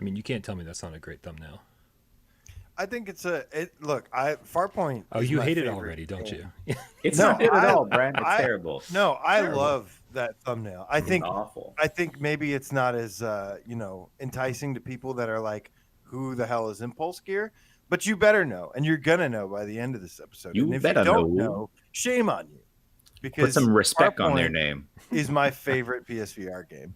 I mean, you can't tell me that's not a great thumbnail. I think it's Farpoint. Oh, you hate it already, don't you? It's not good at all, Brian. It's terrible. No, I Terrible. love that thumbnail. I It's think awful. I think maybe it's not as enticing to people that are like, who the hell is Impulse Gear? But you better know, and you're gonna know by the end of this episode. You and if better you don't know. know, shame on you. Because Put some respect on their Farpoint name. is my favorite PSVR game,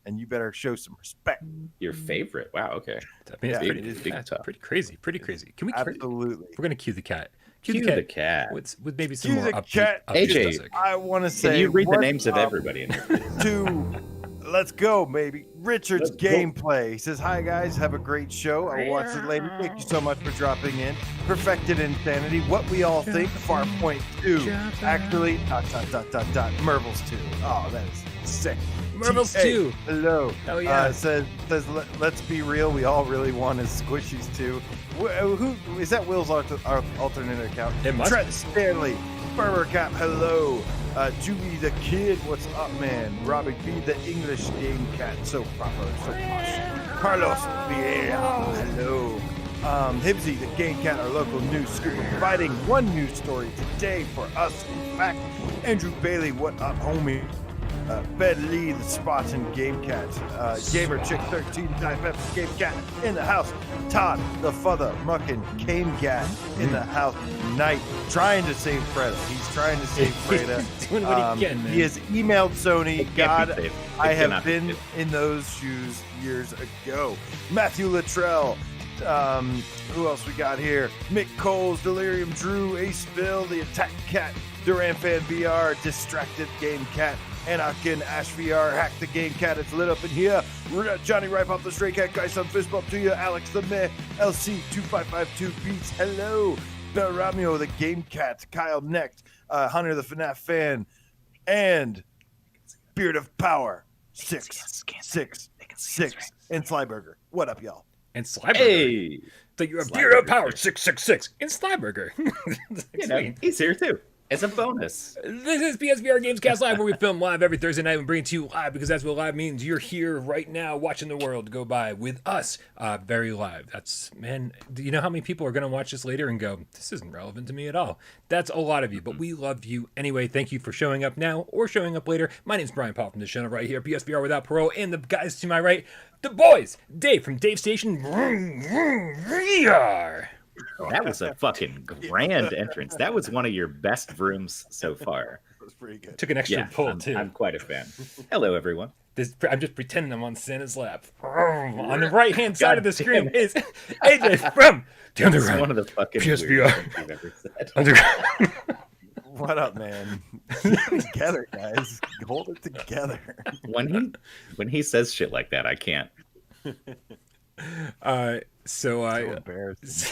and you better show some respect. Your favorite? Wow. Okay. I mean, Yeah, it's it is pretty crazy. Pretty crazy. Can we? Absolutely. We're gonna cue the cat. Cue the cat. With maybe some Cue more the upbeat, cat. upbeat AJ, music. I want to say, Can you read the what's names of up everybody in here? to let's go, baby. Richard's Let's go. gameplay. He says, "Hi guys, have a great show. I will watch it later. Thank you so much for dropping in. Perfected Insanity. What we all think. Farpoint 2. Actually, ... Mervils 2. Oh, that is sick. Mervils TA, 2. Hello. Oh yeah. Says let's be real. We all really want is Squishies 2. Who is that? Will's alternate account. It must Trent be. Stanley. Burger Cap, hello. Julie the Kid, what's up, man? Robbie B, the English game cat, so proper, so posh. Carlos Vieira, hello. Hibsy, the game cat, our local news scoop, providing one news story today for us. In fact, Andrew Bailey, what up, homie? Ben Lee, the Spartan Game Cat, Gamer Chick 13, Dive Game Cat in the house. Todd, the Father Muckin Game Cat in the house. Knight, trying to save Freda. He's trying to save Freda. Doing what he can, man. He has emailed Sony. It can't God, be saved. It I have cannot been be saved. in those shoes years ago. Matthew Luttrell. Who else we got here? Mick Coles, Delirium Drew, Ace Bill, the Attack Cat, Duran Fan VR, Distracted Game Cat, Anakin, Ash VR, Hack the Game Cat, it's lit up in here. We're got Johnny Ripe off the Stray Cat, Guy Son Fist Bump to you, Alex the Meh, LC2552 Beats, hello, Bel Ramio, the Game Cat, Kyle Necht, Hunter the FNAF Fan, and Beard of Power, 666, and Slyburger. What up, y'all? And Slyburger. Hey, So you're a Slyburger. Beer of Power 666 in Slyburger. he's here too. It's a bonus. This is PSVR GamesCast Live, where we film live every Thursday night and bring it to you live, because that's what live means. You're here right now watching the world go by with us, very live. That's, man, do you know how many people are going to watch this later and go, this isn't relevant to me at all? That's a lot of you, but we love you anyway. Thank you for showing up now or showing up later. My name's Brian Paul from the channel right here, PSVR Without Parole, and the guys to my right, the boys, Dave from Dave Station VR. That was a fucking grand entrance. That was one of your best rooms so far. That was pretty good. Took an extra pull, I'm, too. I'm quite a fan. Hello, everyone. I'm just pretending I'm on Santa's lap. On the right-hand side of the screen is AJ from the It's Underground. one of the fucking PSVR. weirdest things you've ever said. Underground. What up, man? Keep it together, guys. Hold it together. When he says shit like that, I can't. So Embarrassing.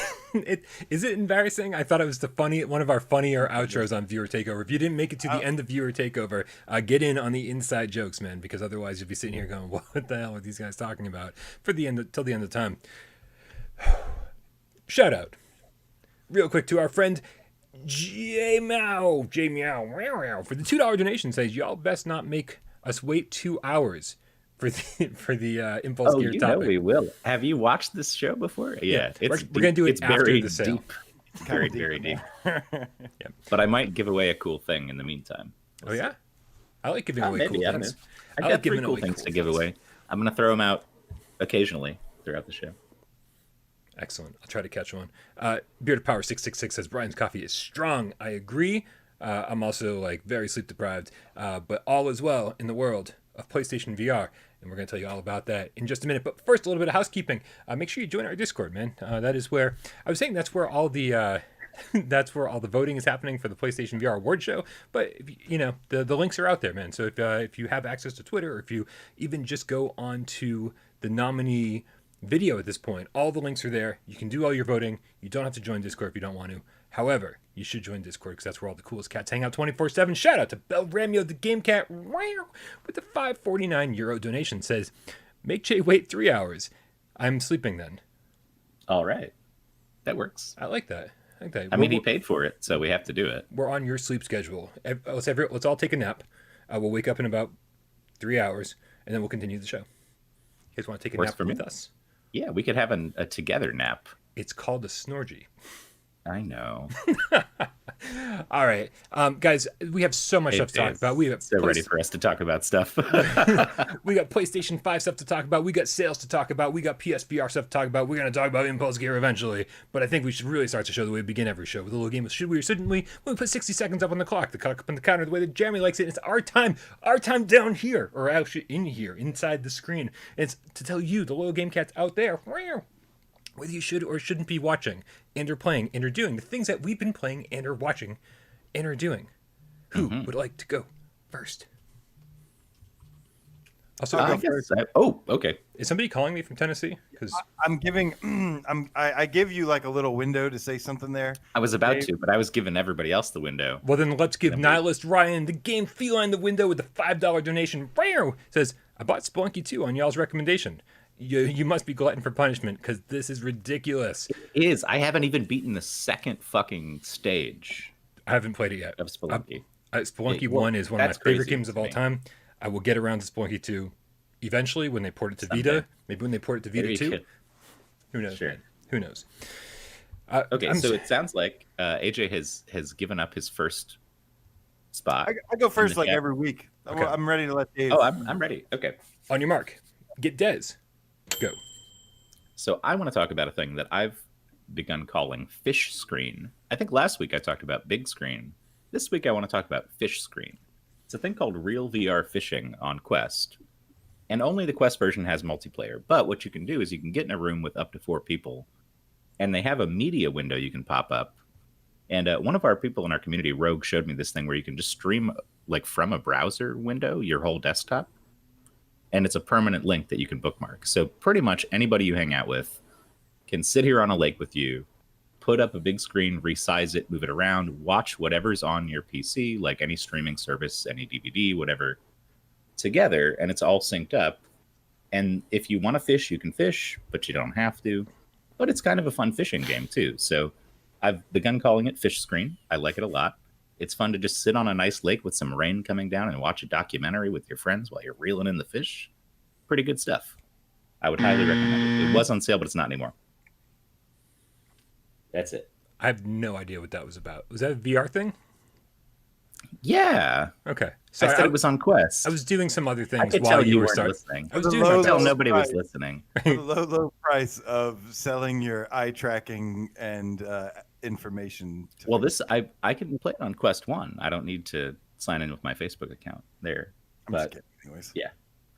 is it embarrassing? I thought it was one of our funnier outros on Viewer Takeover. If you didn't make it to the end of Viewer Takeover, get in on the inside jokes, man, because otherwise you'll be sitting here going, "What the hell are these guys talking about?" Till the end of time. Shout out, real quick, to our friend J Meow for the $2 donation. Says y'all best not make us wait 2 hours for the Impulse Gear topic. We will. Have you watched this show before? Yeah, we're gonna do it it's after very the sale. deep. Very, very deep. Yeah. But I might give away a cool thing in the meantime. Oh yeah, I like giving away cool I don't things. know. I've I got like 3 giving cool away things cool to give things. away. I'm gonna throw them out occasionally throughout the show. Excellent. I'll try to catch one. Beard of Power 666 says Brian's coffee is strong. I agree. I'm also very sleep deprived, but all is well in the world of PlayStation VR, and we're going to tell you all about that in just a minute. But first, a little bit of housekeeping. Make sure you join our Discord, man. That is where I was saying that's where all the that's where all the voting is happening for the PlayStation VR award show. But the links are out there, man. So if you have access to Twitter, or if you even just go on to the nominee video at this point, all the links are there. You can do all your voting. You don't have to join Discord if you don't want to. However, you should join Discord because that's where all the coolest cats hang out 24/7. Shout out to Bel Ramio, the game cat, with the €5.49 donation. Says, make Jay wait 3 hours. I'm sleeping then. All right, that works. I like that. I mean, he paid for it, so we have to do it. We're on your sleep schedule. Let's all take a nap. We'll wake up in about 3 hours, and then we'll continue the show. You guys want to take a Works nap for me. with us? Yeah, we could have a together nap. It's called a snorgy. I know. All right, guys, we have so much stuff to talk about. We have so ready for us to talk about stuff. We got PlayStation 5 stuff to talk about. We got sales to talk about. We got PSVR stuff to talk about. We're going to talk about Impulse Gear eventually. But I think we should really start the show the way we begin every show, with a little game of should we or shouldn't we? We put 60 seconds up on the clock, up on the counter, the way that Jeremy likes it. It's our time down here, or actually in here, inside the screen. It's to tell you, the little game cats out there, whether you should or shouldn't be watching and or playing and or doing the things that we've been playing and or watching and or doing. Who would like to go first? Also, I guess okay. Is somebody calling me from Tennessee? Because I'm giving, I give you like a little window to say something there. I was about to, but I was giving everybody else the window. Well, then let's give Nihilist Ryan, the game feline, the window with the $5 donation. Says, I bought Spelunky 2 on y'all's recommendation. You must be glutton for punishment, because this is ridiculous. It is. I haven't even beaten the second fucking stage. I haven't played it yet. Of Spelunky. Spelunky 1 is one of my favorite games of all time. I will get around to Spelunky 2 eventually when they port it to Vita. Maybe when they port it to Vita 2. Who knows? Sure. Who knows? Okay, so it sounds like AJ has given up his first spot. I go first like chat. every week. Okay. I'm ready to let Dave. Oh, I'm ready. Okay. On your mark. Get Dez. Go. So I want to talk about a thing that I've begun calling fish screen. I think last week I talked about big screen. This week I want to talk about fish screen. It's a thing called Real VR Fishing on Quest. And only the Quest version has multiplayer. But what you can do is you can get in a room with up to 4 people, and they have a media window you can pop up. And one of our people in our community, Rogue, showed me this thing where you can just stream like from a browser window your whole desktop. And it's a permanent link that you can bookmark. So pretty much anybody you hang out with can sit here on a lake with you, put up a big screen, resize it, move it around, watch whatever's on your PC, like any streaming service, any DVD, whatever, together, and it's all synced up. And if you want to fish, you can fish, but you don't have to. But it's kind of a fun fishing game too. So I've begun calling it Fish Screen. I like it a lot. It's fun to just sit on a nice lake with some rain coming down and watch a documentary with your friends while you're reeling in the fish. Pretty good stuff. I would highly recommend it. It was on sale, but it's not anymore. That's it. I have no idea what that was about. Was that a VR thing? Yeah. Okay. I Sorry, said it was on Quest. I was doing some other I things could while tell you were weren't starting. listening. I was The doing low- my I could tell best. nobody was Right. listening. The low price of selling your eye tracking and information. Well, this I can play it on Quest 1. I don't need to sign in with my Facebook account there. I'm just But kidding, anyways. yeah.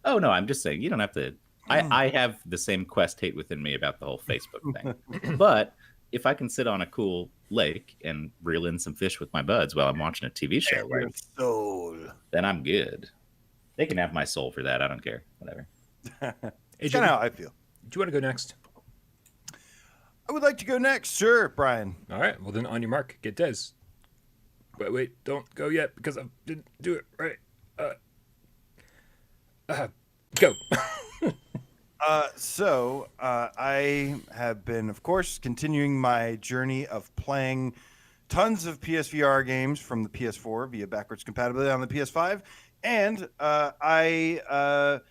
Oh no, I'm just saying you don't have to. I have the same Quest hate within me about the whole Facebook thing. But if I can sit on a cool lake and reel in some fish with my buds while I'm watching a TV show, Your like, soul. then I'm good. They can have my soul for that. I don't care. Whatever. It's kind of how I feel. Do you want to go next? I would like to go next. Sure, Brian. All right. Well, then on your mark, get Dez. Wait, don't go yet because I didn't do it right. Go. I have been, of course, continuing my journey of playing tons of PSVR games from the PS4 via backwards compatibility on the PS5, and I've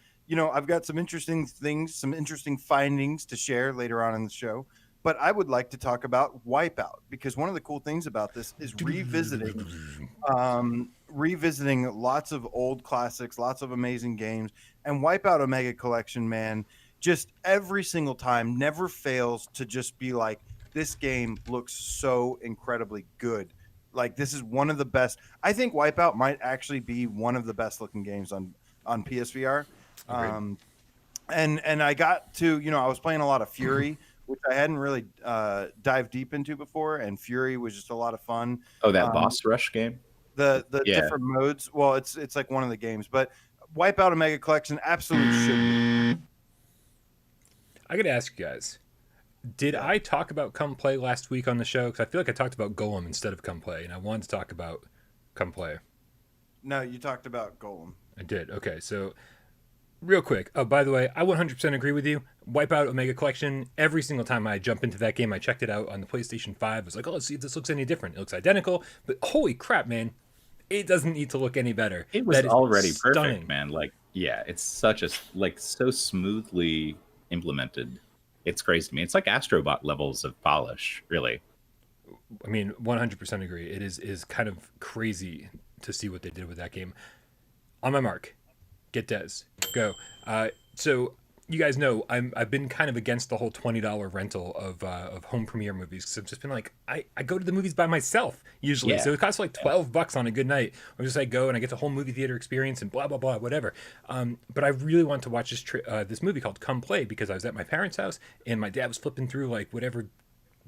got some interesting things, some interesting findings to share later on in the show. But I would like to talk about Wipeout, because one of the cool things about this is revisiting lots of old classics, lots of amazing games, and Wipeout Omega Collection, man, just every single time never fails to just be like, this game looks so incredibly good. Like, this is one of the best. I think Wipeout might actually be one of the best looking games on PSVR. And I got to, I was playing a lot of Fury, which I hadn't really dived deep into before, and Fury was just a lot of fun. Oh, that boss rush game. The different modes. Well, it's like one of the games, but Wipeout Omega Collection absolutely should be. I got to ask you guys, did I talk about Come Play last week on the show? Because I feel like I talked about Golem instead of Come Play, and I wanted to talk about Come Play. No, you talked about Golem. I did. Okay, so real quick. Oh, by the way, I 100% agree with you. Wipeout Omega Collection, every single time I jump into that game, I checked it out on the PlayStation 5. I was like, oh, let's see if this looks any different. It looks identical, but holy crap, man. It doesn't need to look any better. It was That is already stunning. perfect, man. Like, yeah, it's such a so smoothly implemented. It's crazy to me. It's like Astrobot levels of polish, really. I mean, 100% agree. It is kind of crazy to see what they did with that game. On my mark, get Des, go. So you guys know I've been kind of against the whole $20 rental of home premiere movies because I've just been like I go to the movies by myself usually, so it costs like $12 on a good night. Or just I go and I get the whole movie theater experience and blah blah blah whatever. But I really want to watch this movie called Come Play because I was at my parents' house and my dad was flipping through like whatever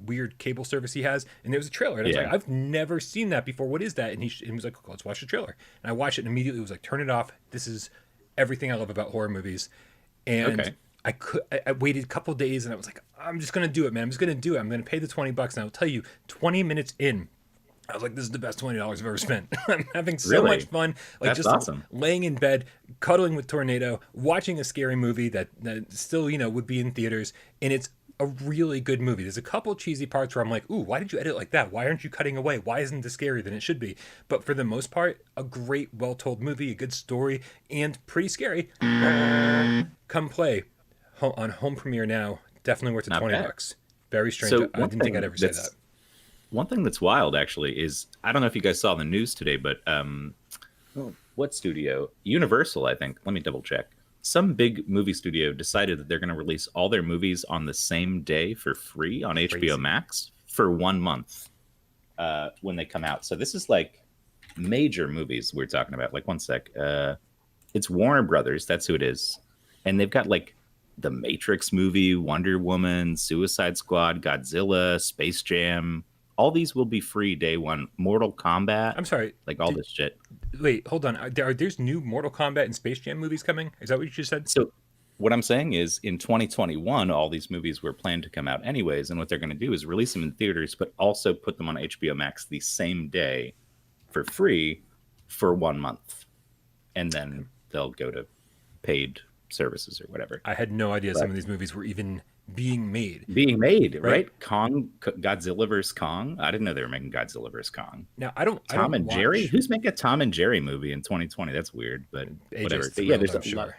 weird cable service he has, and there was a trailer, and I was like, I've never seen that before. What is that? And he was like, let's watch the trailer. And I watched it and immediately was like, turn it off. This is everything I love about horror movies. And I waited a couple days and I was like, I'm just gonna do it, man. I'm just gonna do it. I'm gonna pay the $20, and I'll tell you, 20 minutes in, I was like, this is the best $20 I've ever spent. I'm having so much fun. Like That's just awesome. laying in bed, cuddling with Tornado, watching a scary movie that still, would be in theaters, and it's a really good movie. There's a couple cheesy parts where I'm like, ooh, why did you edit it like that? Why aren't you cutting away? Why isn't this scarier than it should be? But for the most part, a great, well-told movie, a good story, and pretty scary. Come Play on home premiere now. Definitely worth the $20. Very strange. So I didn't think I'd ever say that. One thing that's wild, actually, is I don't know if you guys saw the news today, but what studio? Universal, I think. Let me double check. Some big movie studio decided that they're going to release all their movies on the same day for free on HBO Max for 1 month when they come out. So this is like major movies we're talking about. Like, one sec. It's Warner Brothers. That's who it is. And they've got like the Matrix movie, Wonder Woman, Suicide Squad, Godzilla, Space Jam. All these will be free day one. Mortal Kombat. I'm sorry. Like all this shit. Wait, hold on. There's new Mortal Kombat and Space Jam movies coming? Is that what you just said? So what I'm saying is in 2021, all these movies were planned to come out anyways. And what they're going to do is release them in theaters, but also put them on HBO Max the same day for free for 1 month. And then they'll go to paid services or whatever. I had no idea some of these movies were even being made. Right? Godzilla vs. Kong. I didn't know they were making Godzilla vs. Kong. Now, I don't Jerry? Who's making a Tom and Jerry movie in 2020? That's weird, but whatever. But yeah, there's a lot.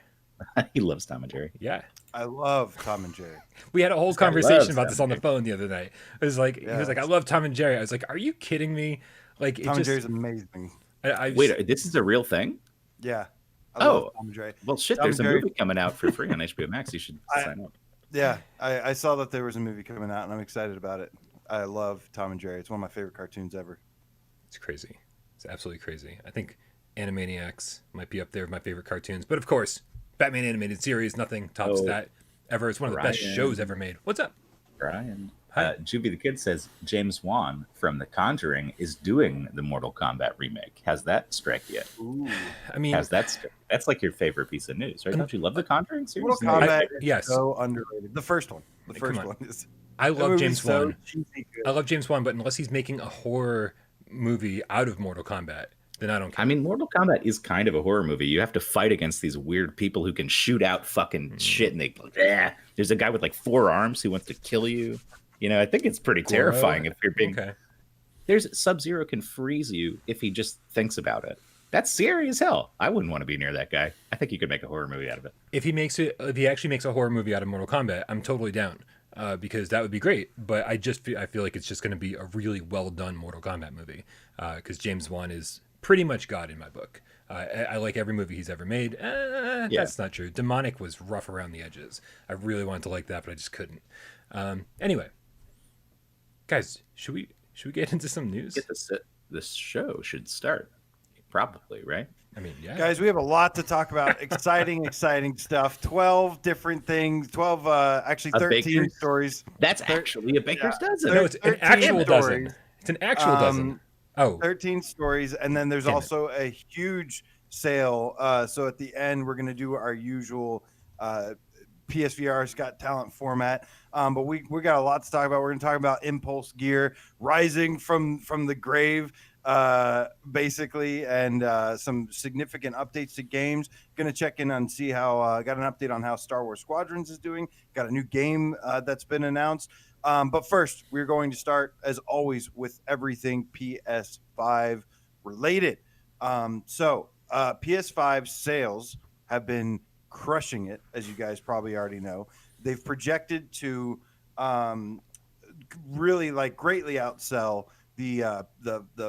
He loves Tom and Jerry. Yeah. I love Tom and Jerry. We had a whole conversation about this on the phone the other night. It was like, he was like, I love Tom and Jerry. I was like, are you kidding me? Like, Tom and Jerry's amazing. Wait, this is a real thing? Yeah. I love Tom and Jerry. Well, shit, there's a movie coming out for free on HBO Max. You should sign up. Yeah, I saw that there was a movie coming out, and I'm excited about it. I love Tom and Jerry. It's one of my favorite cartoons ever. It's crazy. It's absolutely crazy. I think Animaniacs might be up there with my favorite cartoons. But of course, Batman Animated Series, nothing tops that ever. It's one of the best shows ever made. What's up? Brian. Juvie the Kid says James Wan from The Conjuring is doing the Mortal Kombat remake. Has that struck yet? Ooh. I mean, that's like your favorite piece of news, right? Don't you love The Conjuring series? Mortal Kombat is so underrated. The first one. The first one is. I love James Wan. I love James Wan, but unless he's making a horror movie out of Mortal Kombat, then I don't care. I mean, Mortal Kombat is kind of a horror movie. You have to fight against these weird people who can shoot out fucking shit, and there's a guy with like 4 arms who wants to kill you. You know, I think it's pretty terrifying if you're being. Okay. There's Sub-Zero can freeze you if he just thinks about it. That's scary as hell. I wouldn't want to be near that guy. I think you could make a horror movie out of it. If he actually makes a horror movie out of Mortal Kombat, I'm totally down because that would be great. But I feel like it's just going to be a really well done Mortal Kombat movie because James Wan is pretty much God in my book. I like every movie he's ever made. That's not true. Demonic was rough around the edges. I really wanted to like that, but I just couldn't. Anyway. Guys, should we get into some news? This show should start, probably, right? I mean, yeah. Guys, we have a lot to talk about. Exciting stuff. 12 different things. 12, actually 13 stories. That's actually a baker's dozen. No, it's an actual dozen. It's an actual dozen. 13 stories, and then there's also a huge sale. So at the end, we're going to do our usual PSVR's Got Talent format. But we got a lot to talk about. We're going to talk about Impulse Gear rising from the grave, basically, and some significant updates to games. Going to check in and see how got an update on how Star Wars Squadrons is doing. Got a new game that's been announced. But first, we're going to start, as always, with everything PS5 related. So PS5 sales have been crushing it, as you guys probably already know. They've projected to really like greatly outsell the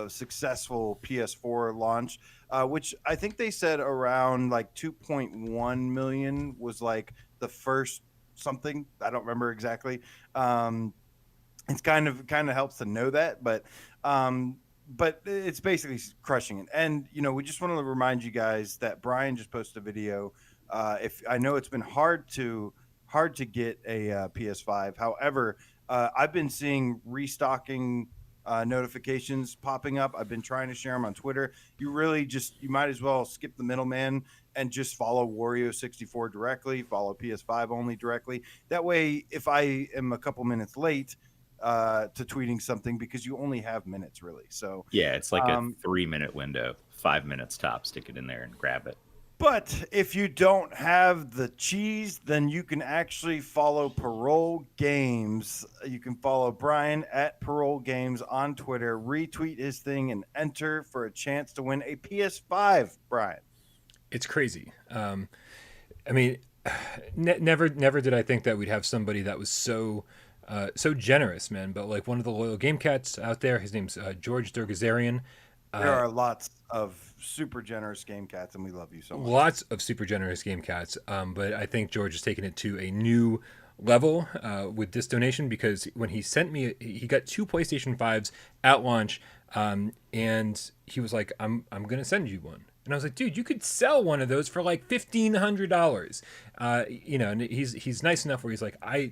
successful PS4 launch, which I think they said around like 2.1 million was like the first something. I don't remember exactly. It's kind of helps to know that, but it's basically crushing it. And we just want to remind you guys that Brian just posted a video. If I know it's been hard to get a PS5, however, I've been seeing restocking notifications popping up. I've been trying to share them on Twitter. You might as well skip the middleman and just follow Wario64 directly, follow PS5 only directly. That way, if I am a couple minutes late to tweeting something, because you only have minutes really. So yeah, it's like a 3-minute window, 5 minutes top. Stick it in there and grab it. But if you don't have the cheese, then you can actually follow Parole Games. You can follow Brian at Parole Games on Twitter, retweet his thing, and enter for a chance to win a PS5, Brian. It's crazy. I mean, never did I think that we'd have somebody that was so generous, man. But like one of the loyal game cats out there, his name's George Durgazarian. There are lots of super generous game cats, and we love you so much. Lots of super generous game cats, but I think George has taken it to a new level with this donation, because when he sent me, he got 2 PlayStation 5s at launch, and he was like, I'm going to send you one. And I was like, dude, you could sell one of those for like $1,500. And he's nice enough where he's like, I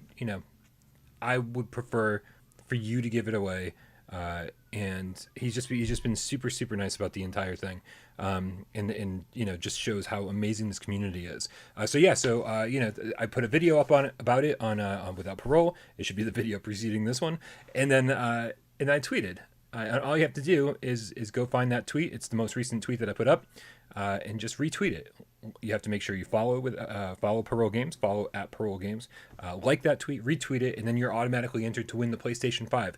would prefer for you to give it away. And he's just been super, super nice about the entire thing. And just shows how amazing this community is. I put a video up about it on Without Parole. It should be the video preceding this one. And then I tweeted. All you have to do is go find that tweet. It's the most recent tweet that I put up, and just retweet it. You have to make sure you follow Parole Games, follow at Parole Games, like that tweet, retweet it, and then you're automatically entered to win the PlayStation 5.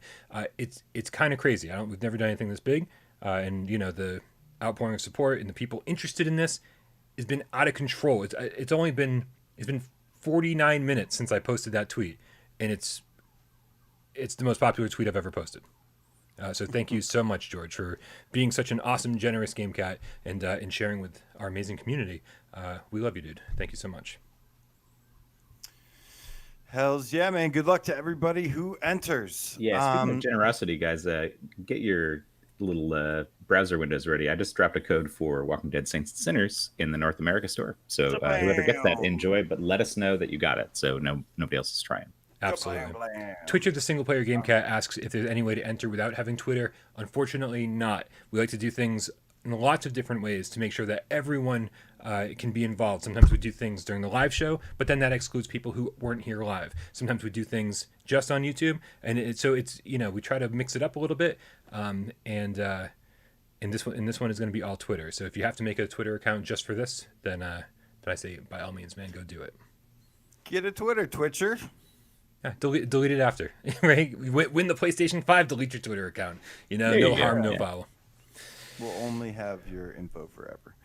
It's kind of crazy. We've never done anything this big, and the outpouring of support and the people interested in this has been out of control. It's been 49 minutes since I posted that tweet, and it's the most popular tweet I've ever posted. So thank you so much, George, for being such an awesome, generous game cat and sharing with our amazing community. We love you, dude. Thank you so much. Hells yeah, man. Good luck to everybody who enters. Yeah, speaking of generosity, guys, get your little browser windows ready. I just dropped a code for Walking Dead Saints and Sinners in the North America store. So whoever gets that, enjoy, but let us know that you got it, so nobody else is trying. Absolutely. Twitcher the Single Player Game Cat asks if there's any way to enter without having Twitter. Unfortunately, not. We like to do things in lots of different ways to make sure that everyone can be involved. Sometimes we do things during the live show, but then that excludes people who weren't here live. Sometimes we do things just on YouTube, and we try to mix it up a little bit. And this one is going to be all Twitter. So if you have to make a Twitter account just for this, then I say by all means, man, go do it. Get a Twitter, Twitcher. Yeah, delete it after, right? Win the PlayStation 5, delete your Twitter account. No harm, no foul. We'll only have your info forever.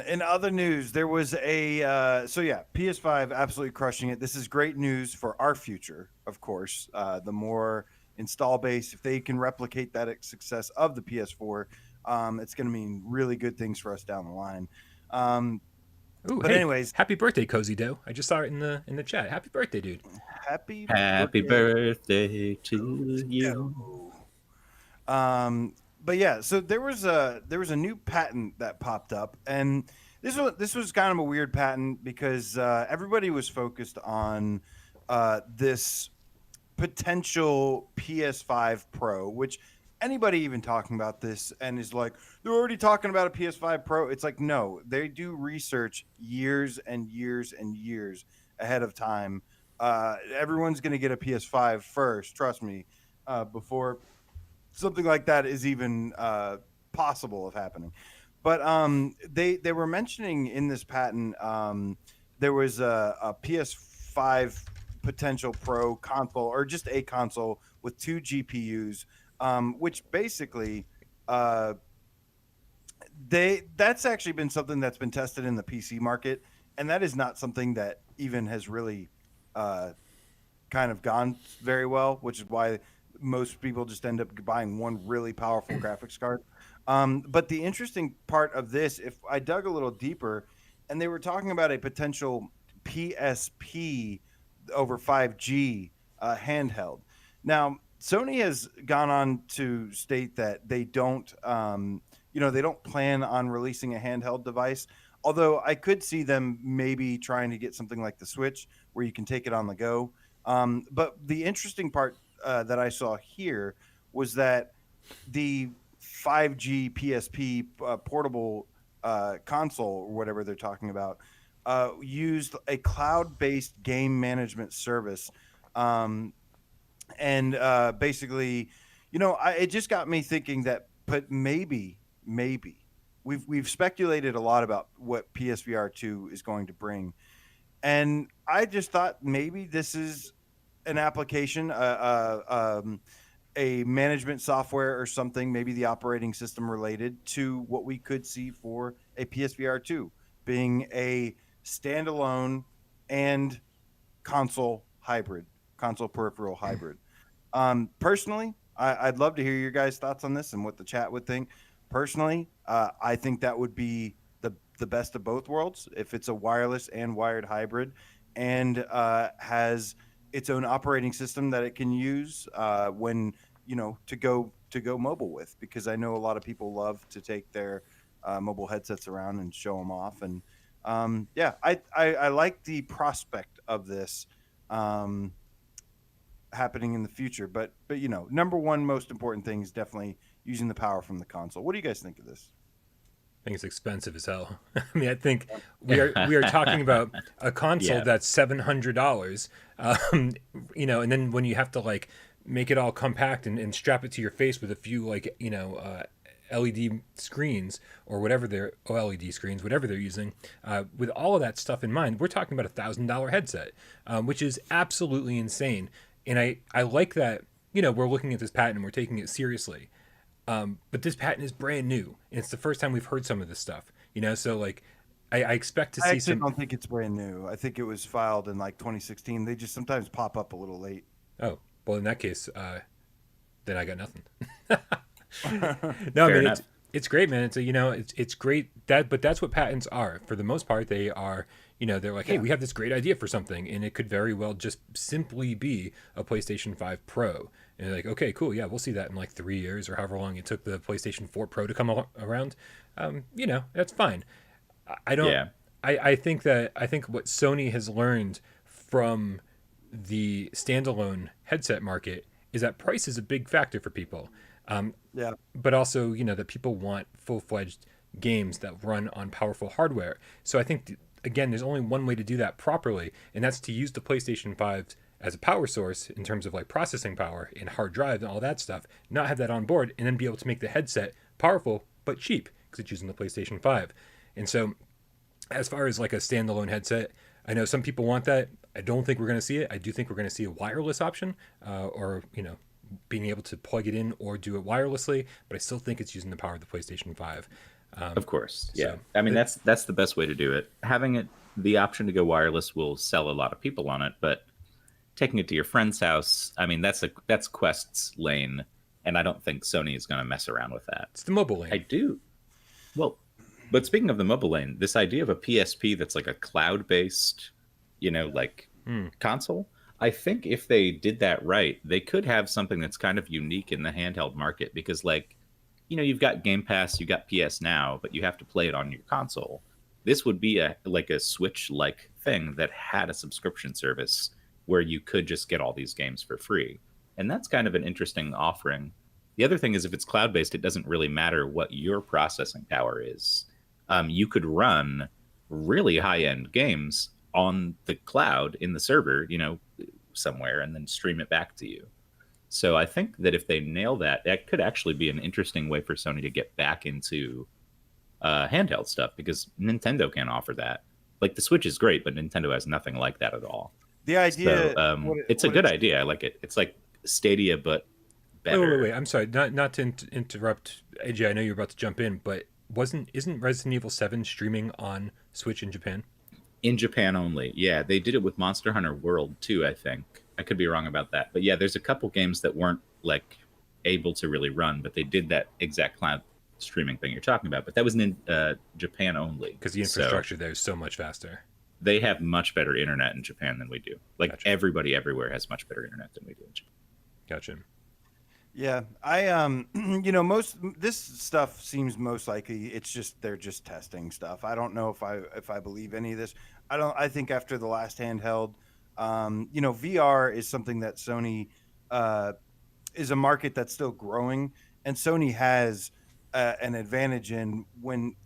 In other news, there was PS5 absolutely crushing it. This is great news for our future, of course. The more install base, if they can replicate that success of the PS4, it's going to mean really good things for us down the line. Anyways, happy birthday, Cozy Doe. I just saw it in the chat. Happy birthday, dude. Happy birthday to you. But yeah, so there was a new patent that popped up, and this was kind of a weird patent because everybody was focused on this potential PS5 Pro, which anybody even talking about this and is like, they're already talking about a PS5 Pro. It's like, no, they do research years and years and years ahead of time. Everyone's going to get a PS5 first, trust me, before something like that is even possible of happening. But they were mentioning in this patent there was a PS5 potential Pro console, or just a console with 2 GPUs, which basically that's actually been something that's been tested in the PC market, and that is not something that even has really kind of gone very well, which is why most people just end up buying one really powerful graphics card. But the interesting part of this, if I dug a little deeper, and they were talking about a potential PSP over 5G handheld. Now, Sony has gone on to state that they don't, they don't plan on releasing a handheld device. Although I could see them maybe trying to get something like the Switch where you can take it on the go. But the interesting part that I saw here was that the 5G PSP portable console or whatever they're talking about used a cloud-based game management service, and basically, it just got me thinking that, but maybe we've speculated a lot about what PSVR 2 is going to bring, and I just thought maybe this is an application, a management software or something, maybe the operating system related to what we could see for a PSVR 2 being a standalone and console peripheral hybrid. Personally, I'd love to hear your guys' thoughts on this and what the chat would think. Personally, I think that would be the best of both worlds if it's a wireless and wired hybrid, and has its own operating system that it can use when to go mobile with, because I know a lot of people love to take their mobile headsets around and show them off, and I like the prospect of this happening in the future, but number one most important thing is definitely using the power from the console. What do you guys think of this? I think it's expensive as hell. I mean, I think we are talking about a console that's $700, and then when you have to like make it all compact and strap it to your face with a few LED screens or whatever they're OLED screens, whatever they're using, with all of that stuff in mind, we're talking about $1,000 headset, which is absolutely insane. And I like that we're looking at this patent and we're taking it seriously. But this patent is brand new, and it's the first time we've heard some of this stuff. So like, I expect to see some. I don't think it's brand new. I think it was filed in like 2016. They just sometimes pop up a little late. Oh, well, in that case, then I got nothing. No, I mean it's great, man. It's great but that's what patents are. For the most part, they are. They're like, hey, we have this great idea for something, and it could very well just simply be a PlayStation 5 Pro. And they're like, okay, cool, yeah, we'll see that in like 3 years or however long it took the PlayStation 4 Pro to come around. That's fine. I don't. Yeah. I think what Sony has learned from the standalone headset market is that price is a big factor for people. But also, that people want full-fledged games that run on powerful hardware. So I think, again, there's only one way to do that properly, and that's to use the PlayStation 5 as a power source in terms of like processing power and hard drive and all that stuff, not have that on board, and then be able to make the headset powerful but cheap because it's using the PlayStation 5. And so as far as like a standalone headset, I know some people want that. I don't think we're going to see it. I do think we're going to see a wireless option, or being able to plug it in or do it wirelessly, but I still think it's using the power of the PlayStation 5. Of course, yeah. So, I mean, that's the best way to do it. Having it, the option to go wireless will sell a lot of people on it, but taking it to your friend's house, I mean, that's Quest's lane, and I don't think Sony is going to mess around with that. It's the mobile lane. I do. Well, but speaking of the mobile lane, this idea of a PSP that's like a cloud-based, console, I think if they did that right, they could have something that's kind of unique in the handheld market, because you've got Game Pass, you've got PS Now, but you have to play it on your console. This would be a Switch-like thing that had a subscription service where you could just get all these games for free. And that's kind of an interesting offering. The other thing is, if it's cloud-based, it doesn't really matter what your processing power is. You could run really high-end games on the cloud in the server, somewhere, and then stream it back to you. So I think that if they nail that, that could actually be an interesting way for Sony to get back into handheld stuff, because Nintendo can't offer that. Like, the Switch is great, but Nintendo has nothing like that at all. The idea, it's a good idea. I like it. It's like Stadia, but better. Wait. I'm sorry, not to interrupt, AJ. I know you're about to jump in, but isn't Resident Evil 7 streaming on Switch in Japan? In Japan only. Yeah, they did it with Monster Hunter World too, I think. I could be wrong about that. But yeah, there's a couple games that weren't like able to really run, but they did that exact cloud streaming thing you're talking about. But that was in Japan only. Because the infrastructure there is so much faster. They have much better internet in Japan than we do. Like Gotcha. Everybody everywhere has much better internet than we do in Japan. Gotcha. Yeah, I most this stuff seems most likely they're just testing stuff. I don't know if I believe any of this. I think after the last handheld, VR is something that Sony is a market that's still growing, and Sony has an advantage in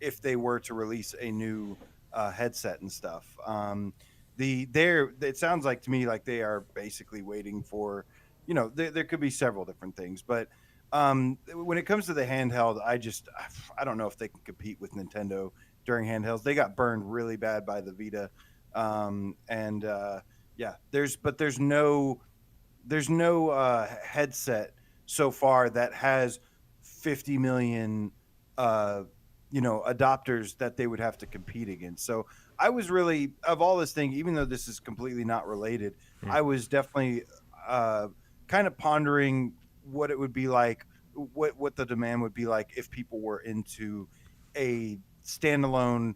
if they were to release a new headset and stuff. It sounds like to me like they are basically waiting for. There could be several different things, but when it comes to the handheld, I don't know if they can compete with Nintendo during handhelds. They got burned really bad by the Vita, there's no headset so far that has 50 million adopters that they would have to compete against. So I was really, of all this thing, even though this is completely not related, I was definitely kind of pondering what it would be like, what the demand would be like if people were into a standalone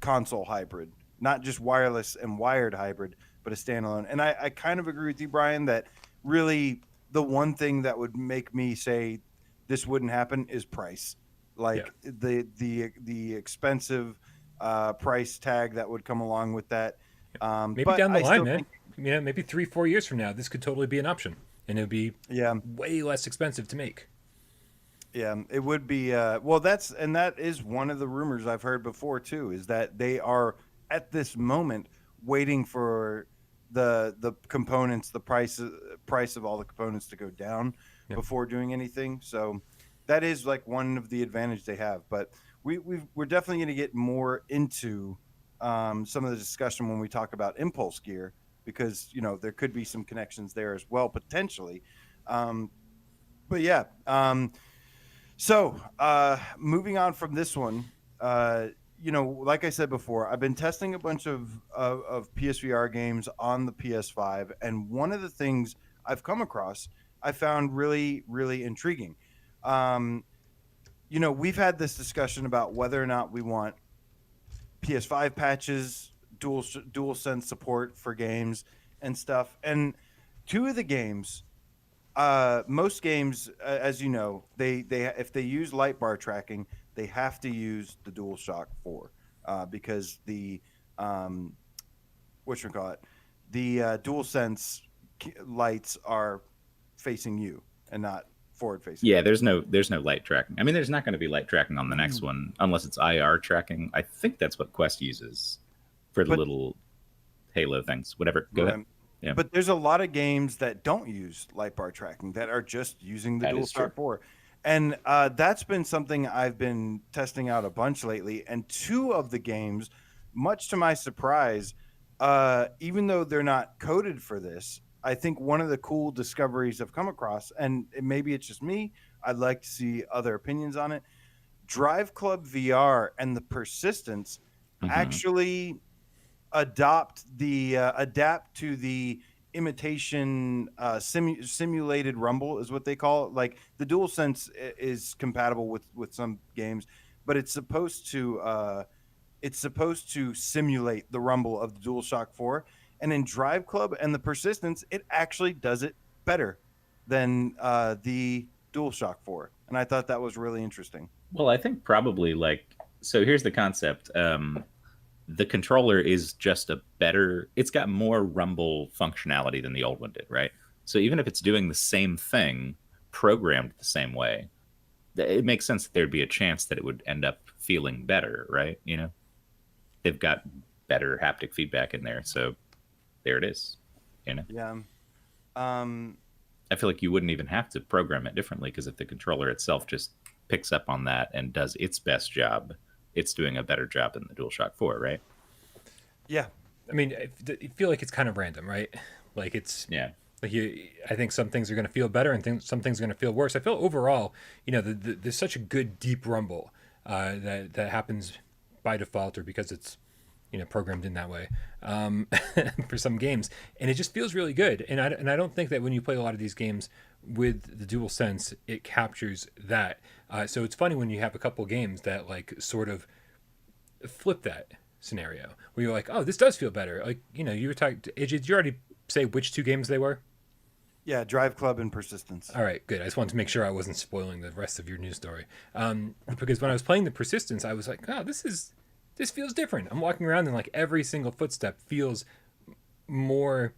console hybrid, not just wireless and wired hybrid, but a standalone. And I kind of agree with you, Brian, that really the one thing that would make me say this wouldn't happen is price. Like the expensive price tag that would come along with that. Maybe down the line, man. Maybe 3-4 years from now, this could totally be an option, and it would be way less expensive to make. Yeah, it would be. That is one of the rumors I've heard before too. Is that they are at this moment waiting for the components, the price of all the components to go down before doing anything. So that is like one of the advantage they have. But we're definitely going to get more into some of the discussion when we talk about impulse gear, because there could be some connections there as well potentially. So moving on from this one, like I said before, I've been testing a bunch of PSVR games on the PS5, and one of the things I've come across I found really, really intriguing. We've had this discussion about whether or not we want PS5 patches, dual sense support for games and stuff. And two of the games, most games, as you know, they if they use light bar tracking, they have to use the DualShock 4 because the the DualSense lights are facing you and not forward facing. Yeah, there's no light tracking. I mean, there's not going to be light tracking on the next one unless it's IR tracking. I think that's what Quest uses for the little Halo things. Whatever. Go ahead. Yeah. But there's a lot of games that don't use light bar tracking that are just using the DualShock 4. And that's been something I've been testing out a bunch lately. And two of the games, much to my surprise, even though they're not coded for this, I think one of the cool discoveries I've come across, and maybe it's just me, I'd like to see other opinions on it. Drive Club VR and the Persistence actually adapt to the imitation simulated rumble is what they call it. Like the DualSense is compatible with some games, but it's supposed to simulate the rumble of the DualShock 4. And in Drive Club and the Persistence, it actually does it better than the DualShock 4. And I thought that was really interesting. Well, I think probably so here's the concept. The controller is just it's got more rumble functionality than the old one did, right? So even if it's doing the same thing, programmed the same way, it makes sense that there'd be a chance that it would end up feeling better, right? They've got better haptic feedback in there, so there it is. Yeah. I feel like you wouldn't even have to program it differently, because if the controller itself just picks up on that and does its best job, it's doing a better job than the DualShock 4, right? Yeah. I mean, I feel like it's kind of random, right? Like it's I think some things are going to feel better and some things are going to feel worse. I feel overall, there's such a good deep rumble that happens by default, or because it's programmed in that way for some games, and it just feels really good. And I don't think that when you play a lot of these games with the DualSense, it captures that. So it's funny when you have a couple games that like sort of flip that scenario where you're like, oh, this does feel better. Like, you were talking, AJ, did you already say which 2 games they were? Yeah, Drive Club and Persistence. All right, good. I just wanted to make sure I wasn't spoiling the rest of your news story. Because when I was playing the Persistence, I was like, oh, this feels different. I'm walking around and like every single footstep feels more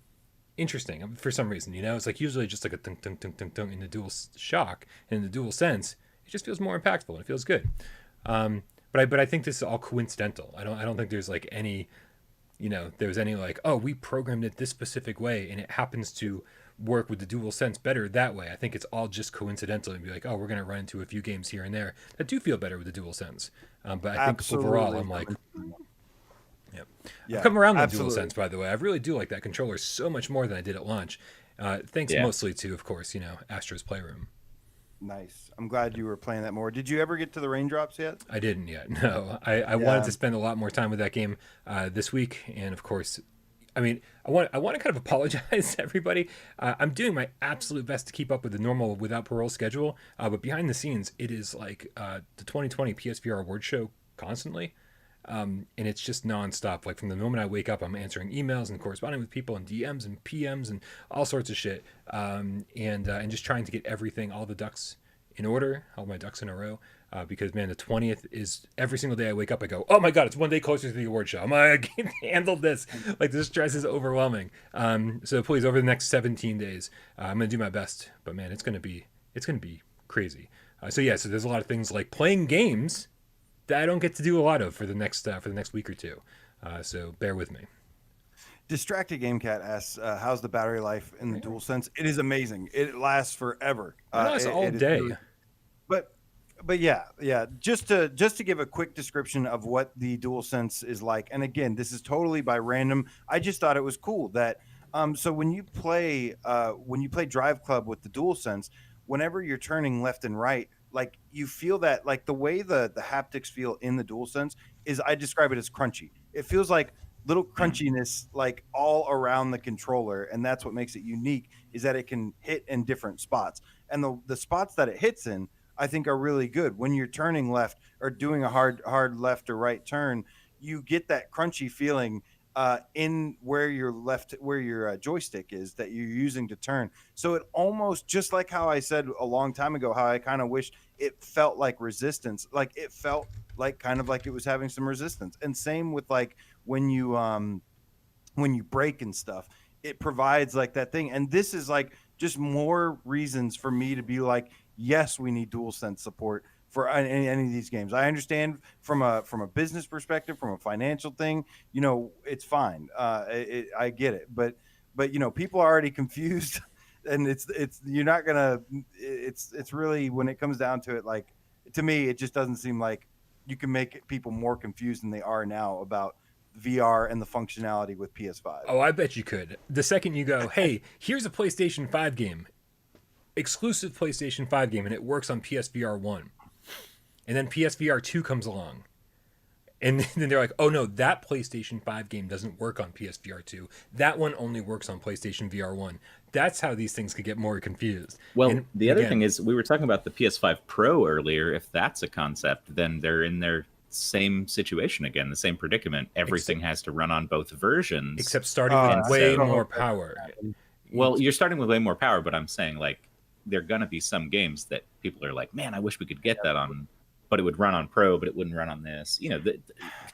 interesting for some reason. It's like usually just like a thunk, thunk, thunk, thunk, thunk in the Dual Shock, and in the Dual Sense, it just feels more impactful and it feels good. But I think this is all coincidental. I don't think there's like any, there's any like, oh, we programmed it this specific way and it happens to work with the Dual Sense better that way. I think it's all just coincidental and be like, oh, we're going to run into a few games here and there that do feel better with the Dual Sense. But I think overall, I'm like, yeah. I've come around with Dual Sense, by the way. I really do like that controller so much more than I did at launch. Thanks mostly to, of course, Astro's Playroom. Nice. I'm glad you were playing that more. Did you ever get to the raindrops yet? I didn't yet. No, I wanted to spend a lot more time with that game this week, and of course, I want to kind of apologize to everybody. I'm doing my absolute best to keep up with the normal Without Parole schedule, but behind the scenes, it is like the 2020 PSVR award show constantly, and it's just nonstop. Like from the moment I wake up, I'm answering emails and corresponding with people and DMs and PMs and all sorts of shit, and just trying to get everything, all the ducks in order, all my ducks in a row. Because man, the 20th is every single day I wake up, I go, oh my god, it's one day closer to the award show. I can't handle this. Like the stress is overwhelming. So please, over the next 17 days, I'm gonna do my best. But man, it's gonna be crazy. So there's a lot of things like playing games that I don't get to do a lot of for the next week or two. So bear with me. Distracted Game Cat asks, how's the battery life in the DualSense? It is amazing. It lasts forever. It lasts all day. Really, but yeah. Just to give a quick description of what the DualSense is like, and again, this is totally by random. I just thought it was cool that so when you play Drive Club with the DualSense, whenever you're turning left and right, like you feel that like the way the haptics feel in the DualSense is, I describe it as crunchy. It feels like little crunchiness like all around the controller, and that's what makes it unique, is that it can hit in different spots, and the spots that it hits in, I think, are really good. When you're turning left or doing a hard left or right turn, you get that crunchy feeling in where your joystick is that you're using to turn. So it almost, just like how I said a long time ago, how I kind of wish it felt like resistance, like it felt like kind of like it was having some resistance. And same with like when you brake and stuff, it provides like that thing. And this is like just more reasons for me to be like, yes, we need DualSense support for any of these games. I understand from a business perspective, from a financial thing, it's fine. I get it, but people are already confused, and it's you're not gonna. It's really, when it comes down to it, like, to me, it just doesn't seem like you can make people more confused than they are now about VR and the functionality with PS5. Oh, I bet you could. The second you go, hey, here's a PlayStation 5 game, exclusive PlayStation 5 game, and it works on PSVR 1. And then PSVR 2 comes along. And then they're like, oh no, that PlayStation 5 game doesn't work on PSVR 2. That one only works on PlayStation VR 1. That's how these things could get more confused. Well, and the other thing is, we were talking about the PS5 Pro earlier. If that's a concept, then they're in their same situation again, the same predicament. Everything has to run on both versions. Except starting with way more power. Well, you're starting with way more power, but I'm saying, like, there are going to be some games that people are like, man, I wish we could get that on, but it would run on Pro, but it wouldn't run on this. The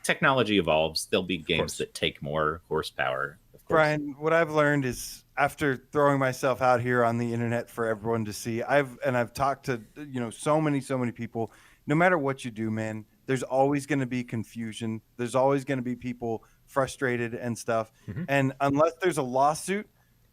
technology evolves. There'll be games that take more horsepower. Of course. Brian, what I've learned is, after throwing myself out here on the internet for everyone to see, I've talked to so many people. No matter what you do, man, there's always going to be confusion. There's always going to be people frustrated and stuff. Mm-hmm. And unless there's a lawsuit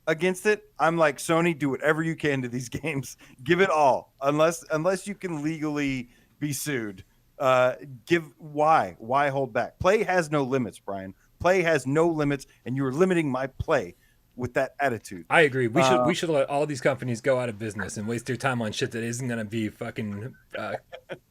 against it, I'm like, Sony, do whatever you can to these games. Give it all. Unless you can legally be sued. Why hold back? Play has no limits, Brian. Play has no limits, and you're limiting my play with that attitude. I agree. We should let all these companies go out of business and waste their time on shit that isn't going to be fucking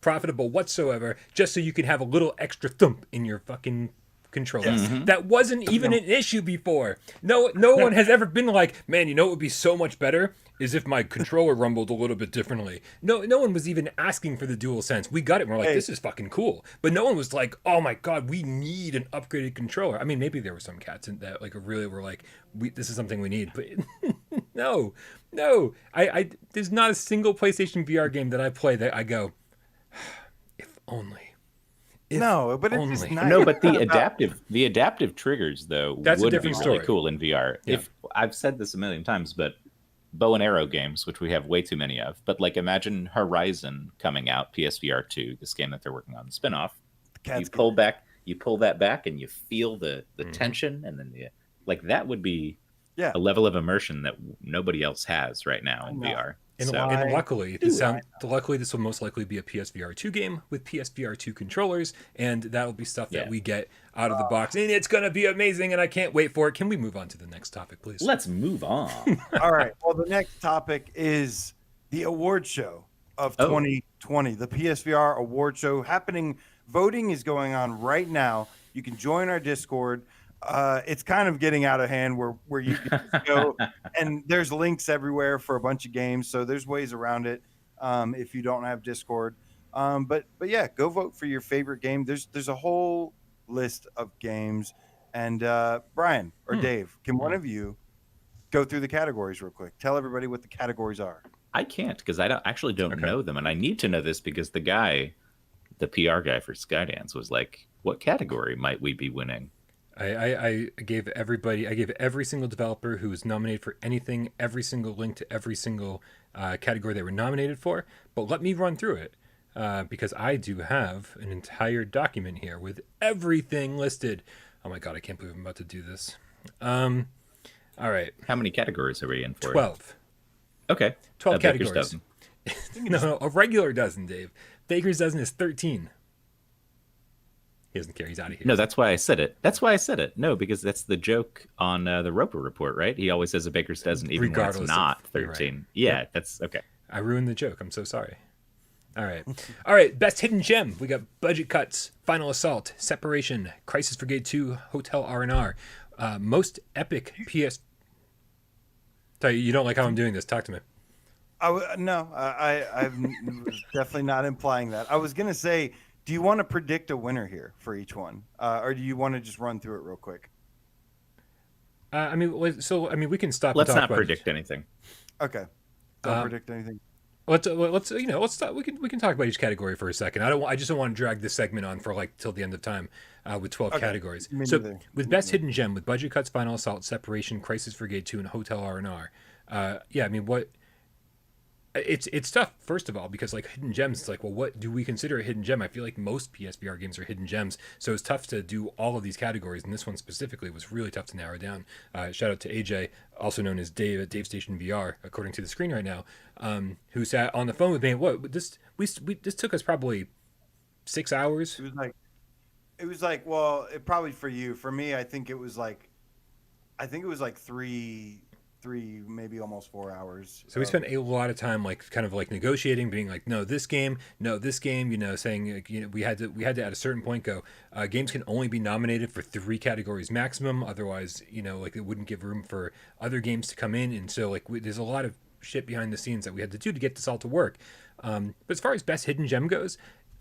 profitable whatsoever, just so you can have a little extra thump in your fucking controller. Yes. That wasn't even an issue before. No one has ever been like, man, you know what would be so much better is if my controller rumbled a little bit differently. No one was even asking for the DualSense. We got it and we're like, this is fucking cool. But no one was like, oh my god, we need an upgraded controller. I mean, maybe there were some cats in that like really were like, this is something we need. But no. I there's not a single PlayStation VR game that I play that I go, if only. No, but only. it's just nice. No, but the adaptive triggers though That's a would different be really story. cool in VR. Yeah. If I've said this a million times, but bow and arrow games, which we have way too many of, but like imagine Horizon coming out, PSVR 2, this game that they're working on, the spinoff. You pull that back, and you feel the tension, and then like that would be a level of immersion that nobody else has right now in VR. And, and luckily, this will most likely be a PSVR 2 game with PSVR 2 controllers, and that'll be stuff that we get out of the box, and it's gonna be amazing, and I can't wait for it. Can we move on to the next topic, please? Let's move on. All right. Well, the next topic is the award show of 2020, the PSVR award show happening. Voting is going on right now. You can join our Discord. It's kind of getting out of hand where you can just go and there's links everywhere for a bunch of games. So there's ways around it if you don't have Discord. But yeah, go vote for your favorite game. There's a whole list of games. And Brian or Dave, can one of you go through the categories real quick? Tell everybody what the categories are. I can't because I don't know them, and I need to know this because the PR guy for Skydance was like, "What category might we be winning?" I gave every single developer who was nominated for anything, every single link to every single category they were nominated for. But let me run through it because I do have an entire document here with everything listed. Oh my god, I can't believe I'm about to do this. All right. How many categories are we in for? 12. Okay. 12 Baker's categories. dozen. No, a regular dozen, Dave. Baker's dozen is 13. He doesn't care. He's out of here. No, that's why I said it. No, because that's the joke on the Roper Report, right? He always says a baker's dozen, even when it's not 13. Right. Yeah, that's okay. I ruined the joke. I'm so sorry. All right. Best hidden gem. We got Budget Cuts, Final Assault, Separation, Crisis Brigade 2, Hotel R&R. Most epic PS. Tell you don't like how I'm doing this. Talk to me. No, I'm definitely not implying that. I was gonna say, do you want to predict a winner here for each one, or do you want to just run through it real quick? I mean, we can stop. Let's and talk not predict anything. Okay, don't predict anything. Let's stop. We can talk about each category for a second. I just don't want to drag this segment on for like till the end of time with 12 categories. So with best hidden gem, with Budget Cuts, Final Assault, Separation, Crisis Brigade 2, and Hotel R&R. Yeah, I mean, what? It's tough, first of all, because like hidden gems, it's like, well, what do we consider a hidden gem? I feel like most PSVR games are hidden gems, so it's tough to do all of these categories, and this one specifically was really tough to narrow down. Shout out to AJ, also known as Dave at Dave Station VR, according to the screen right now, who sat on the phone with me. What this took us probably 6 hours. It was like well, it probably for you. For me, I think it was like three, maybe almost 4 hours. So we spent a lot of time like kind of like negotiating, being like, no, this game, saying, we had to at a certain point go, games can only be nominated for 3 categories maximum. Otherwise, like it wouldn't give room for other games to come in. And so like there's a lot of shit behind the scenes that we had to do to get this all to work. But as far as best hidden gem goes,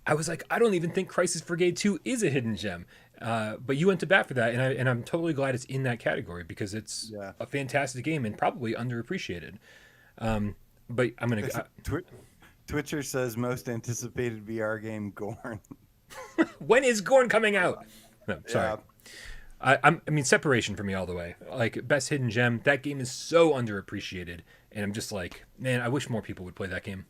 I was like, I don't even think Crisis Brigade 2 is a hidden gem. But you went to bat for that, and I'm totally glad it's in that category because it's a fantastic game and probably underappreciated. But I'm gonna. Twitcher says most anticipated VR game, Gorn. When is Gorn coming out? No, sorry. Yeah. I mean, Separation for me all the way. Like best hidden gem, that game is so underappreciated, and I'm just like, man, I wish more people would play that game.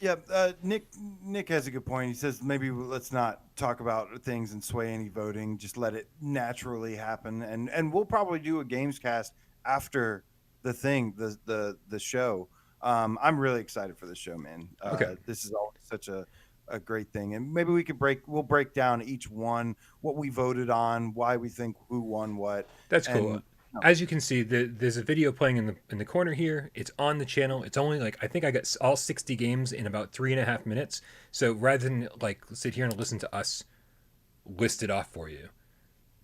Yeah, Nick has a good point. He says maybe let's not talk about things and sway any voting. Just let it naturally happen, and we'll probably do a GAMESCAST after the thing, the show. I'm really excited for this show, man. Okay. This is always such a great thing, and maybe we'll break down each one, what we voted on, why we think who won what. That's cool. As you can see, there's a video playing in the corner here. It's on the channel. It's only like, I think I got all 60 games in about 3.5 minutes. So rather than like sit here and listen to us list it off for you,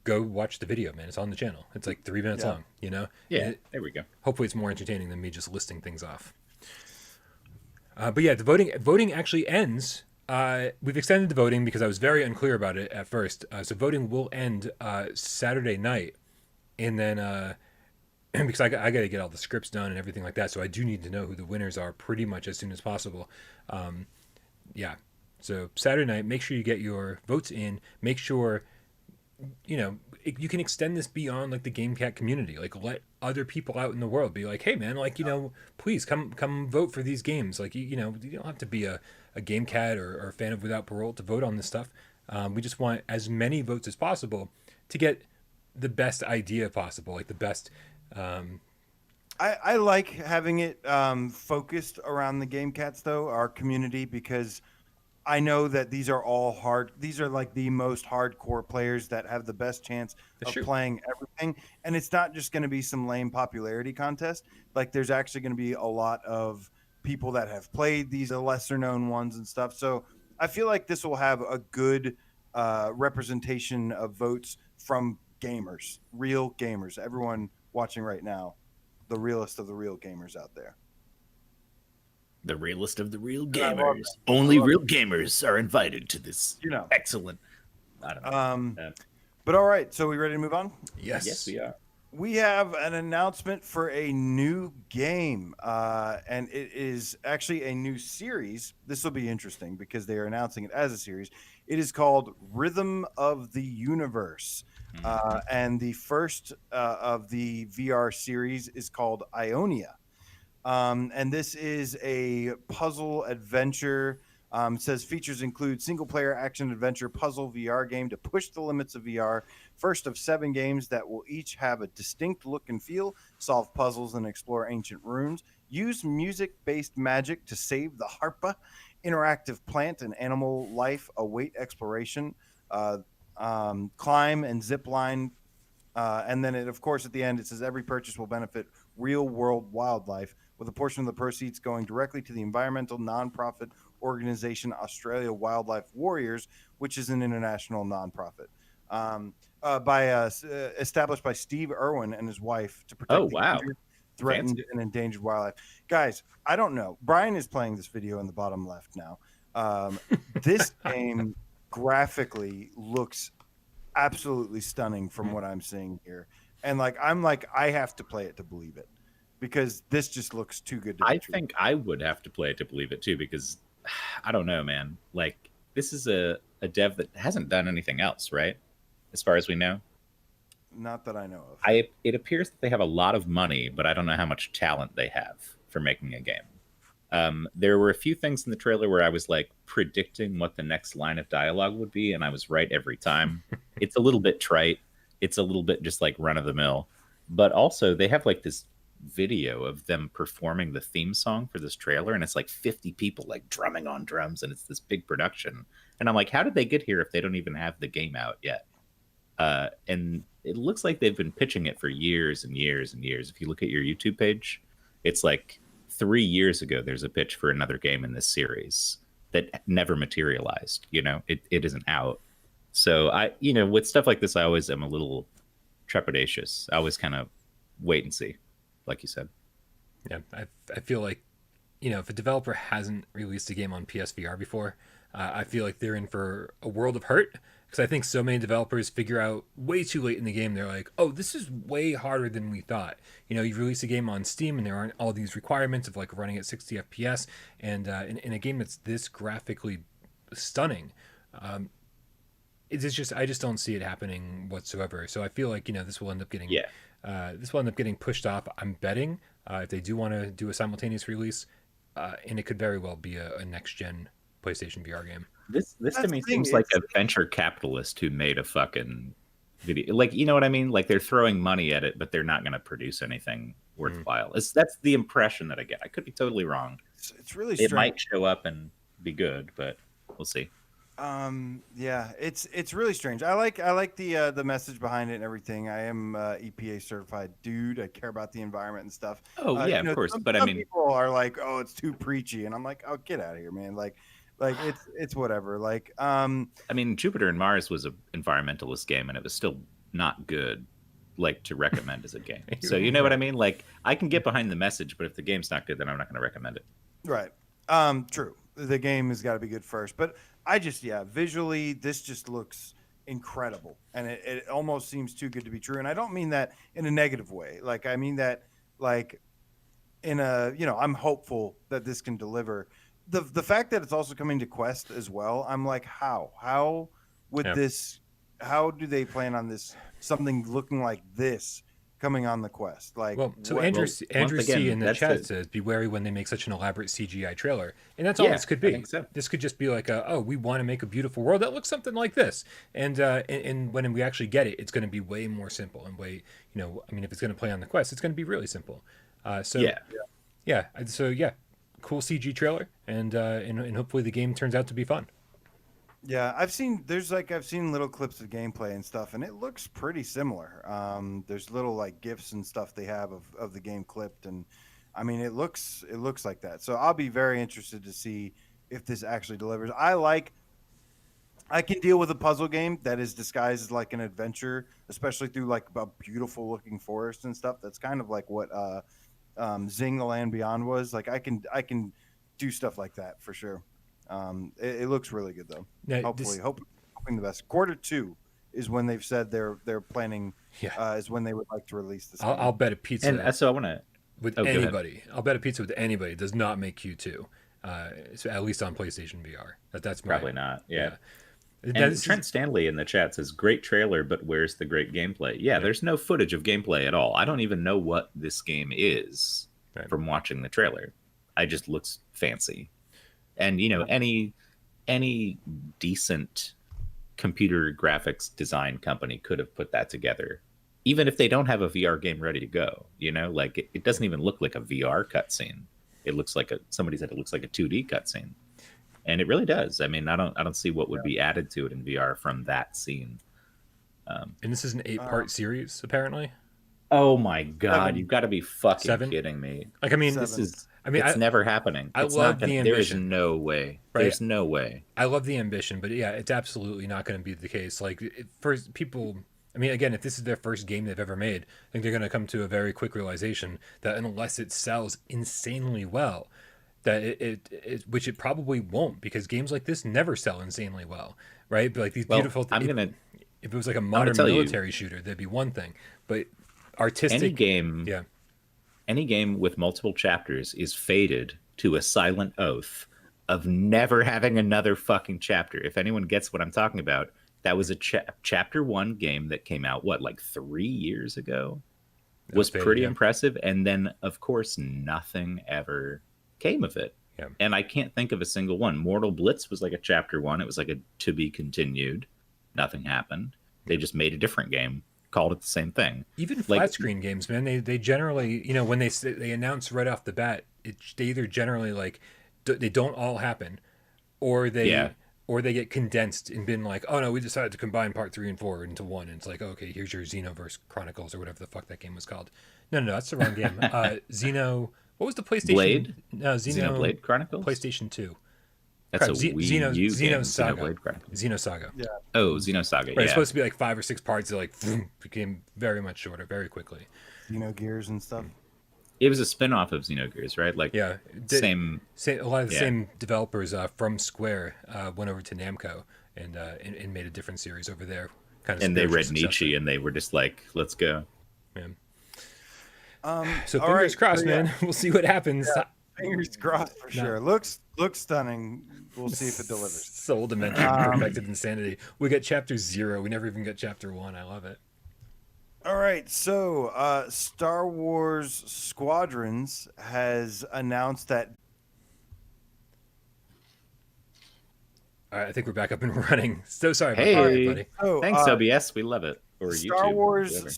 go watch the video, man. It's on the channel. It's like 3 minutes long, you know? Yeah, there we go. Hopefully it's more entertaining than me just listing things off. But yeah, the voting actually ends. We've extended the voting because I was very unclear about it at first. So voting will end Saturday night. And then because I got to get all the scripts done and everything like that. So I do need to know who the winners are pretty much as soon as possible. Yeah. So Saturday night, make sure you get your votes in. Make sure, you know, you can extend this beyond like the GameCat community. Like let other people out in the world be like, hey man, like, you know, please come vote for these games. Like, you know, you don't have to be a GameCat or a fan of Without Parole to vote on this stuff. We just want as many votes as possible to get the best idea possible, like the best. I like having it focused around the Game Cats, though, our community, because I know that these are all hard. These are like the most hardcore players that have the best chance of playing everything. And it's not just going to be some lame popularity contest. Like there's actually going to be a lot of people that have played these lesser known ones and stuff. So I feel like this will have a good representation of votes from gamers, real gamers, everyone watching right now, the realest of the real gamers out there. The realest of the real gamers. Only real gamers are invited to this. You know, excellent. I don't know. But all right, so we ready to move on? Yes, we are. We have an announcement for a new game, and it is actually a new series. This will be interesting because they are announcing it as a series. It is called Rhythm of the Universe, and the first of the VR series is called Ionia. And this is a puzzle adventure. It says features include single-player action-adventure puzzle VR game to push the limits of VR. First of 7 games that will each have a distinct look and feel, solve puzzles and explore ancient ruins, use music-based magic to save the Harpa, interactive plant and animal life await exploration, climb and zip line. And then, of course, at the end, it says every purchase will benefit real-world wildlife, with a portion of the proceeds going directly to the environmental nonprofit organization Australia Wildlife Warriors, which is an international nonprofit, established by Steve Irwin and his wife to protect injured, threatened, and endangered wildlife. Guys, I don't know. Brian is playing this video in the bottom left now. This game graphically looks absolutely stunning from what I'm seeing here. And I have to play it to believe it, because this just looks too good to be true. I think I would have to play it to believe it too, because I don't know, man. Like, this is a dev that hasn't done anything else, right? As far as we know. Not that I know of. It appears that they have a lot of money, but I don't know how much talent they have for making a game. There were a few things in the trailer where I was like predicting what the next line of dialogue would be, and I was right every time. It's a little bit trite. It's a little bit just like run of the mill. But also they have like this video of them performing the theme song for this trailer, and it's like 50 people like drumming on drums, and it's this big production. And I'm like, how did they get here if they don't even have the game out yet? And it looks like they've been pitching it for years and years and years. If you look at your YouTube page, it's like 3 years ago there's a pitch for another game in this series that never materialized. You know, it isn't out. So with stuff like this, I always am a little trepidatious. I always kind of wait and see, like you said. Yeah, I feel like, if a developer hasn't released a game on PSVR before, I feel like they're in for a world of hurt, because I think so many developers figure out way too late in the game. They're like, oh, this is way harder than we thought. You release a game on Steam and there aren't all these requirements of like running at 60 FPS, and in a game that's this graphically stunning, I just don't see it happening whatsoever. So I feel like this will end up getting pushed off. I'm betting if they do want to do a simultaneous release, and it could very well be a next gen PlayStation VR game. This to me seems like a venture capitalist who made a fucking video. Like, you know what I mean? Like, they're throwing money at it, but they're not going to produce anything worthwhile. That's the impression that I get. I could be totally wrong. It's really strange. It might show up and be good, but we'll see. Yeah, it's really strange. I like the message behind it and everything. I am EPA certified dude. I care about the environment and stuff. Oh yeah, of course. But some people are like, oh, it's too preachy, and I'm like, oh, get out of here, man. Like it's whatever. Like, Jupiter and Mars was an environmentalist game, and it was still not good, like, to recommend as a game. So you know what I mean? Like, I can get behind the message, but if the game's not good, then I'm not going to recommend it. Right. True. The game has got to be good first, but visually, this just looks incredible, and it almost seems too good to be true. And I don't mean that in a negative way. Like, I mean that like in a, I'm hopeful that this can deliver. The fact that it's also coming to Quest as well, I'm like, how would this? How do they plan on this? Something looking like this coming on the Quest? Like, well, so what- Andrew once C again, in the that's chat the- says, "Be wary when they make such an elaborate CGI trailer," and that's all Yeah, this could I be. think so. This could just be like, we want to make a beautiful world that looks something like this, and when we actually get it, it's going to be way more simple and way, I mean, if it's going to play on the Quest, it's going to be really simple. Cool CG trailer, and hopefully the game turns out to be fun. Yeah, I've seen little clips of gameplay and stuff, and it looks pretty similar. There's little like GIFs and stuff they have of the game clipped, and I mean it looks like that. So I'll be very interested to see if this actually delivers. I can deal with a puzzle game that is disguised as like an adventure, especially through like a beautiful looking forest and stuff. That's kind of like what Zing: The Land Beyond was. Like I can do stuff like that for sure. It looks really good though. Now, Hopefully, hoping the best. Q2 is when they've said they're planning. Is when they would like to release this. I'll bet a pizza. And so I want to with anybody. I'll bet a pizza with anybody does not make Q2. So at least on PlayStation VR. That's probably not. Yeah. And Trent Stanley in the chat says, "Great trailer, but where's the great gameplay?" Yeah, there's no footage of gameplay at all. I don't even know what this game is from watching the trailer. It just looks fancy. And any decent computer graphics design company could have put that together, even if they don't have a VR game ready to go. Like it doesn't even look like a VR cutscene. It looks like somebody said it looks like a 2D cutscene, and it really does. I mean, I don't see what would be added to it in VR from that scene. And this is an 8-part series, apparently. Oh my god, you've got to be fucking 7? kidding me! Like, I mean, this is. It's never happening. I love the ambition. There is no way. Right? There's no way. I love the ambition, but yeah, it's absolutely not going to be the case. Like, for people, I mean, again, if this is their first game they've ever made, I think they're going to come to a very quick realization that unless it sells insanely well, that it which it probably won't, because games like this never sell insanely well, right? But like these beautiful. If it was like a modern military shooter, that'd be one thing, but artistic. Any game with multiple chapters is fated to a silent oath of never having another fucking chapter. If anyone gets what I'm talking about, that was a chapter 1 game that came out, like 3 years ago? Was pretty impressive. And then, of course, nothing ever came of it. Yeah. And I can't think of a single one. Mortal Blitz was like a chapter 1. It was like a to be continued. Nothing happened. They just made a different game. Called it the same thing. Even flat screen games, man, they generally, when they announce right off the bat, they either generally like they don't all happen, or they get condensed and been like, oh no, we decided to combine part 3 and 4 into one, and it's like, okay, here's your Xenoverse Chronicles or whatever the fuck that game was called. No, that's the wrong game. Xeno. What was the PlayStation? Blade. No, Xenoblade Chronicles. PlayStation 2. That's a Wii U game. Xenosaga. Yeah. Oh, Xenosaga. Right, it's supposed to be like 5 or 6 parts that became very much shorter very quickly. Xenogears and stuff. It was a spin-off of Xenogears, right? Like same a lot of the same developers from Square went over to Namco and made a different series over there. And they read Nietzsche and they were just like, let's go. Yeah. So fingers crossed, man. We'll see what happens. Yeah, fingers crossed for sure. Looks stunning. We'll see if it delivers. Soul Dimension, Perfected Insanity. We got chapter 0. We never even got chapter 1. I love it. All right, so Star Wars Squadrons has announced that. All right, I think we're back up and running. So sorry about that, buddy. Oh, thanks, OBS. We love it. Or Star YouTube, Wars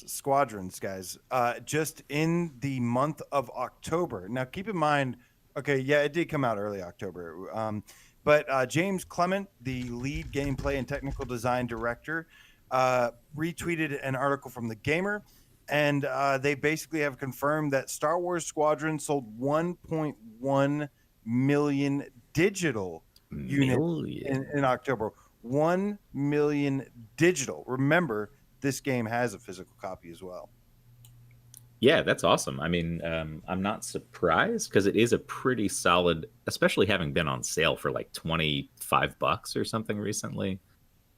Squadrons, guys. Just in the month of October. Now, keep in mind. Okay, yeah, it did come out early October. But James Clement, the lead gameplay and technical design director, retweeted an article from The Gamer, and they basically have confirmed that Star Wars Squadrons sold 1.1 million digital units in October. 1 million digital. Remember, this game has a physical copy as well. Yeah, that's awesome. I mean, I'm not surprised because it is a pretty solid, especially having been on sale for like $25 or something recently.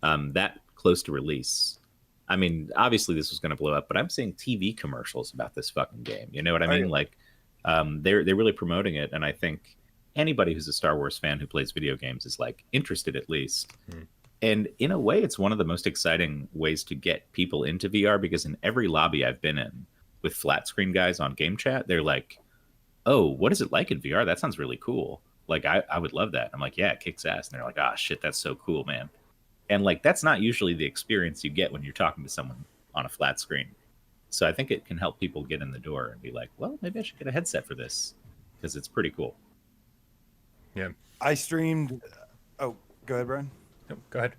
That close to release. I mean, obviously this was going to blow up, but I'm seeing TV commercials about this fucking game. You know what I mean? Like, they're really promoting it, and I think anybody who's a Star Wars fan who plays video games is like interested at least. And in a way, it's one of the most exciting ways to get people into VR because in every lobby I've been in with flat screen guys on game chat, they're like, "Oh, what is it like in VR? That sounds really cool. Like, I would love that." I'm like, "Yeah, it kicks ass." And they're like, "Ah, shit, that's so cool, man." And like, that's not usually the experience you get when you're talking to someone on a flat screen. So I think it can help people get in the door and be like, well, maybe I should get a headset for this because it's pretty cool. Yeah. I streamed. Oh, go ahead, Brian. No, go ahead.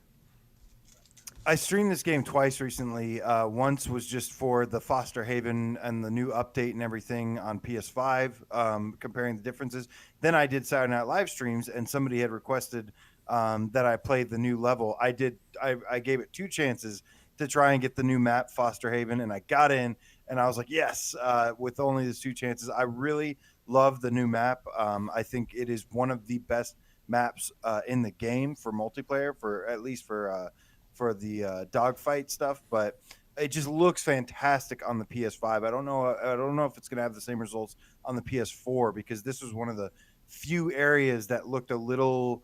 I streamed this game twice recently. Once was just for the Foster Haven and the new update and everything on PS5, comparing the differences. Then I did Saturday Night Live streams, and somebody had requested that I played the new level. I gave it 2 chances to try and get the new map, Foster Haven, and I got in, and I was like, yes, with only these 2 chances. I really love the new map. I think it is one of the best maps in the game for multiplayer, for at least for the dogfight stuff, but it just looks fantastic on the PS5. I don't know if it's going to have the same results on the PS4 because this was one of the few areas that looked a little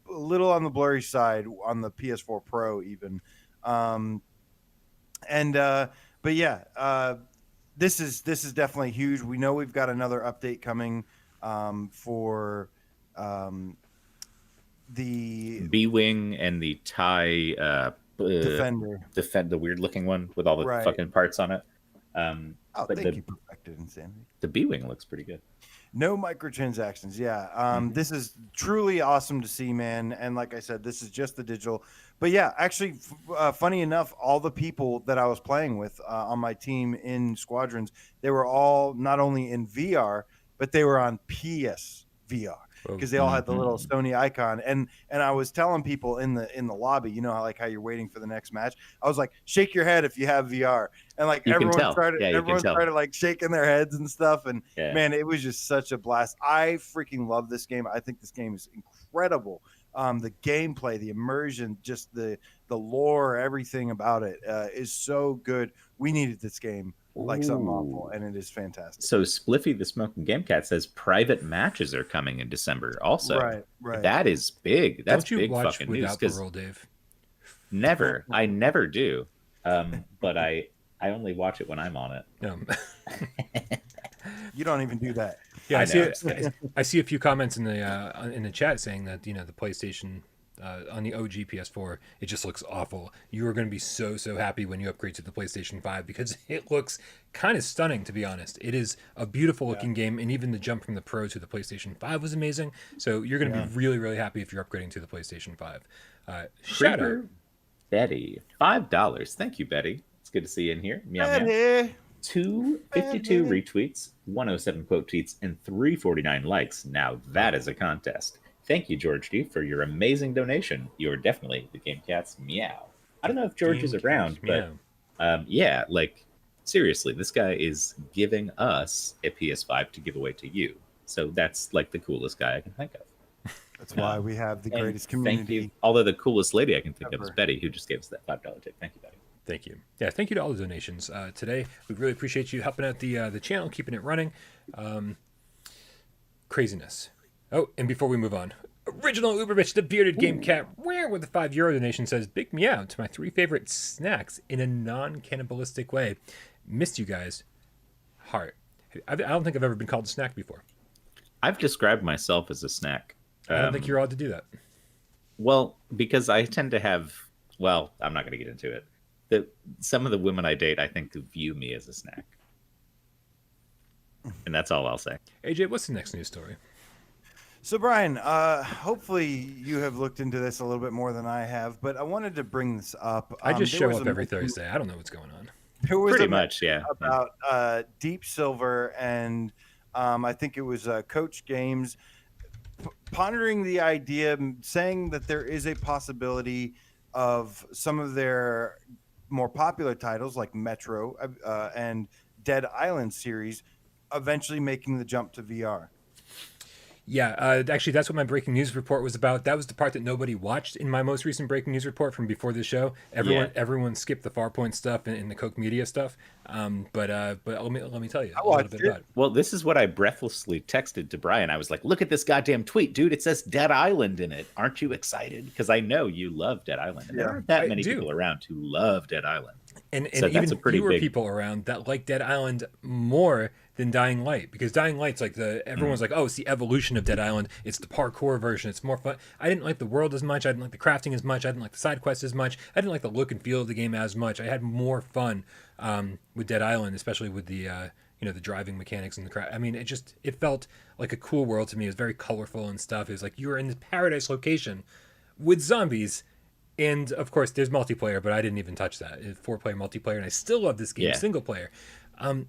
on the blurry side on the PS4 Pro even. But yeah, this is definitely huge. We know we've got another update coming for the B-Wing and the TIE Defender. The weird looking one with all the fucking parts on it. Thank you, Perfected Insanity. The B-Wing looks pretty good. No microtransactions. Yeah. This is truly awesome to see, man. And like I said, this is just the digital. But yeah, actually, funny enough, all the people that I was playing with on my team in Squadrons, they were all not only in VR, but they were on PSVR. Because they all had the little Sony icon, and I was telling people in the lobby, you know, how you're waiting for the next match. I was like, shake your head if you have VR, and like everyone started like shaking their heads and stuff. And man, it was just such a blast. I freaking love this game. I think this game is incredible. The gameplay, the immersion, just the lore, everything about it is so good. We needed this game like something awful, and it is fantastic. So Spliffy the Smoking Game Cat says private matches are coming in December also. Right. That is big. That's Don't you big watch fucking news. Parole, Dave? Never. I never do. But I only watch it when I'm on it. You don't even do that. Yeah, I see a few comments in the chat saying that, you know, the PlayStation on the OG PS4, it just looks awful. You are going to be so happy when you upgrade to the PlayStation 5 because it looks kind of stunning, to be honest. It is a beautiful looking game, and even the jump from the Pro to the PlayStation 5 was amazing. So you're going to be really happy if you're upgrading to the PlayStation 5. Shout out Betty, $5. Thank you, Betty. It's good to see you in here. Meow, meow. 252 retweets, 107 quote tweets, and 349 likes. Now that is a contest. Thank you, George D, for your amazing donation. You're definitely the Game Cat's meow. I don't know if George is around, but yeah, like seriously, this guy is giving us a PS5 to give away to you. So that's like the coolest guy I can think of. That's why we have the greatest community. Thank you. Although the coolest lady I can think of is Betty, who just gave us that $5 tip. Thank you, Betty. Thank you. Yeah, thank you to all the donations today. We really appreciate you helping out the channel, keeping it running. Craziness. Oh, and before we move on, original Uberbitch, the bearded game cat, where with the €5 donation says, big meow to my 3 favorite snacks in a non-cannibalistic way. Missed you guys. Heart. I don't think I've ever been called a snack before. I've described myself as a snack. I don't think you're allowed to do that. Well, because I tend to have, well, I'm not going to get into it. Some of the women I date, I think, view me as a snack. And that's all I'll say. AJ, what's the next news story? So, Brian, hopefully you have looked into this a little bit more than I have, but I wanted to bring this up. I just show up every Thursday. I don't know what's going on. There was pretty much, yeah. About Deep Silver, and I think it was Coach Games pondering the idea, saying that there is a possibility of some of their more popular titles like Metro and Dead Island series eventually making the jump to VR. Yeah, actually, that's what my breaking news report was about. That was the part that nobody watched in my most recent breaking news report from before the show. Everyone skipped the Farpoint stuff and the Coke Media stuff. But let me tell you a little bit about it. Well, this is what I breathlessly texted to Brian. I was like, "Look at this goddamn tweet, dude! It says Dead Island in it. Aren't you excited?" Because I know you love Dead Island. And there aren't that many people around who love Dead Island. And so even fewer people around that like Dead Island more than Dying Light, because Dying Light's like everyone's like, oh, it's the evolution of Dead Island. It's the parkour version. It's more fun. I didn't like the world as much. I didn't like the crafting as much. I didn't like the side quests as much. I didn't like the look and feel of the game as much. I had more fun with Dead Island, especially with the the driving mechanics and the craft. I mean, it felt like a cool world to me. It was very colorful and stuff. It was like you were in this paradise location with zombies. And of course, there's multiplayer, but I didn't even touch that. It's 4-player multiplayer, and I still love this game single player. And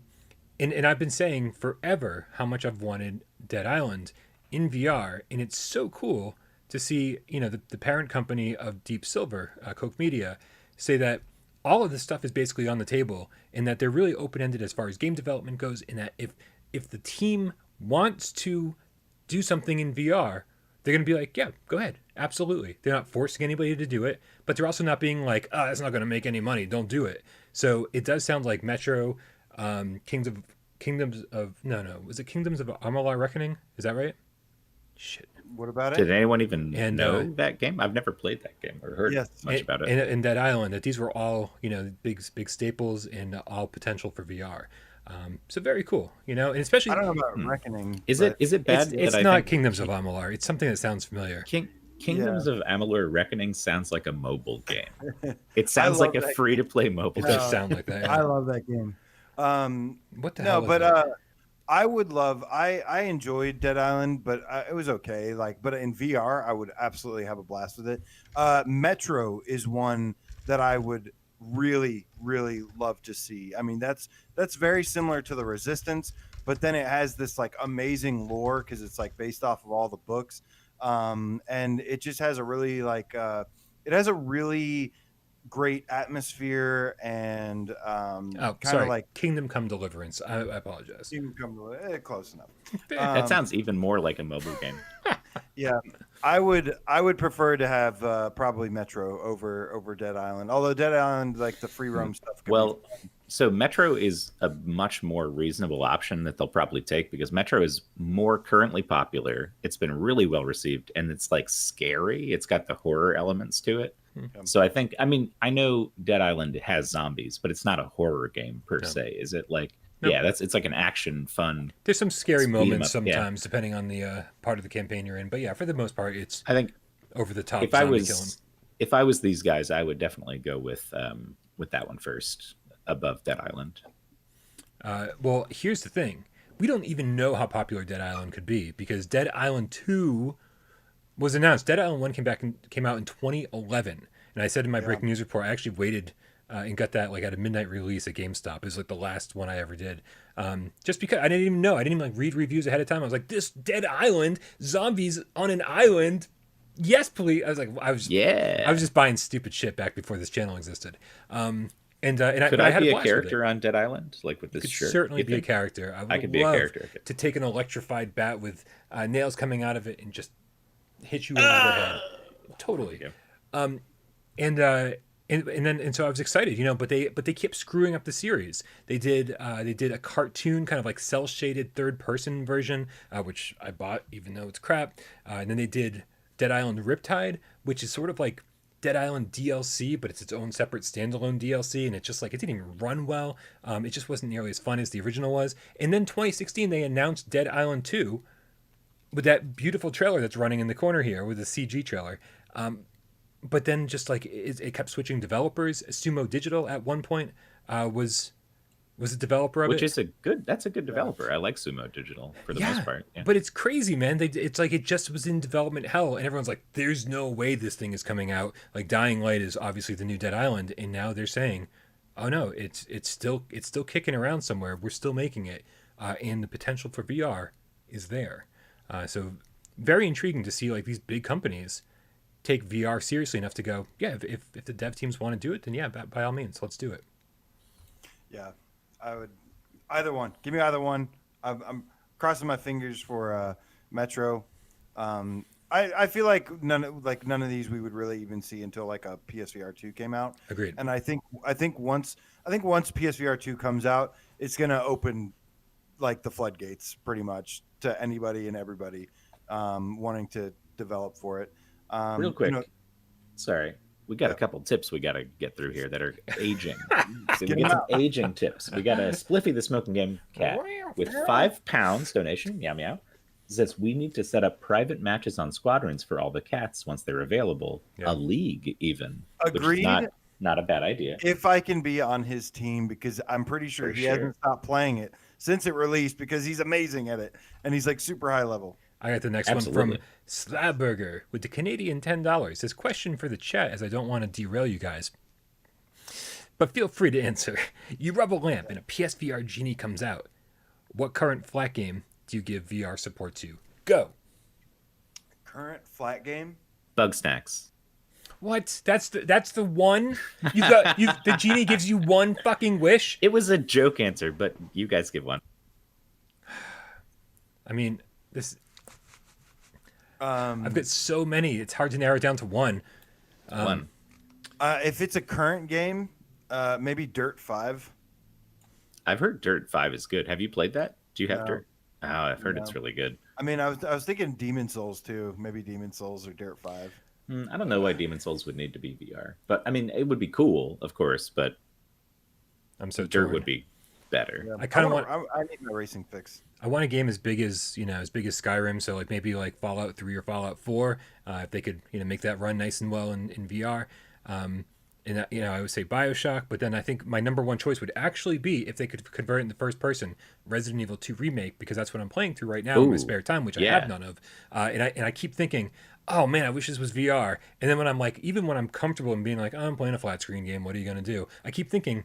I've been saying forever how much I've wanted Dead Island in VR, and it's so cool to see the parent company of Deep Silver, Coke Media, say that all of this stuff is basically on the table, and that they're really open-ended as far as game development goes, and that if the team wants to do something in VR, they're going to be like, yeah, go ahead. Absolutely. They're not forcing anybody to do it, but they're also not being like, oh, that's not going to make any money. Don't do it. So it does sound like Metro, Kingdoms of Amalur Reckoning? Is that right? Shit. What about it? Did anyone even know that game? I've never played that game or heard much about it. And Dead Island, that these were all, big staples and all potential for VR. So very cool, and especially I don't know about Reckoning. Is it bad? It's not Kingdoms of Amalur. It's something that sounds familiar. Kingdoms of Amalur Reckoning sounds like a mobile game. It sounds like a free-to-play mobile game. It does sound like that. Yeah. I love that game. What the hell? But I would love. I enjoyed Dead Island, but it was okay. But in VR, I would absolutely have a blast with it. Metro is one that I would really, really love to see. I mean, that's very similar to the Resistance, but then it has this amazing lore because it's based off of all the books, and it just has a really it has a really great atmosphere and kind of Kingdom Come Deliverance. I apologize. Kingdom Come Deliverance, close enough. That sounds even more like a mobile game. Yeah, I would prefer to have probably Metro over Dead Island. Although Dead Island, the free roam stuff. So Metro is a much more reasonable option that they'll probably take because Metro is more currently popular. It's been really well received, and it's scary. It's got the horror elements to it. So I know Dead Island has zombies, but it's not a horror game per se. Is it No. Yeah, it's like an action fun. There's some scary moments sometimes, depending on the part of the campaign you're in. But yeah, for the most part, it's over the top. If I was these guys, I would definitely go with that one first above Dead Island. Well, here's the thing: we don't even know how popular Dead Island could be because Dead Island 2 was announced. Dead Island 1 came out in 2011, and I said in my breaking news report, I actually waited. And got that at a midnight release at GameStop. It was the last one I ever did. Just because I didn't even know. I didn't even read reviews ahead of time. I was like, this Dead Island, zombies on an island. Yes, please. I was just buying stupid shit back before this channel existed. Could I be a character on Dead Island? With this shirt? Certainly be a character. I could be a character. To take an electrified bat with nails coming out of it and just hit you over the head. Totally. And so I was excited, but they kept screwing up the series. They did a cartoon kind of cell shaded third person version, which I bought even though it's crap. And then they did Dead Island Riptide, which is sort of like Dead Island DLC, but it's its own separate standalone DLC, and it's just it didn't even run well. It just wasn't nearly as fun as the original was. And then 2016 they announced Dead Island 2 with that beautiful trailer that's running in the corner here with the CG trailer. But then just it kept switching developers. Sumo Digital at one point was a developer of it. That's a good developer. I like Sumo Digital for the most part. Yeah. But it's crazy, man. It's it just was in development hell, and everyone's like, "There's no way this thing is coming out." Dying Light is obviously the new Dead Island, and now they're saying, "Oh no, it's still kicking around somewhere. We're still making it, and the potential for VR is there." So very intriguing to see these big companies take VR seriously enough to go, yeah, if the dev teams want to do it, then yeah, by all means, let's do it. Yeah, I would either one. Give me either one. I'm crossing my fingers for Metro. I feel like none of these we would really even see until like a PSVR 2 came out. Agreed. And I think once PSVR 2 comes out, it's gonna open like the floodgates pretty much to anybody and everybody wanting to develop for it. Real quick, you know, sorry, we got a couple tips we got to get through here that are aging. So we get some aging tips. We got a Spliffy the Smoking Game Cat with £5 donation. Meow meow. Says we need to set up private matches on squadrons for all the cats once they're available. Yeah. A league even. Agreed. Which is not a bad idea. If I can be on his team, because I'm pretty sure he hasn't stopped playing it since it released, because he's amazing at it and he's like super high level. I got the next one from Slabburger with the Canadian $10. Says, question for the chat, as I don't want to derail you guys, but feel free to answer. You rub a lamp and a PSVR Genie comes out. What current flat game do you give VR support to? Go. Current flat game? Bug Snacks. What? That's the one? The Genie gives you one fucking wish? It was a joke answer, but you guys give one. I mean, I've got so many. It's hard to narrow it down to one. If it's a current game, maybe Dirt 5. I've heard Dirt 5 is good. Have you played that? Do you have Dirt? Oh, I've heard it's really good. I mean, I was thinking Demon Souls too. Maybe Demon Souls or Dirt 5. I don't know why Demon Souls would need to be VR, but I mean, it would be cool, of course. But I'm so Dirt would be better. Yeah, I kind of want. I need my racing fix. I want a game as big as Skyrim. So like maybe like Fallout 3 or Fallout 4. If they could make that run nice and well in VR. And I would say BioShock, but then I think my number one choice would actually be if they could convert it into first person, Resident Evil 2 remake, because that's what I'm playing through right now in my spare time, which I have none of. And I keep thinking, oh man, I wish this was VR. And then when I'm like, even when I'm comfortable in being like, oh, I'm playing a flat screen game, what are you gonna do? I keep thinking,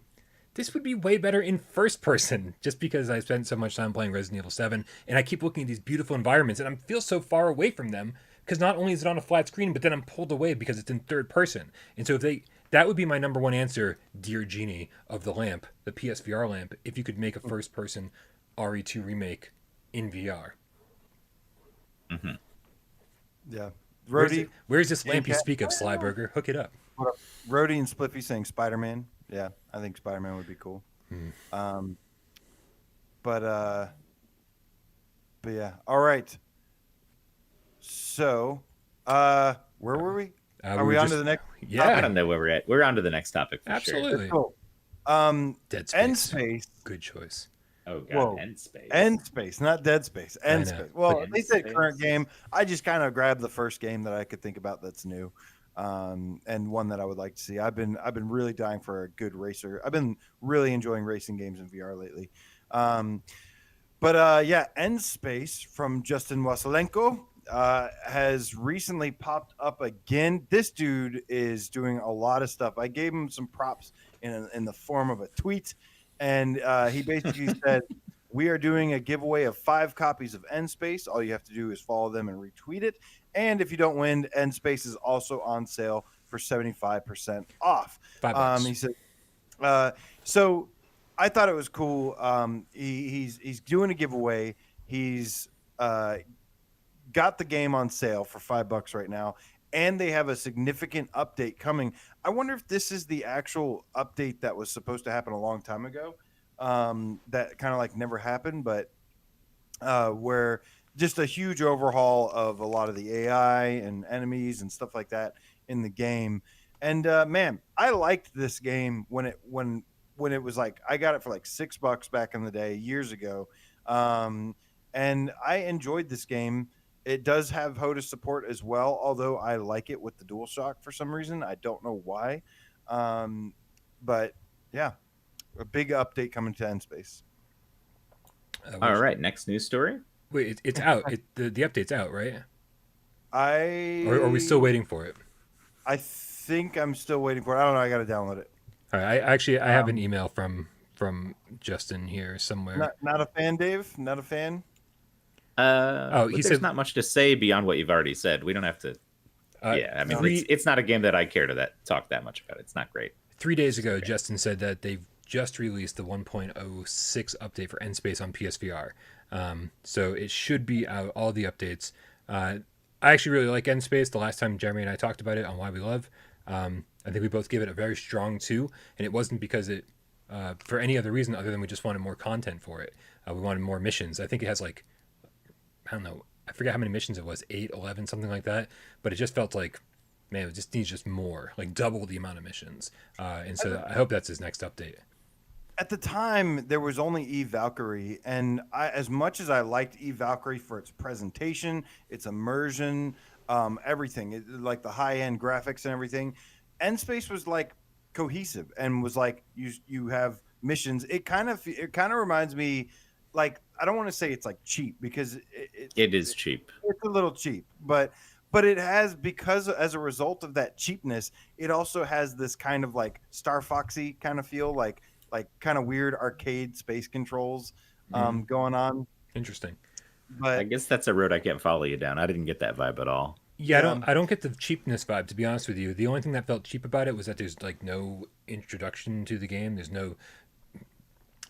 this would be way better in first person, just because I spent so much time playing Resident Evil 7, and I keep looking at these beautiful environments, and I feel so far away from them, because not only is it on a flat screen, but then I'm pulled away because it's in third person. And so that would be my number one answer, dear Genie of the lamp, the PSVR lamp, if you could make a first person RE2 remake in VR. Mm-hmm. Yeah. Where's this lamp you speak of, Slyburger? Hook it up. Rhodey and Spliffy saying Spider-Man. Yeah, I think Spider-Man would be cool. But yeah. All right. So, where were we? Are we on to the next? Yeah. I don't know where we're at. We're on to the next topic for Absolutely. sure. Cool. Dead Space. End Space. Good choice. Oh, God. Whoa. End Space. End Space, not Dead Space. End Space. Well, they said Space. current game. I just kind of grabbed the first game that I could think about that's new. And one that I would like to see. I've been really dying for a good racer. I've been really enjoying racing games in VR lately. But yeah, End Space from Justin Wasilenko has recently popped up again. This dude is doing a lot of stuff. I gave him some props in the form of a tweet, and he basically said, we are doing a giveaway of 5 copies of End Space. All you have to do is follow them and retweet it. And if you don't win, End Space is also on sale for 75% off. $5. He said, so I thought it was cool. He's doing a giveaway. He's got the game on sale for $5 right now, and they have a significant update coming. I wonder if this is the actual update that was supposed to happen a long time ago, that kind of like never happened, but where just a huge overhaul of a lot of the AI and enemies and stuff like that in the game. And man, I liked this game when it was like, I got it for like $6 back in the day years ago, and I enjoyed this game. It does have HOTAS support as well, although I like it with the DualShock for some reason. I don't know why. But yeah, a big update coming to End Space. All right, next news story. Wait, it's out. The update's out, right? Or are we still waiting for it? I think I'm still waiting for it. I don't know. I got to download it. All right. I have an email from Justin here somewhere. Not a fan, Dave? Not a fan? He said not much to say beyond what you've already said. We don't have to Yeah, I mean, it's not a game that I care to talk that much about. It's not great. 3 days ago, Justin said that they've just released the 1.06 update for N-Space on PSVR. So it should be out, all the updates. I actually really like N-Space. The last time Jeremy and I talked about it on Why We Love, I think we both gave it a very strong 2, and it wasn't because it for any other reason other than we just wanted more content for it. We wanted more missions. I think it has like, I don't know, I forget how many missions it was, 8, 11, something like that. But it just felt like, man, it just needs just more, like double the amount of missions. And so I hope that's his next update. At the time, there was only Eve Valkyrie, and as much as I liked Eve Valkyrie for its presentation, its immersion, everything, like the high-end graphics and everything, N-Space was like cohesive and was like you have missions. It kind of reminds me, like, I don't want to say it's like cheap because it is cheap. It's a little cheap, but it has, because as a result of that cheapness, it also has this kind of like Star Foxy kind of feel, like kind of weird arcade space controls going on. Interesting. But I guess that's a road I can't follow you down. I didn't get that vibe at all. Yeah, I don't get the cheapness vibe, to be honest with you. The only thing that felt cheap about it was that there's like no introduction to the game. There's no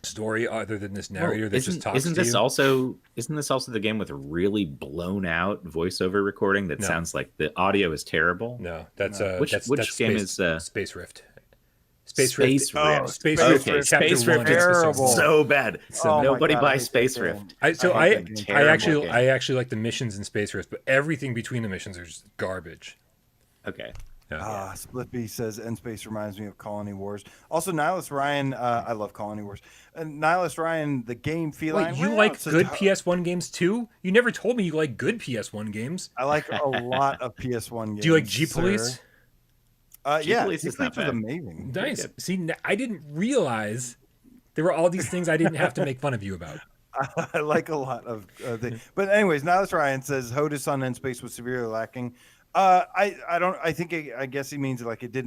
story other than this narrator that just talks to you. Isn't this also the game with a really blown out voiceover recording that sounds like the audio is terrible? No, that's which game is Space Rift. Space Rift. Space Rift. Okay. Chapter Space Rift 1. is Terrible. so bad. So nobody buys Space that Rift. I actually like the missions in Space Rift, but everything between the missions is just garbage. Okay. Spliffy says N-Space reminds me of Colony Wars. Also, Nihilus Ryan, I love Colony Wars. And Nihilus Ryan, the game feline. Wait, you like good PS1 games too? You never told me you like good PS1 games. I like a lot of PS1 games. Do you like G-Police? G-Police is not bad. amazing. Nice. See, I didn't realize there were all these things I didn't have to make fun of you about. I like a lot of things. But anyways, Nihilus Ryan says HOTAS on N-Space was severely lacking. I guess he means like it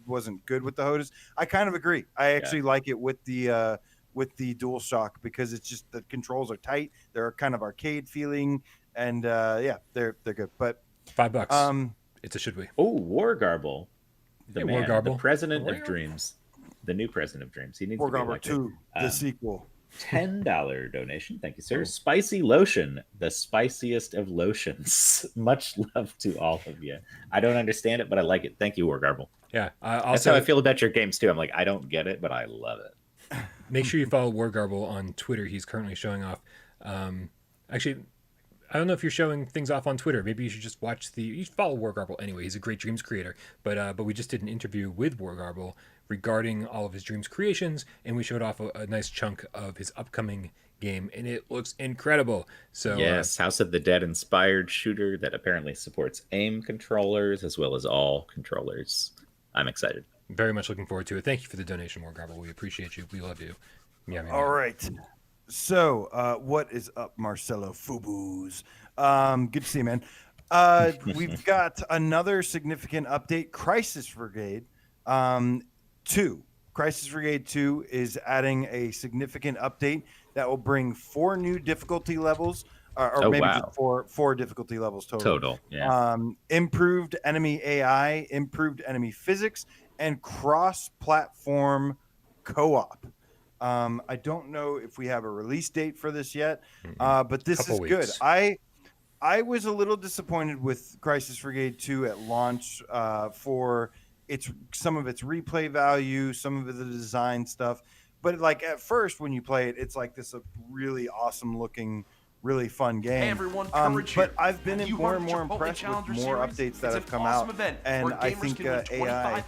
wasn't good with the HOTAS. I kind of agree. I actually like it with the DualShock because it's just the controls are tight. They're kind of arcade feeling, and they're good. But $5. It's a should we? Oh, War Garble, War Garble, the president of dreams, the new president of dreams. He needs War to be Garble elected. 2, the sequel. $10 donation. Thank you, sir. Spicy lotion, the spiciest of lotions. Much love to all of you. I don't understand it, but I like it. Thank you, War Garble. Yeah. That's how I feel about your games too. I'm like, I don't get it, but I love it. Make sure you follow War Garble on Twitter. He's currently showing off. Actually, I don't know if you're showing things off on Twitter. Maybe you should just you should follow War Garble anyway. He's a great dreams creator. But we just did an interview with War Garble regarding all of his dreams creations, and we showed off a nice chunk of his upcoming game, and it looks incredible. So yes, House of the Dead inspired shooter that apparently supports aim controllers as well as all controllers. I'm excited. Very much looking forward to it. Thank you for the donation, War Garble. We appreciate you. We love you. Yeah. All right. So, what is up, Marcelo Fubus? Good to see you, man. We've got another significant update, Crisis Brigade 2. Crisis Brigade 2 is adding a significant update that will bring 4 new difficulty levels, just four difficulty levels total. Yeah. Improved enemy AI, improved enemy physics, and cross-platform co-op. I don't know if we have a release date for this yet, but this is good. I was a little disappointed with Crisis Brigade 2 at launch for some of its replay value, some of the design stuff. But like at first when you play it, it's like this really awesome looking, really fun game. Hey everyone, but I've been more and more impressed with more updates that have come out, and I think AI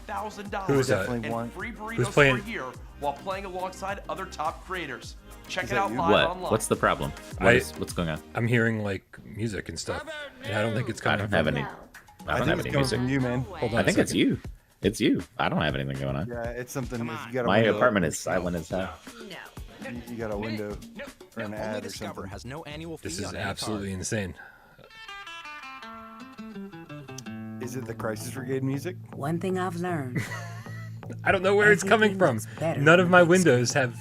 Who's definitely one. Who's playing? For a year while playing alongside other top creators. Check Is it that out you? live online. What's the problem? What's going on? I'm hearing like music and stuff, and I don't think it's coming. I don't have any. I don't have it's any coming music. from you, man. Hold on. I think it's you. It's you. I don't have anything going on. Yeah, it's something. You got a My window. apartment is silent as hell. You got a window for an ad or something. Has no annual fee This is on any absolutely insane. Is it the Crisis Brigade music? One thing I've learned. I don't know where it's coming from. Everything looks better None of my when it's windows have.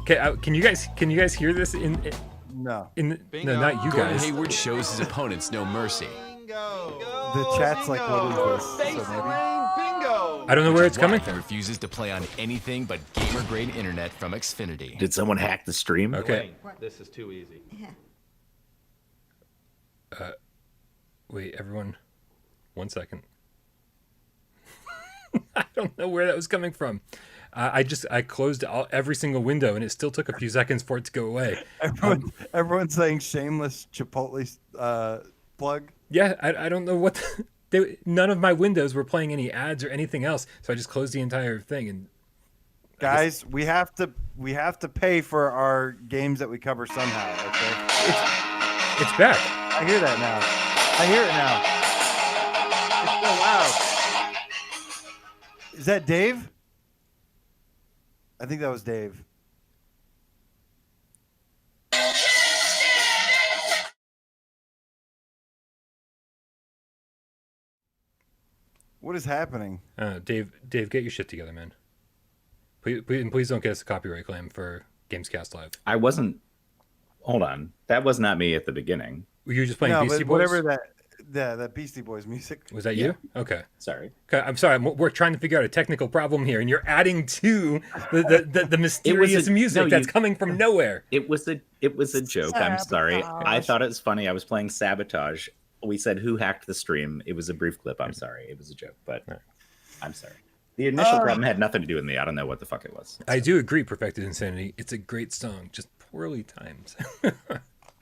Okay, can you guys hear this? No. No, not you Gordon guys. Hayward shows his opponents no mercy. The chat's like, what is this? So maybe. I don't know where it's Why coming he from. refuses to play on anything but gamer-grade internet from Xfinity. Did someone hack the stream? Okay. This is too easy. Wait, everyone. 1 second. I don't know where that was coming from. I closed every single window, and it still took a few seconds for it to go away. Everyone's saying shameless Chipotle plug. Yeah, I don't know what. None of my windows were playing any ads or anything else, so I just closed the entire thing. And Guys, we have to pay for our games that we cover somehow. Okay, it's back. I hear that now. I hear it now. It's so loud. Is that Dave? I think that was Dave. What is happening? Dave, get your shit together, man. Please don't get us a copyright claim for GamesCast Live. I wasn't. Hold on. That was not me at the beginning. Were you just playing No, Beastie but Boys? whatever that Beastie Boys music. Was that you? Okay. Sorry. Okay, I'm sorry. We're trying to figure out a technical problem here, and you're adding to the mysterious music that's coming from nowhere. It was a joke. I'm sorry. I thought it was funny. I was playing Sabotage. We said who hacked the stream. It was a brief clip. I'm sorry. It was a joke, but I'm sorry. The initial problem had nothing to do with me. I don't know what the fuck it was. I do agree, Perfected Insanity. It's a great song, just poorly timed.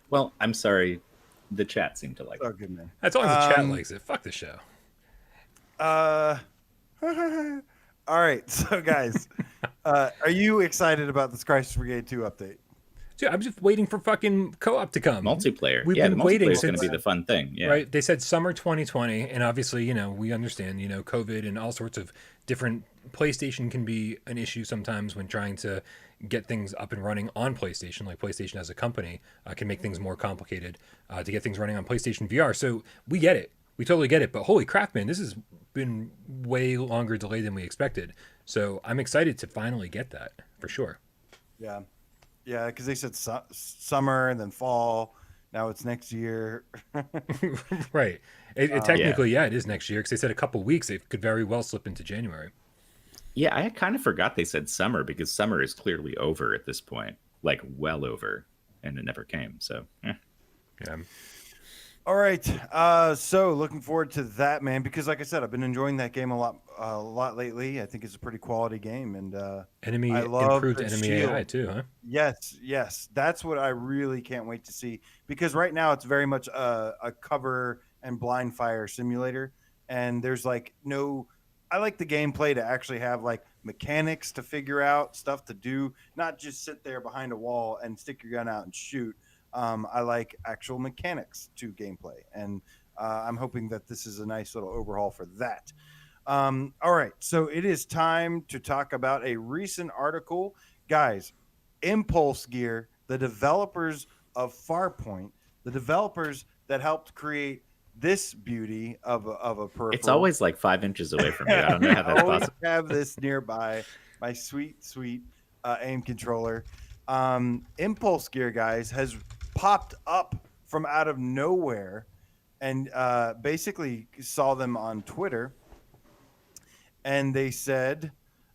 Well, I'm sorry. The chat seemed to like Oh, it. good man. As long as the chat likes it. Fuck the show. All right, so guys, are you excited about this Crisis Brigade 2 update? Dude, I'm just waiting for fucking co-op to come. Multiplayer. We've Yeah, been the waiting multiplayer is going to since- be the fun thing. Yeah. Right? They said summer 2020, and obviously, we understand, COVID and all sorts of different. PlayStation can be an issue sometimes when trying to get things up and running on PlayStation. Like PlayStation as a company can make things more complicated to get things running on PlayStation VR. So we get it. We totally get it. But holy crap, man, this has been way longer delayed than we expected. So I'm excited to finally get that for sure. Yeah, because they said summer and then fall. Now it's next year. Right. It technically, it is next year because they said a couple weeks. It could very well slip into January. Yeah, I kind of forgot they said summer because summer is clearly over at this point, like well over, and it never came. So, Yeah. All right, so looking forward to that, man. Because like I said, I've been enjoying that game a lot lately. I think it's a pretty quality game, and Improved the enemy shield. AI too, huh? Yes, that's what I really can't wait to see. Because right now it's very much a cover and blind fire simulator, and there's like no. I like the gameplay to actually have like mechanics to figure out, stuff to do, not just sit there behind a wall and stick your gun out and shoot. I like actual mechanics to gameplay, and I'm hoping that this is a nice little overhaul for that. All right, so it is time to talk about a recent article. Guys, Impulse Gear, the developers of Farpoint, the developers that helped create this beauty of a peripheral. it's always like 5 inches away from you. I don't know how that's always possible. have this nearby, my sweet aim controller. Impulse Gear, guys, has popped up from out of nowhere, and basically saw them on Twitter, and they said,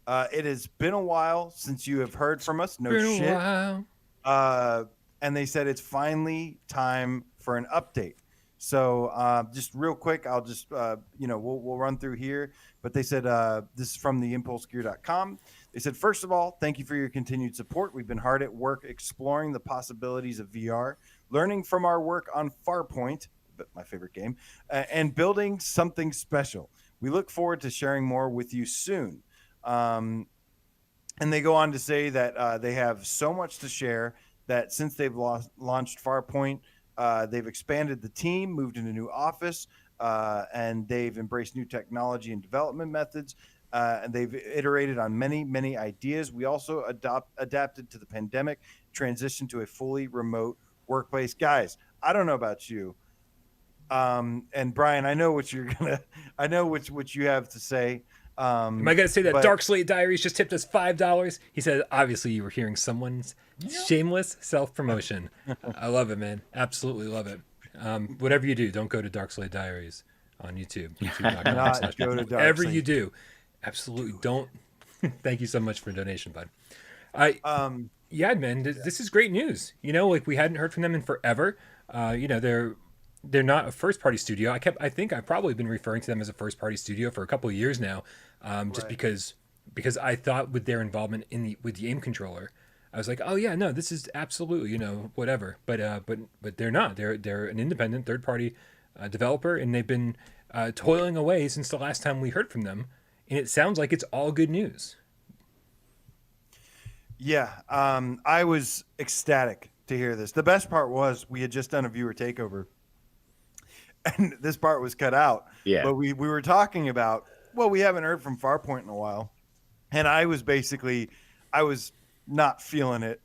it has been a while since you have heard from us. No Been a shit. while. And they said it's finally time for an update. So just real quick, I'll just, we'll run through here. But they said, this is from the impulsegear.com. They said, first of all, thank you for your continued support. We've been hard at work exploring the possibilities of VR, learning from our work on Farpoint, my favorite game, and building something special. We look forward to sharing more with you soon. And they go on to say that they have so much to share that since they've launched Farpoint, they've expanded the team, moved into a new office, and they've embraced new technology and development methods. And they've iterated on many, many ideas. We also adapted to the pandemic, transitioned to a fully remote workplace. Guys, I don't know about you. And Brian, I know what you have to say. Am I going to say that but- Dark Slate Diaries just tipped us $5? He said, obviously, you were hearing someone's shameless self-promotion. I love it, man. Absolutely love it. Whatever you do, don't go to Dark Slate Diaries on YouTube. Not go to Dark Whatever Slate. you do, absolutely don't. Thank you so much for the donation, bud. Yeah, man, this is great news. You know, like we hadn't heard from them in forever. You know, they're not a first party studio. I think I've probably been referring to them as a first party studio for a couple of years now, just because I thought with their involvement with the aim controller, I was like, oh yeah, no, this is absolutely, you know, whatever. But they're not. They're an independent third party developer, and they've been toiling away since the last time we heard from them, and it sounds like it's all good news. Yeah, I was ecstatic to hear this. The best part was we had just done a viewer takeover, and this part was cut out. Yeah. But we were talking about, well, we haven't heard from Farpoint in a while, and I was not feeling it.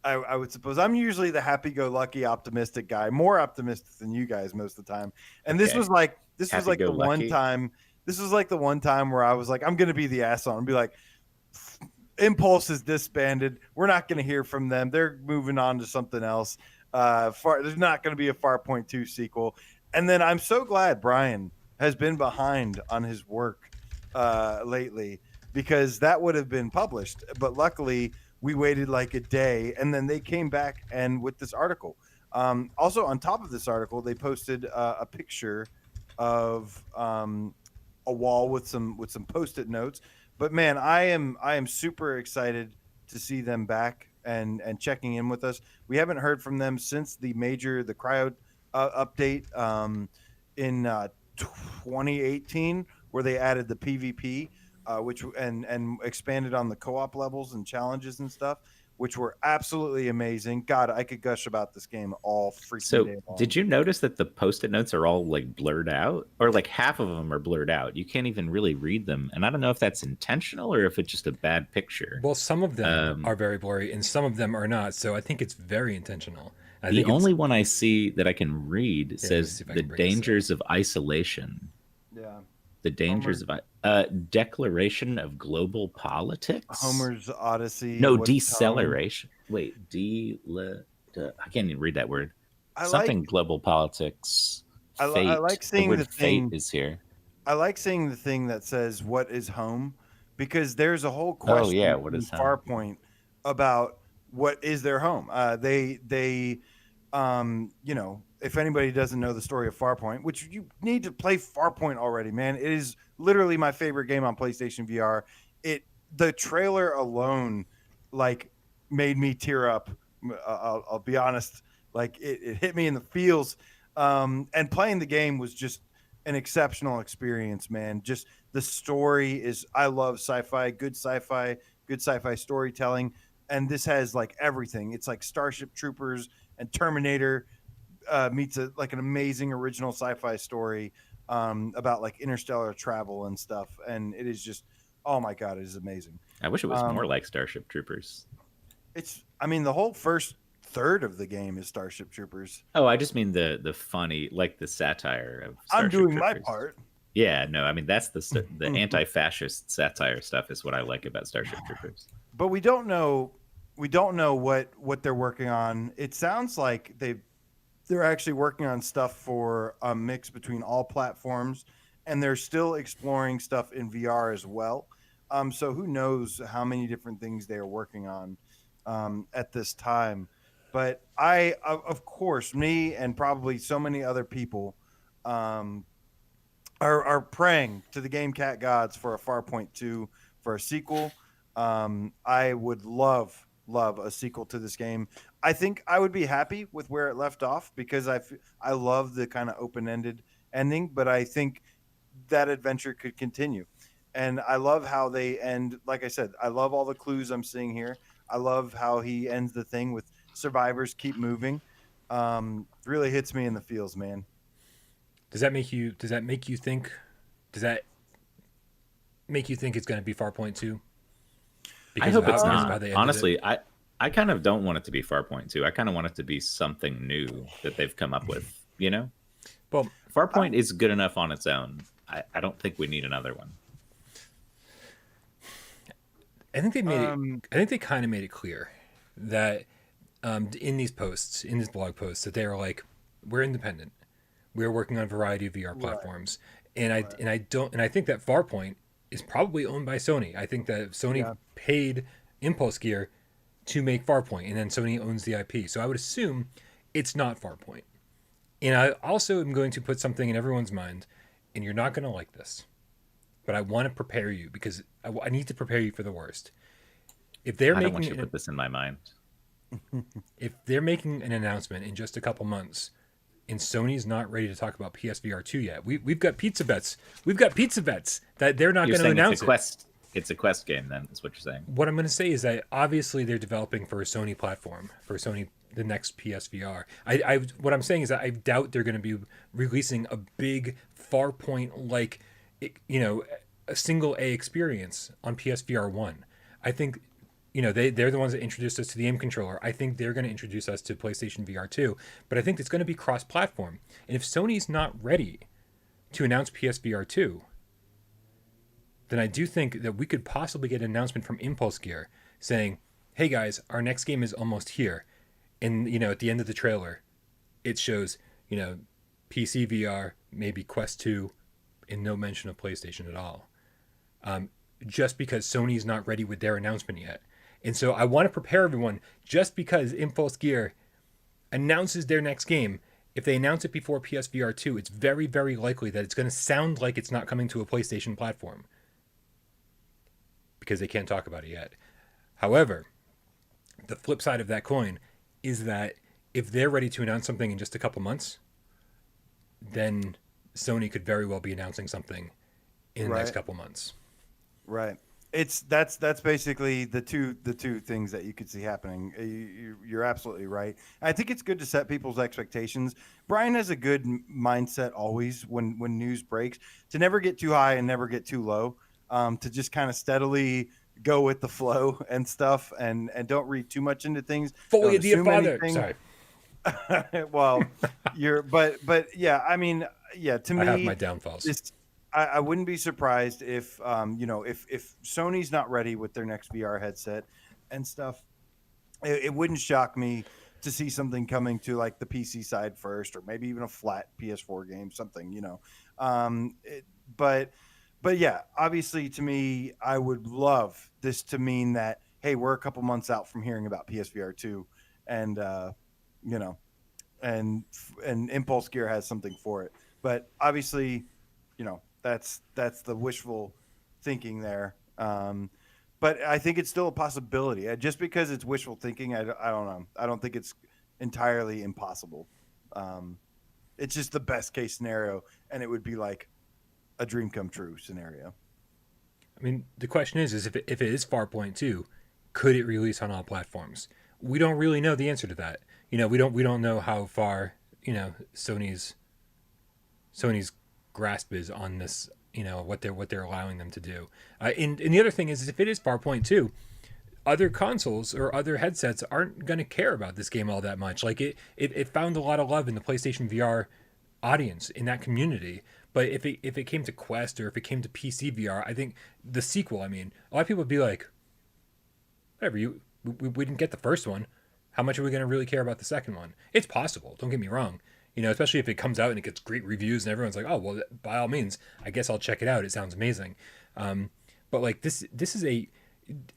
I would suppose I'm usually the happy-go-lucky, optimistic guy, more optimistic than you guys most of the time. And this was like the one time. This was like the one time where I was like, I'm going to be the asshole and be like, Impulse is disbanded. We're not going to hear from them. They're moving on to something else. There's not going to be a Farpoint 2 sequel. And then I'm so glad Brian has been behind on his work lately, because that would have been published. But luckily, we waited like a day, and then they came back and with this article. Also, on top of this article, they posted a picture of a wall with some Post-it notes. But man, I am super excited to see them back and checking in with us. We haven't heard from them since the cryo update in 2018, where they added the PvP, which and expanded on the co-op levels and challenges and stuff, which were absolutely amazing. God, I could gush about this game all freaking day long. Did you notice that the Post-it notes are all like blurred out, or like half of them are blurred out? You can't even really read them, and I don't know if that's intentional or if it's just a bad picture. Well, some of them are very blurry, and some of them are not. So I think it's very intentional. The only one I see that I can read says the dangers of isolation. Yeah. The dangers of declaration of global politics. Homer's Odyssey. No, deceleration. Wait, I can't even read that word. Global politics. I like seeing the thing. Fate is here. I like seeing the thing that says "What is home," because there's a whole question what is in Farpoint about what is their home. You know, if anybody doesn't know the story of Farpoint, which you need to play Farpoint already, man. It is literally my favorite game on PlayStation VR. The trailer alone, like, made me tear up. I'll be honest. Like, it hit me in the feels. And playing the game was just an exceptional experience, man. Just the story is, I love good sci-fi storytelling. And this has like everything. It's like Starship Troopers and Terminator meets an amazing original sci-fi story about like interstellar travel and stuff. And it is just, oh my God, it is amazing. I wish it was more like Starship Troopers. The whole first third of the game is Starship Troopers. Oh, I just mean the funny, like the satire of Starship I'm doing Troopers. my part. Yeah, no, I mean, that's the anti-fascist satire stuff is what I like about Starship Troopers. But we don't know what they're working on. It sounds like they're actually working on stuff for a mix between all platforms, and they're still exploring stuff in VR as well. So who knows how many different things they are working on at this time. But of course, me and probably so many other people are praying to the Game Cat gods for a Farpoint 2, for a sequel. I would love a sequel to this game. I think I would be happy with where it left off, because I love the kind of open-ended ending, but I think that adventure could continue. And I love how they end. Like I said, I love all the clues I'm seeing here. I love how he ends the thing with survivors keep moving. Really hits me in the feels, man. Does that make you think it's going to be Farpoint 2? I hope it's not. Honestly, I kind of don't want it to be Farpoint 2. I kind of want it to be something new that they've come up with, you know? Well, Farpoint is good enough on its own. I don't think we need another one. I think they made it. Um, I think they kind of made it clear that in these posts, in these blog posts, that they are like, we're independent. We're working on a variety of VR platforms, and I think that Farpoint is probably owned by Sony. I think that Sony Yeah. paid Impulse Gear to make Farpoint, and then Sony owns the IP. So I would assume it's not Farpoint. And I also am going to put something in everyone's mind, and you're not going to like this, but I want to prepare you because I need to prepare you for the worst. If they're I don't want making you to put this in my mind. if they're making an announcement in just a couple months, and Sony's not ready to talk about PSVR 2 yet, we've got pizza bets. We've got pizza bets that they're not You're going to saying announce it's a quest. It's a quest game, then, is what you're saying. What I'm going to say is that obviously they're developing for a Sony platform, for Sony the next PSVR. What I'm saying is that I doubt they're going to be releasing a big Farpoint like, a single A experience on PSVR 1. I think, they're the ones that introduced us to the aim controller. I think they're going to introduce us to PlayStation VR 2, but I think it's going to be cross-platform. And if Sony's not ready to announce PSVR 2, then I do think that we could possibly get an announcement from Impulse Gear saying, hey guys, our next game is almost here. And, at the end of the trailer, it shows, PC VR, maybe Quest 2, and no mention of PlayStation at all. Just because Sony's not ready with their announcement yet. And so I want to prepare everyone, just because Impulse Gear announces their next game, if they announce it before PSVR 2, it's very, very likely that it's going to sound like it's not coming to a PlayStation platform. Because they can't talk about it yet. However, the flip side of that coin is that if they're ready to announce something in just a couple months, then Sony could very well be announcing something in the next couple months. Right. That's basically the two things that you could see happening. You're absolutely right. I think it's good to set people's expectations. Brian has a good mindset always when news breaks, to never get too high and never get too low. To just kind of steadily go with the flow and stuff, and don't read too much into things. Fully a Don't dear assume father. anything. Sorry. Well, but yeah, I mean, yeah, to me, I have my downfalls. I wouldn't be surprised if if Sony's not ready with their next VR headset and stuff. It wouldn't shock me to see something coming to like the PC side first, or maybe even a flat PS4 game, something, But yeah, obviously to me, I would love this to mean that, hey, we're a couple months out from hearing about PSVR 2, and and Impulse Gear has something for it. But obviously, that's the wishful thinking there. But I think it's still a possibility. Just because it's wishful thinking, I don't know. I don't think it's entirely impossible. It's just the best case scenario, and it would be like a dream come true scenario. I mean, the question is if it is Farpoint 2, could it release on all platforms? We don't really know the answer to that. We don't know how far, Sony's grasp is on this, what they're allowing them to do. And the other thing is if it is Farpoint 2, other consoles or other headsets aren't going to care about this game all that much. Like it found a lot of love in the PlayStation VR audience, in that community. But if it came to Quest, or if it came to PC VR, I think the sequel, a lot of people would be like, whatever, we didn't get the first one. How much are we going to really care about the second one? It's possible. Don't get me wrong. Especially if it comes out and it gets great reviews and everyone's like, oh, well, by all means, I guess I'll check it out. It sounds amazing. But like this is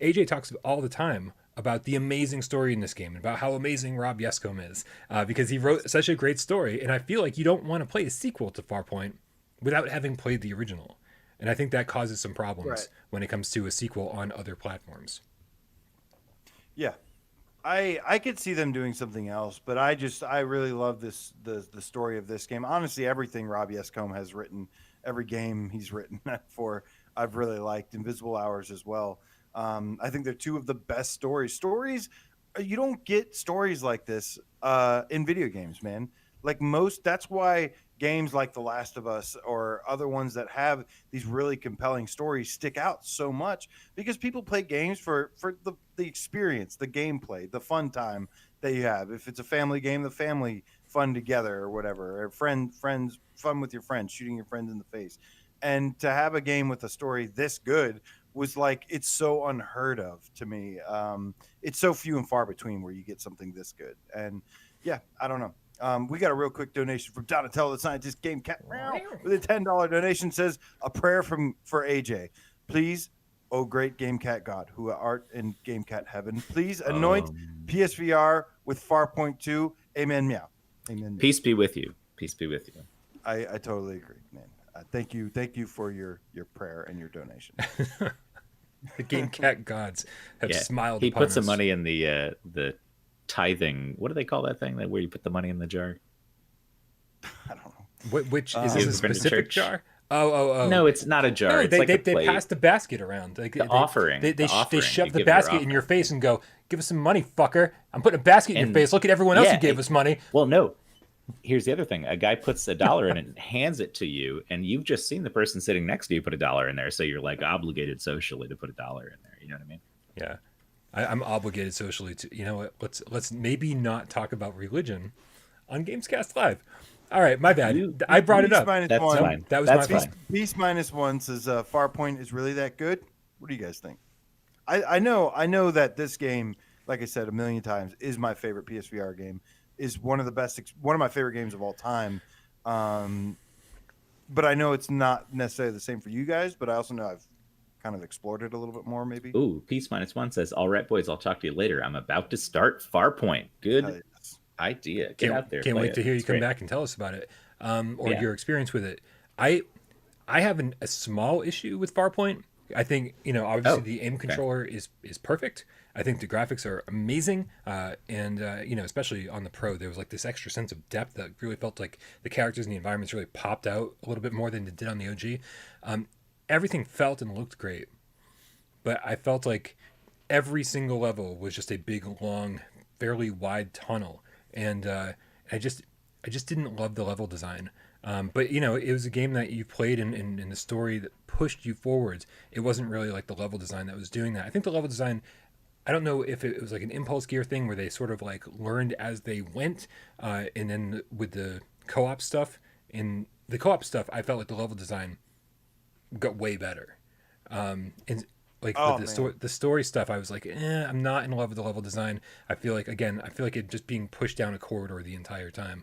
AJ talks all the time about the amazing story in this game, about how amazing Rob Yescombe is, because he wrote such a great story. And I feel like you don't want to play a sequel to Farpoint without having played the original. And I think that causes some problems when it comes to a sequel on other platforms. Yeah. I could see them doing something else, but I really love the story of this game. Honestly, everything Rob Yescombe has written, every game he's written for, I've really liked. Invisible Hours as well. I think they're two of the best stories. You don't get stories like this in video games, man. That's why games like The Last of Us or other ones that have these really compelling stories stick out so much, because people play games for the experience, the gameplay, the fun time that you have. If it's a family game, the family fun together or whatever, or friends fun with your friends, shooting your friends in the face. And to have a game with a story this good was like, it's so unheard of to me. It's so few and far between where you get something this good. And yeah, I don't know. We got a real quick donation from Donatello the Scientist Game Cat with a $10 donation. Says a prayer for AJ. Please, oh great Game Cat God, who art in Game Cat heaven, please anoint PSVR with Farpoint 2. Amen. Meow. Amen. Peace be with you. Peace be with you. I totally agree, man. Thank you for your prayer and your donation. The Game Cat gods have smiled. He upon put some us. money in the tithing. What do they call that thing where you put the money in the jar? I don't know. Which is this a Independent specific church. jar? Oh. No, it's not a jar. No, it's they like a plate. pass the basket around. Like, The offering. They The offering. shove You the give your basket in your face and go, "Give us some money, fucker! I'm putting a basket in your face. Look at everyone else who gave us money." Well, no. Here's the other thing. A guy puts $1 in it and hands it to you, and you've just seen the person sitting next to you put $1 in there, so you're like obligated socially to put $1 in there. You know what I mean? Yeah, I'm obligated socially to. You know what? Let's maybe not talk about religion on Gamescast Live. All right, my bad. I brought it up. That's fine. That was That's my fine. fault. Beast -1 says Farpoint is really that good. What do you guys think? I know that this game, like I said a million times, is my favorite PSVR game. Is one of my favorite games of all time. But I know it's not necessarily the same for you guys. But I also know I've kind of explored it a little bit more, maybe. Ooh, Peace -1 says, "All right, boys, I'll talk to you later. I'm about to start Farpoint." Good Yes. idea. Get out there. Can't play wait to it. hear you It's come great. back and tell us about it, or Yeah. your experience with it. I have a small issue with Farpoint. I think obviously the aim controller is perfect. I think the graphics are amazing, and especially on the Pro, there was like this extra sense of depth that really felt like the characters and the environments really popped out a little bit more than it did on the OG. Everything felt and looked great, but I felt like every single level was just a big, long, fairly wide tunnel, and I just didn't love the level design. But it was a game that you played in the story that pushed you forwards. It wasn't really like the level design that was doing that. I think the level design, I don't know if it was like an impulse gear thing where they sort of like learned as they went, and then with the co-op stuff, I felt like the level design got way better. And like the story stuff, I was like, I'm not in love with the level design. I feel like it just being pushed down a corridor the entire time.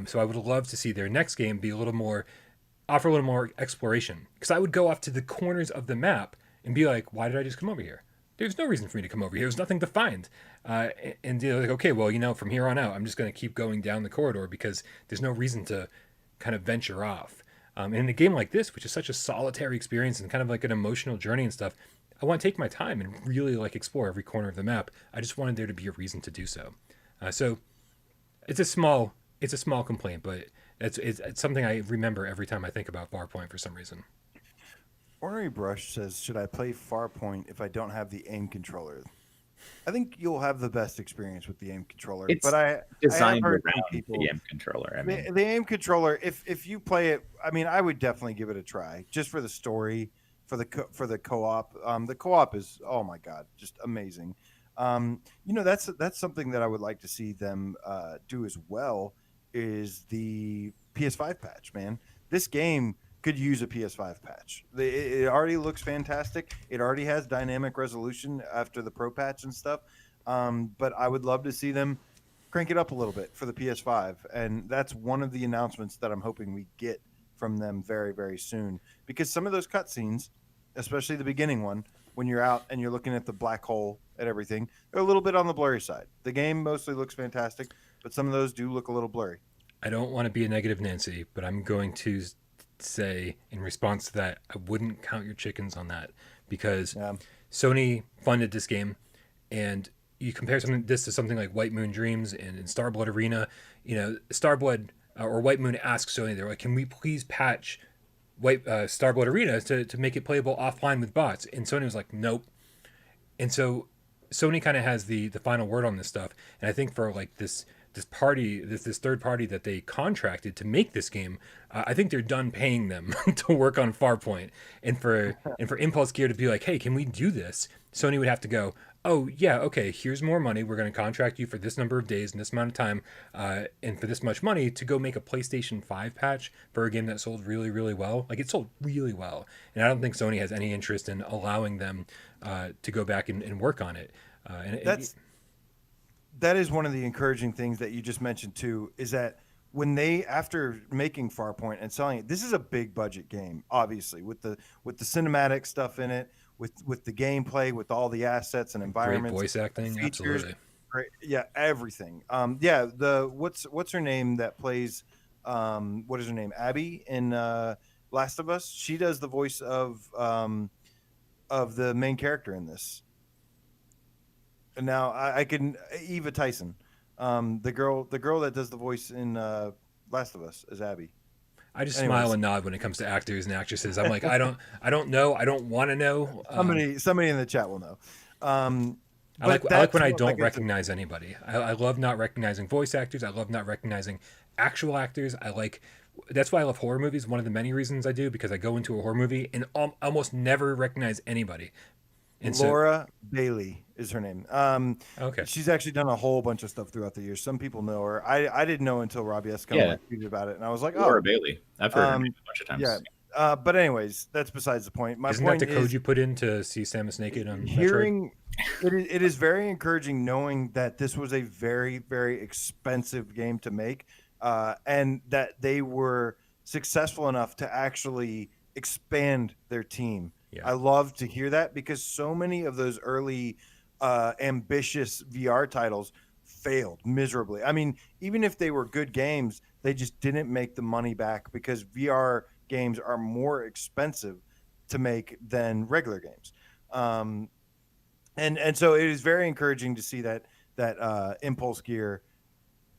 So I would love to see their next game be offer a little more exploration. Because I would go off to the corners of the map and be like, why did I just come over here? There's no reason for me to come over here. There's nothing to find. And they're like, okay, well, from here on out, I'm just going to keep going down the corridor because there's no reason to kind of venture off. And in a game like this, which is such a solitary experience and kind of like an emotional journey and stuff, I want to take my time and really like explore every corner of the map. I just wanted there to be a reason to do so. So it's a small complaint, but it's something I remember every time I think about Farpoint for some reason. Ornery Brush says, should I play Farpoint if I don't have the aim controller? I think you'll have the best experience with the aim controller. It's but I designed have heard around from people, the aim controller. I mean, the aim controller, if you play it, I mean, I would definitely give it a try just for the story, for the co-op. The co-op is, oh my God, just amazing. That's something that I would like to see them do as well is the PS5 patch, man. This game could use a PS5 patch. It already looks fantastic. It already has dynamic resolution after the Pro patch and stuff. But I would love to see them crank it up a little bit for the PS5. And that's one of the announcements that I'm hoping we get from them very, very soon. Because some of those cutscenes, especially the beginning one, when you're out and you're looking at the black hole and everything, they're a little bit on the blurry side. The game mostly looks fantastic, but some of those do look a little blurry. I don't want to be a negative Nancy, but I'm going to say in response to that, I wouldn't count your chickens on that because Sony funded this game, and you compare this to something like White Moon Dreams and Starblood Arena. Starblood or White Moon asked Sony, they're like, can we please patch Starblood Arena to make it playable offline with bots? And Sony was like, nope. And so Sony kind of has the final word on this stuff, and I think for like this this third party that they contracted to make this game, I think they're done paying them to work on Farpoint, and for Impulse Gear to be like, hey, can we do this? Sony would have to go, oh yeah, okay, here's more money. We're going to contract you for this number of days and this amount of time, and for this much money to go make a PlayStation 5 patch for a game that sold really, really well. Like, it sold really well, and I don't think Sony has any interest in allowing them to go back and work on it. That is one of the encouraging things that you just mentioned too, is that when they, after making Farpoint and selling it, this is a big budget game, obviously, with the cinematic stuff in it, with the gameplay, with all the assets and environments, great voice acting, features, absolutely. great, yeah, everything. What's her name that plays what is her name? Abby in Last of Us. She does the voice of the main character in this. And now I can Eva Tyson, the girl that does the voice in Last of Us is Abby. I just smile and nod when it comes to actors and actresses. I'm like, I don't know. I don't want to know. Somebody in the chat will know. I like when I don't recognize anybody. I love not recognizing voice actors. I love not recognizing actual actors. That's why I love horror movies. One of the many reasons I do, because I go into a horror movie and almost never recognize anybody. And Laura Bailey is her name. Okay. She's actually done a whole bunch of stuff throughout the years. Some people know her. I didn't know until Robbie S. tweeted about it, and I was like, Laura Bailey. I've heard her name a bunch of times. Yeah. But anyways, that's besides the point. Isn't that the code you put in to see Samus naked on hearing? It is very encouraging knowing that this was a very, very expensive game to make, and that they were successful enough to actually expand their team. Yeah. I love to hear that, because so many of those early ambitious VR titles failed miserably. I mean, even if they were good games, they just didn't make the money back, because VR games are more expensive to make than regular games. And so it is very encouraging to see that Impulse Gear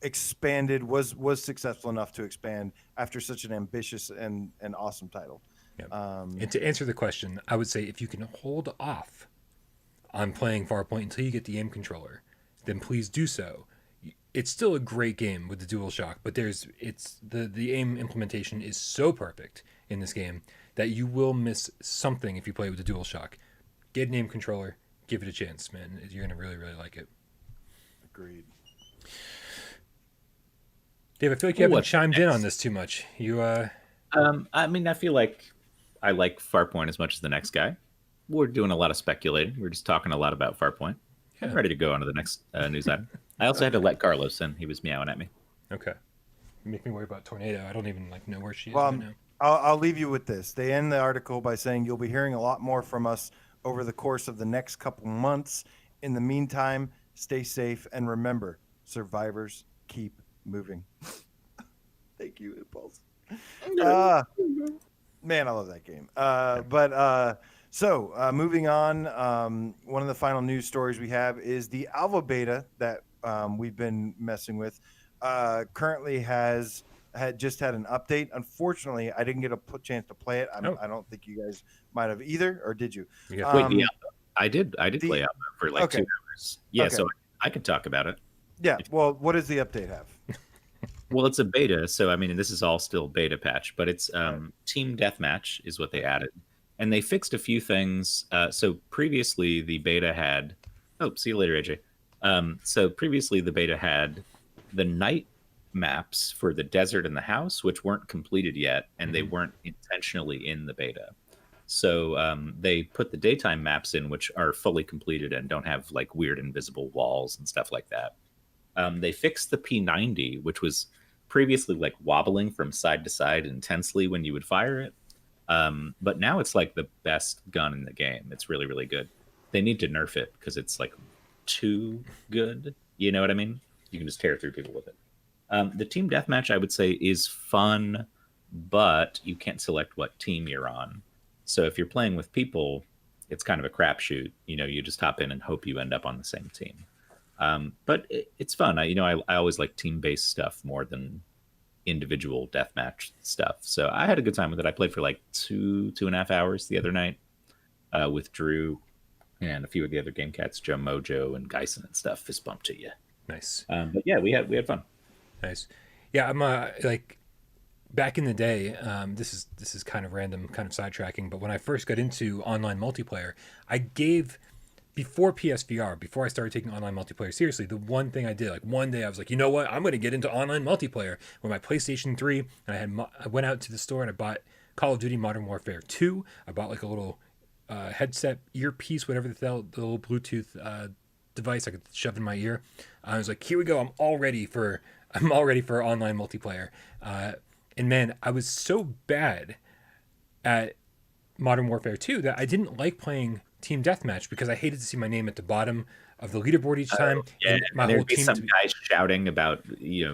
expanded, was successful enough to expand after such an ambitious and awesome title. Yeah. And to answer the question, I would say if you can hold off on playing Farpoint until you get the aim controller, then please do so. It's still a great game with the DualShock, but the aim implementation is so perfect in this game that you will miss something if you play with the DualShock. Get an aim controller, give it a chance, man. You're gonna really, really like it. Agreed. Dave, I feel like you haven't chimed in on this too much. I mean, I feel like I like Farpoint as much as the next guy. We're doing a lot of speculating. We're just talking a lot about Farpoint. Yeah. I'm ready to go on to the next news item. I also had to let Carlos in. He was meowing at me. Okay. You make me worry about Tornado. I don't even know where she is right now. I'll leave you with this. They end the article by saying you'll be hearing a lot more from us over the course of the next couple months. In the meantime, stay safe, and remember, survivors keep moving. Thank you, Impulse. Man, I love that game. So moving on, one of the final news stories we have is the Alvo beta that we've been messing with. Currently had just had an update. Unfortunately, I didn't get a chance to play it. I don't think you guys might have either, or did you? I did play Alvo for 2 hours. Yeah, okay. So I could talk about it. Yeah. Well, what does the update have? Well, it's a beta, so I mean, this is all still beta patch, but it's team deathmatch is what they added, and they fixed a few things. So previously, the beta had. Oh, see you later, AJ. So previously, the beta had the night maps for the desert and the house, which weren't completed yet, and they weren't intentionally in the beta. So they put the daytime maps in, which are fully completed and don't have like weird invisible walls and stuff like that. They fixed the P90, which was previously like wobbling from side to side intensely when you would fire it. But now it's like the best gun in the game. It's really, really good. They need to nerf it because it's like too good. You know what I mean? You can just tear through people with it. The team deathmatch, I would say, is fun, but you can't select what team you're on. So if you're playing with people, it's kind of a crapshoot. You know, you just hop in and hope you end up on the same team. But it's fun. I always like team-based stuff more than individual deathmatch stuff. So I had a good time with it. I played for like 2.5 hours the other night with Drew and a few of the other game cats, Joe Mojo and Geisen and stuff. Fist bump to you. Nice. But yeah, we had fun. Nice. Yeah, I'm like back in the day. This is kind of random, kind of sidetracking. But when I first got into online multiplayer, I gave before PSVR, before I started taking online multiplayer seriously. The one thing I did, like one day, I was like, you know what? I'm going to get into online multiplayer with my PlayStation 3, and I went out to the store and I bought Call of Duty Modern Warfare 2. I bought like a little headset, earpiece, whatever the little Bluetooth device I could shove in my ear. I was like, here we go. I'm all ready for online multiplayer. And man, I was so bad at Modern Warfare 2 that I didn't like playing Team Deathmatch because I hated to see my name at the bottom of the leaderboard each time. Yeah, and my and there'd whole be team some guy shouting about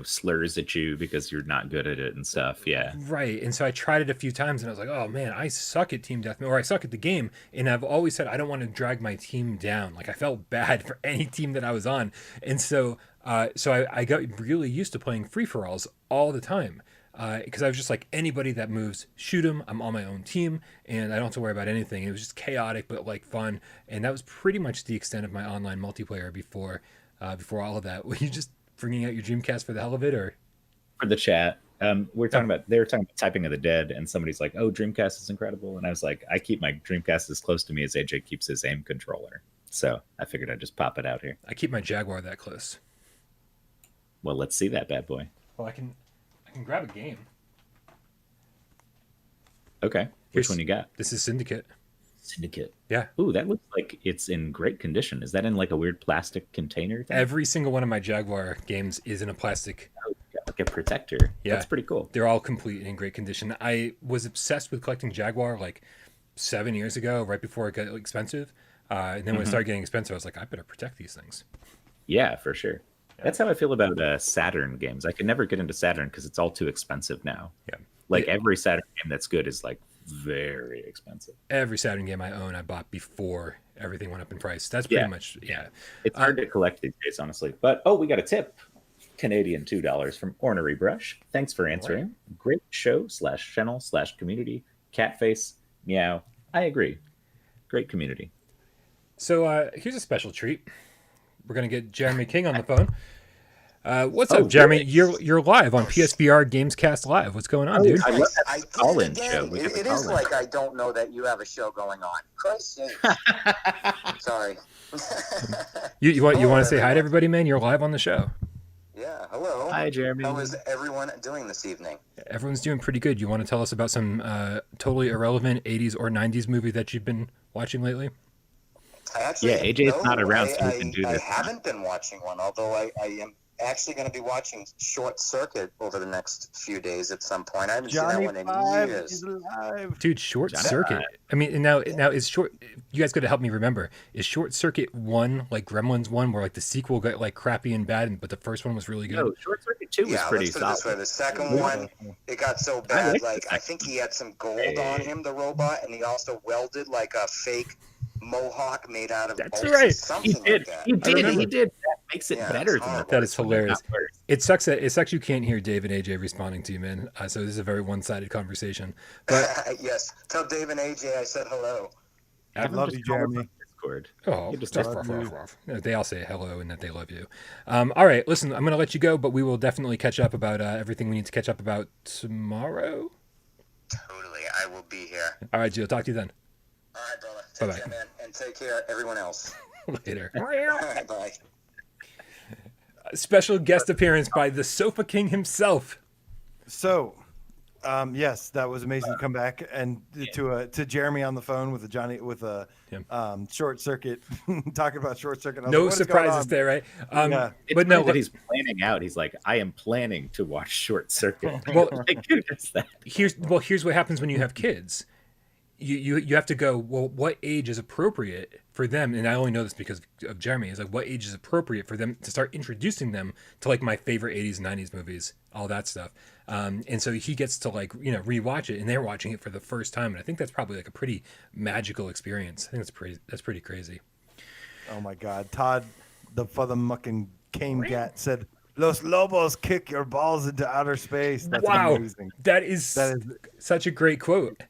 slurs at you because you're not good at it and stuff. Yeah, right. And so I tried it a few times and I was like, oh man, I suck at Team Deathmatch, or I suck at the game. And I've always said I don't want to drag my team down. Like I felt bad for any team that I was on. And so I got really used to playing free-for-alls all the time. Because I was just like, anybody that moves, shoot them. I'm on my own team, and I don't have to worry about anything. It was just chaotic, but like fun, and that was pretty much the extent of my online multiplayer before all of that. Were you just bringing out your Dreamcast for the hell of it, or for the chat? They were talking about Typing of the Dead, and somebody's like, "Oh, Dreamcast is incredible," and I was like, "I keep my Dreamcast as close to me as AJ keeps his aim controller." So I figured I'd just pop it out here. I keep my Jaguar that close. Well, let's see that bad boy. Well, I can grab a game. Okay. Which one you got? This is Syndicate. Syndicate. Yeah. Ooh, that looks like it's in great condition. Is that in like a weird plastic container thing? Every single one of my Jaguar games is in a plastic. Oh, like a protector. Yeah. That's pretty cool. They're all complete and in great condition. I was obsessed with collecting Jaguar like 7 years ago, right before it got expensive. And then when it started getting expensive, I was like, I better protect these things. Yeah, for sure. That's how I feel about Saturn games. I can never get into Saturn because it's all too expensive now. Yeah. Like every Saturn game that's good is like very expensive. Every Saturn game I own, I bought before everything went up in price. That's pretty much, yeah. It's hard to collect these days, honestly. But, we got a tip. Canadian $2 from Ornery Brush. Thanks for answering. Great show /channel/community. Catface. Meow. I agree. Great community. So here's a special treat. We're going to get Jeremy King on the phone. What's up, Jeremy? Really? You're live on PSVR Gamescast Live. What's going on, dude? I love that call-in again, show. It is like I don't know that you have a show going on. Christ's sake. Sorry. You want to say hi to everybody, man? You're live on the show. Yeah, hello. Hi, Jeremy. How is everyone doing this evening? Everyone's doing pretty good. You want to tell us about some totally irrelevant 80s or 90s movie that you've been watching lately? AJ's not around, so we can do this. I haven't been watching one, although I am actually going to be watching Short Circuit over the next few days at some point. I haven't seen that one in years. Is alive. Dude, Short Circuit. I mean, and now is Short. You guys got to help me remember. Is Short Circuit 1 like Gremlins 1, where like the sequel got like crappy and bad, but the first one was really good? No, Short Circuit 2 was pretty let's put it this way. solid. The second one, it got so bad. Like I think he had some gold on him, the robot, and he also welded like a fake mohawk made out of That's bolts right. or something He did. like that. He did. That makes it better than the That is first one, hilarious. not worse. It sucks you can't hear Dave and AJ responding to you, man. So this is a very one-sided conversation. But yes, tell Dave and AJ I said hello. I love you, Jeremy. Discord. oh, You just ruff, ruff, ruff, ruff. They all say hello and that they love you. All right, listen, I'm going to let you go, but we will definitely catch up about everything we need to catch up about tomorrow. Totally, I will be here. All right, Gio, talk to you then. All right, brother. Take Bye-bye. care, man, and take care of everyone else. Later. All right, bye. Special guest appearance by the Sofa King himself. So, yes, that was amazing to come back and to Jeremy on the phone with Short Circuit, talking about Short Circuit. I was No like, what is going surprises on? there, right? Yeah. It's But no, funny that he's planning out. He's like, I am planning to watch Short Circuit. Well, Like, who does that? here's what happens when you have kids. You have to go, well, what age is appropriate for them? And I only know this because of Jeremy. Is like, what age is appropriate for them to start introducing them to like my favorite 80s, 90s movies, all that stuff. And so he gets to like, rewatch it, and they're watching it for the first time. And I think that's probably like a pretty magical experience. I think that's pretty crazy. Oh my God, Todd, the mucking Cane Gat said, "Los Lobos kick your balls into outer space." That's wow, amazing. that is such a great quote.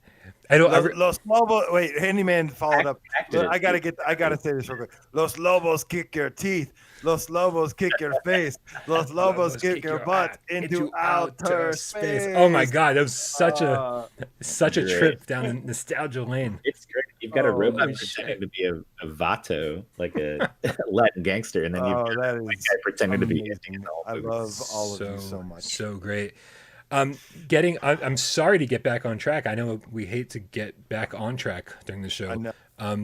I don't. Los Lobos. Wait, Handyman followed up. acted I it. gotta say this real quick. Los Lobos kick your teeth. Los Lobos kick your face. Los Lobos kick your butt into outer space. Oh my god, that was such a Great. trip down in nostalgia lane. It's great. You've got a robot holy pretending shit. to be a vato, like a Latin gangster, and then you've got that like is guy pretending to be amazing. Indian. I love all of you so much. So great. I'm sorry to get back on track. I know we hate to get back on track during the show. I know.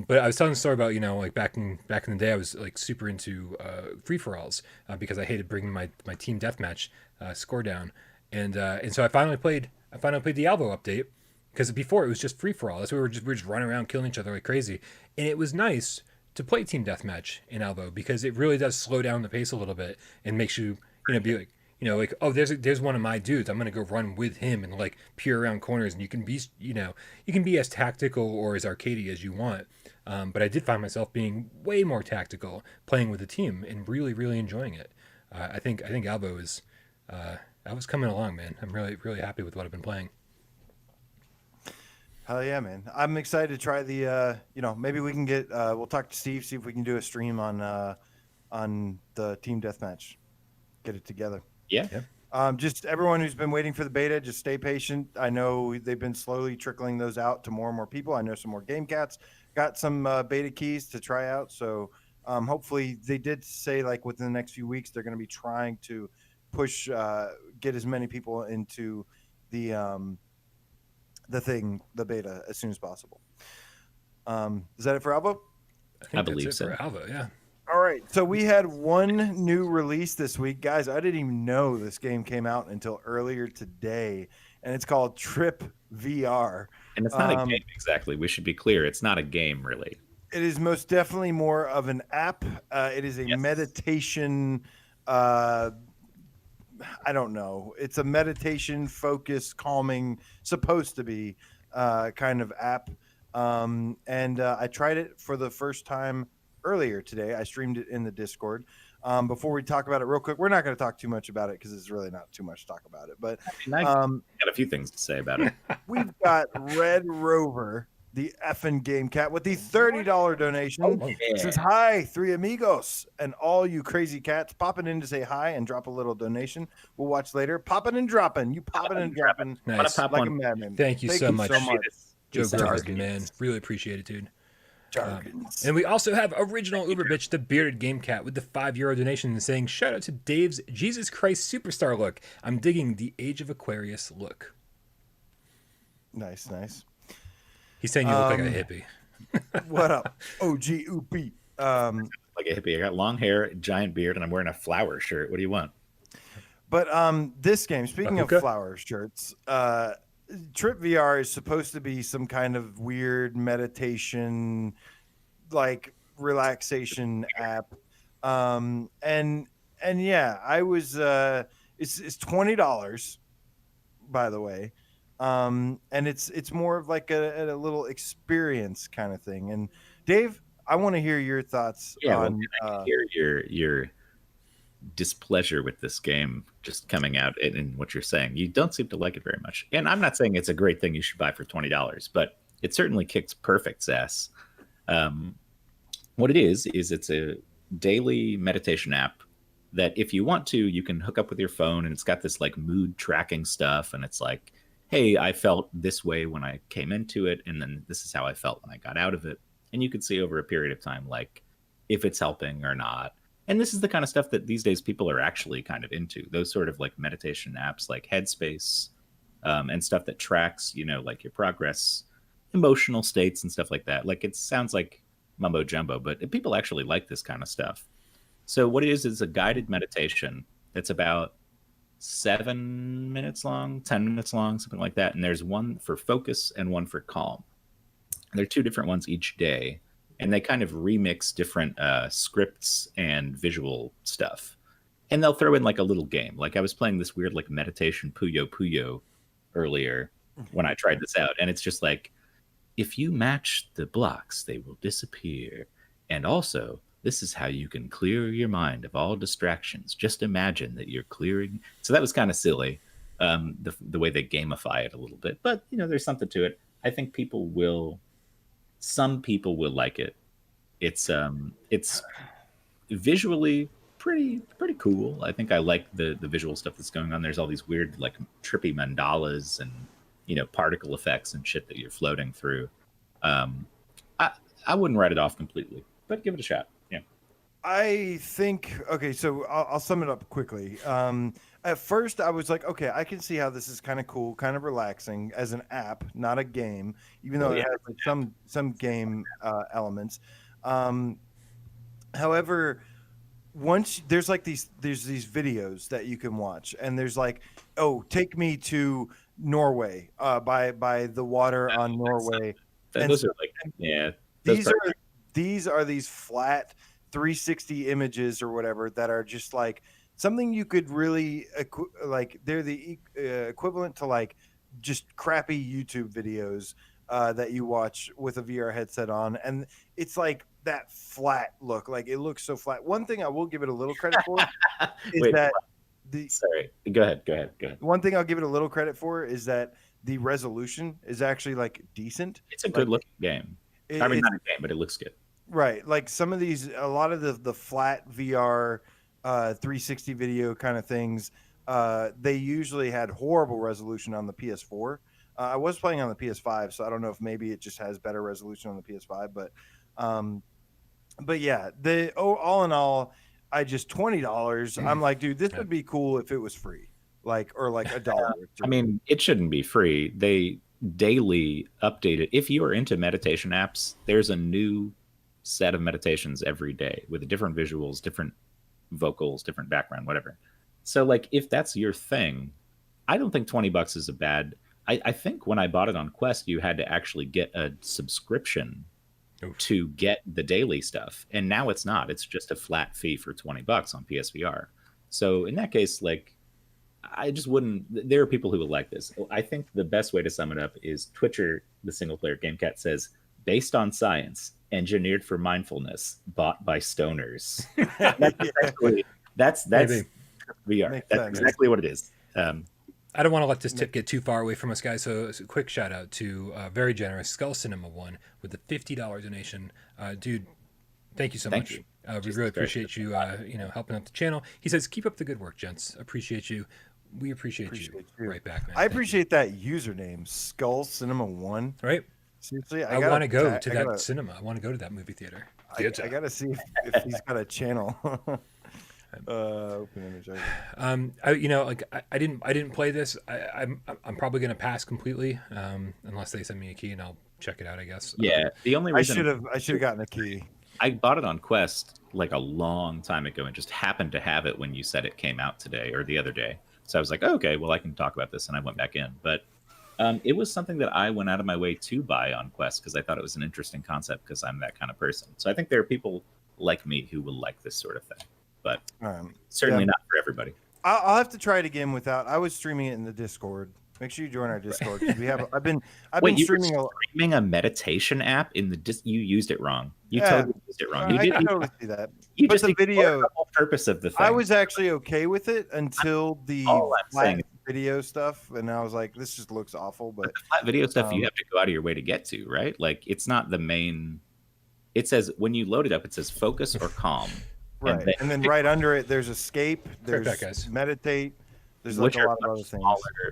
But I was telling a story about, like back in the day, I was like super into free for alls because I hated bringing my team deathmatch score down, and so I finally played the Alvo update because before it was just free for all. That's why we were just running around killing each other like crazy, and it was nice to play team deathmatch in Alvo because it really does slow down the pace a little bit and makes you be like. Like, oh, there's one of my dudes. I'm gonna go run with him and like peer around corners, and you can be as tactical or as arcadey as you want. But I did find myself being way more tactical playing with the team and really, really enjoying it. I think Alvo is coming along, man. I'm really, really happy with what I've been playing. Hell yeah, man! I'm excited to try the. Maybe we can get. We'll talk to Steve, see if we can do a stream on the team deathmatch. Get it together. Yeah. Just everyone who's been waiting for the beta, just stay patient. I know they've been slowly trickling those out to more and more people. I know some more game cats got some beta keys to try out. So hopefully they did say like within the next few weeks, they're going to be trying to push, get as many people into the beta as soon as possible. Is that it for Alvo? I believe so. For Alvo, yeah. All right, so we had one new release this week. Guys, I didn't even know this game came out until earlier today, and it's called Trip VR. And it's not a game exactly. We should be clear. It's not a game, really. It is most definitely more of an app. It is a meditation. I don't know. It's a meditation, focus, calming, supposed to be kind of app. And I tried it for the first time earlier today. I streamed it in the Discord. Before we talk about it real quick, we're not going to talk too much about it because it's really not too much to talk about it. But I got a few things to say about it. We've got Red Rover, the effing game cat, with the $30 donation. It says, hi, three amigos, and all you crazy cats popping in to say hi and drop a little donation. We'll watch later. Popping and dropping. You popping and dropping. Nice. Pop like one. a madman. Thank you so much. Joe Jargon. Jargon, man. Really appreciate it, dude. Jargons. And we also have original Uber bitch, the bearded game cat, with the €5 donation saying, shout out to Dave's Jesus Christ Superstar look. I'm digging the Age of Aquarius look. Nice. He's saying you look like a hippie. What up? OG UP. Like a hippie. I got long hair, giant beard, and I'm wearing a flower shirt. What do you want? But this game, speaking of flower shirts, Trip VR is supposed to be some kind of weird meditation, like relaxation app. And yeah, I was it's $20, by the way. And it's more of like a little experience kind of thing. And Dave, I want to hear your thoughts on hear your displeasure with this game just coming out in what you're saying. You don't seem to like it very much. And I'm not saying it's a great thing you should buy for $20, but it certainly kicks Perfect's ass. What it is it's a daily meditation app that if you want to, you can hook up with your phone, and it's got this like mood tracking stuff, and it's like, hey, I felt this way when I came into it, and then this is how I felt when I got out of it. And you can see over a period of time, like, if it's helping or not. And this is the kind of stuff that these days people are actually kind of into. Those sort of like meditation apps like Headspace and stuff that tracks, like your progress, emotional states and stuff like that. Like, it sounds like mumbo jumbo, but people actually like this kind of stuff. So what it is a guided meditation that's about 7 minutes long, 10 minutes long, something like that. And there's one for focus and one for calm. And there are two different ones each day. And they kind of remix different scripts and visual stuff. And they'll throw in like a little game. Like I was playing this weird like meditation Puyo Puyo earlier when I tried this out. And it's just like, if you match the blocks, they will disappear. And also, this is how you can clear your mind of all distractions. Just imagine that you're clearing. So that was kind of silly, the way they gamify it a little bit. But, there's something to it. I think some people will like it. It's visually pretty cool. I think I like the visual stuff that's going on. There's all these weird like trippy mandalas and particle effects and shit that you're floating through. I wouldn't write it off completely, but give it a shot. Yeah. I think, okay, so I'll sum it up quickly. At first, I was like, okay, I can see how this is kind of cool, kind of relaxing as an app, not a game, even though it has like some game elements. However, once there's these videos that you can watch, and there's like, oh, take me to Norway by the water on Norway. Those are like, yeah. These are these flat 360 images or whatever that are just like something you could really like. They're the equivalent to like just crappy YouTube videos that you watch with a VR headset on, and it's like that flat look. Like it looks so flat. One thing I will give it a little credit for is Sorry, go ahead. One thing I'll give it a little credit for is that the resolution is actually like decent. It's a good looking game. I mean, not a game, but it looks good. Right. Like some of these, a lot of the flat VR 360 video kind of things, they usually had horrible resolution on the PS4. I was playing on the PS5, so I don't know if maybe it just has better resolution on the PS5, but yeah, all in all, I just $20. I'm like, dude, this would be cool if it was free, like $1. I mean, it shouldn't be free. They daily update it. If you are into meditation apps, there's a new set of meditations every day with different visuals, different vocals, different background, whatever. So like, if that's your thing, I don't think $20 is a bad. I think when I bought it on Quest, you had to actually get a subscription to get the daily stuff, and now it's not. It's just a flat fee for $20 on PSVR. So in that case, like, I just wouldn't. There are people who will like this. I think the best way to sum it up is Twitcher, the single player game cat, says, based on science, engineered for mindfulness, bought by stoners. That's VR. That's exactly what it is. I don't want to let this tip get too far away from us, guys. So a quick shout out to very generous Skull Cinema 1 with the $50 donation. Dude, thank you so much. We really appreciate you, helping out the channel. He says, keep up the good work, gents. Appreciate you. We appreciate you. Right back, man. I appreciate that username, Skull Cinema 1. Right. Seriously, I want to go to that cinema. I want to go to that movie theater. I got to see if he's got a channel. Open image. I didn't play this. I'm probably gonna pass completely, unless they send me a key and I'll check it out, I guess. Yeah, the only reason I should have gotten a key. I bought it on Quest like a long time ago and just happened to have it when you said it came out today or the other day. So I was like, okay, well I can talk about this, and I went back in. But it was something that I went out of my way to buy on Quest because I thought it was an interesting concept because I'm that kind of person. So I think there are people like me who will like this sort of thing. But certainly not for everybody. I'll have to try it again without. I was streaming it in the Discord. Make sure you join our Discord. We have. I've been streaming a meditation app in the. You used it wrong. You totally used it wrong. I totally see that. You just the video. The whole purpose of the thing. I was actually okay with it until the flat video stuff, and I was like, this just looks awful. But the flat video stuff, you have to go out of your way to get to, right? Like, it's not the main. It says when you load it up, it says focus or calm. Right, and then right under it, there's escape, there's meditate, there's like a lot of other things.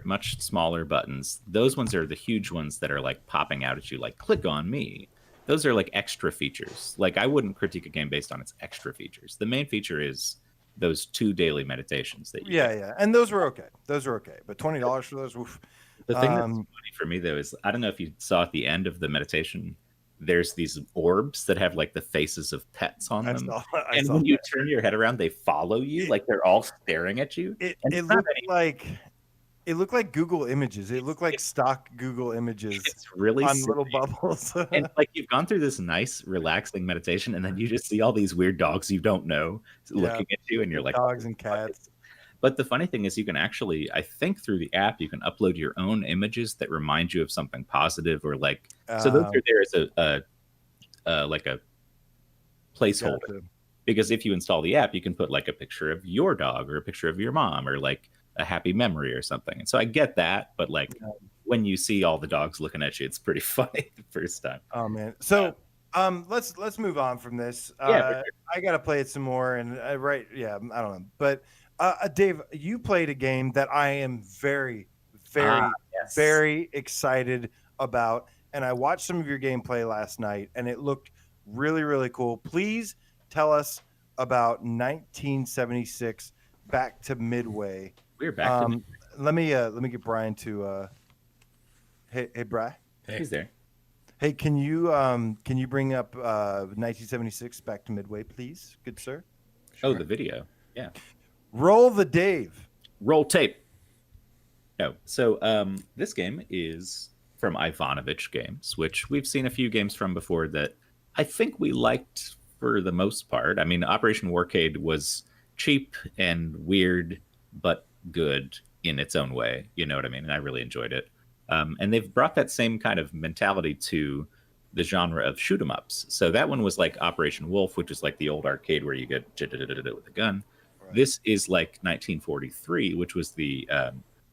Much smaller buttons. Those ones are the huge ones that are like popping out at you, like click on me. Those are like extra features. Like, I wouldn't critique a game based on its extra features. The main feature is those 2 daily meditations that you get. And those were okay. But $20 for those. Oof. The thing that's funny for me though is, I don't know if you saw at the end of the meditation, there's these orbs that have like the faces of pets on them. And when you turn your head around, they follow you. Like, they're all staring at you. It looked like Google Images. It looked like stock Google Images. It's really on little bubbles. And like, you've gone through this nice, relaxing meditation, and then you just see all these weird dogs you don't know looking at you, and you're like, dogs and cats. But the funny thing is, you can actually, I think through the app, you can upload your own images that remind you of something positive, or like, so those are there as a placeholder. Gotcha. Because if you install the app, you can put like a picture of your dog or a picture of your mom or like a happy memory or something. And so I get that, but like, when you see all the dogs looking at you, it's pretty funny the first time. Oh man. So let's move on from this. Yeah, for sure. I gotta play it some more, and I don't know. But Dave, you played a game that I am very, very, Yes. very excited about, and I watched some of your gameplay last night, and it looked really, really cool. Please tell us about 1976 Back to Midway. We're back to Let me get Brian to hey Brian. Hey. He's there. Hey, can you bring up 1976 Back to Midway, please, good sir? Oh, the video. Yeah. Roll the Dave. Roll tape. No. So this game is from Ivanovich Games, which we've seen a few games from before that I think we liked for the most part. I mean, Operation Warcade was cheap and weird, but good in its own way. You know what I mean? And I really enjoyed it. And they've brought that same kind of mentality to the genre of shoot 'em ups. So that one was like Operation Wolf, which is like the old arcade where you get with a gun. Right. This is like 1943, which was the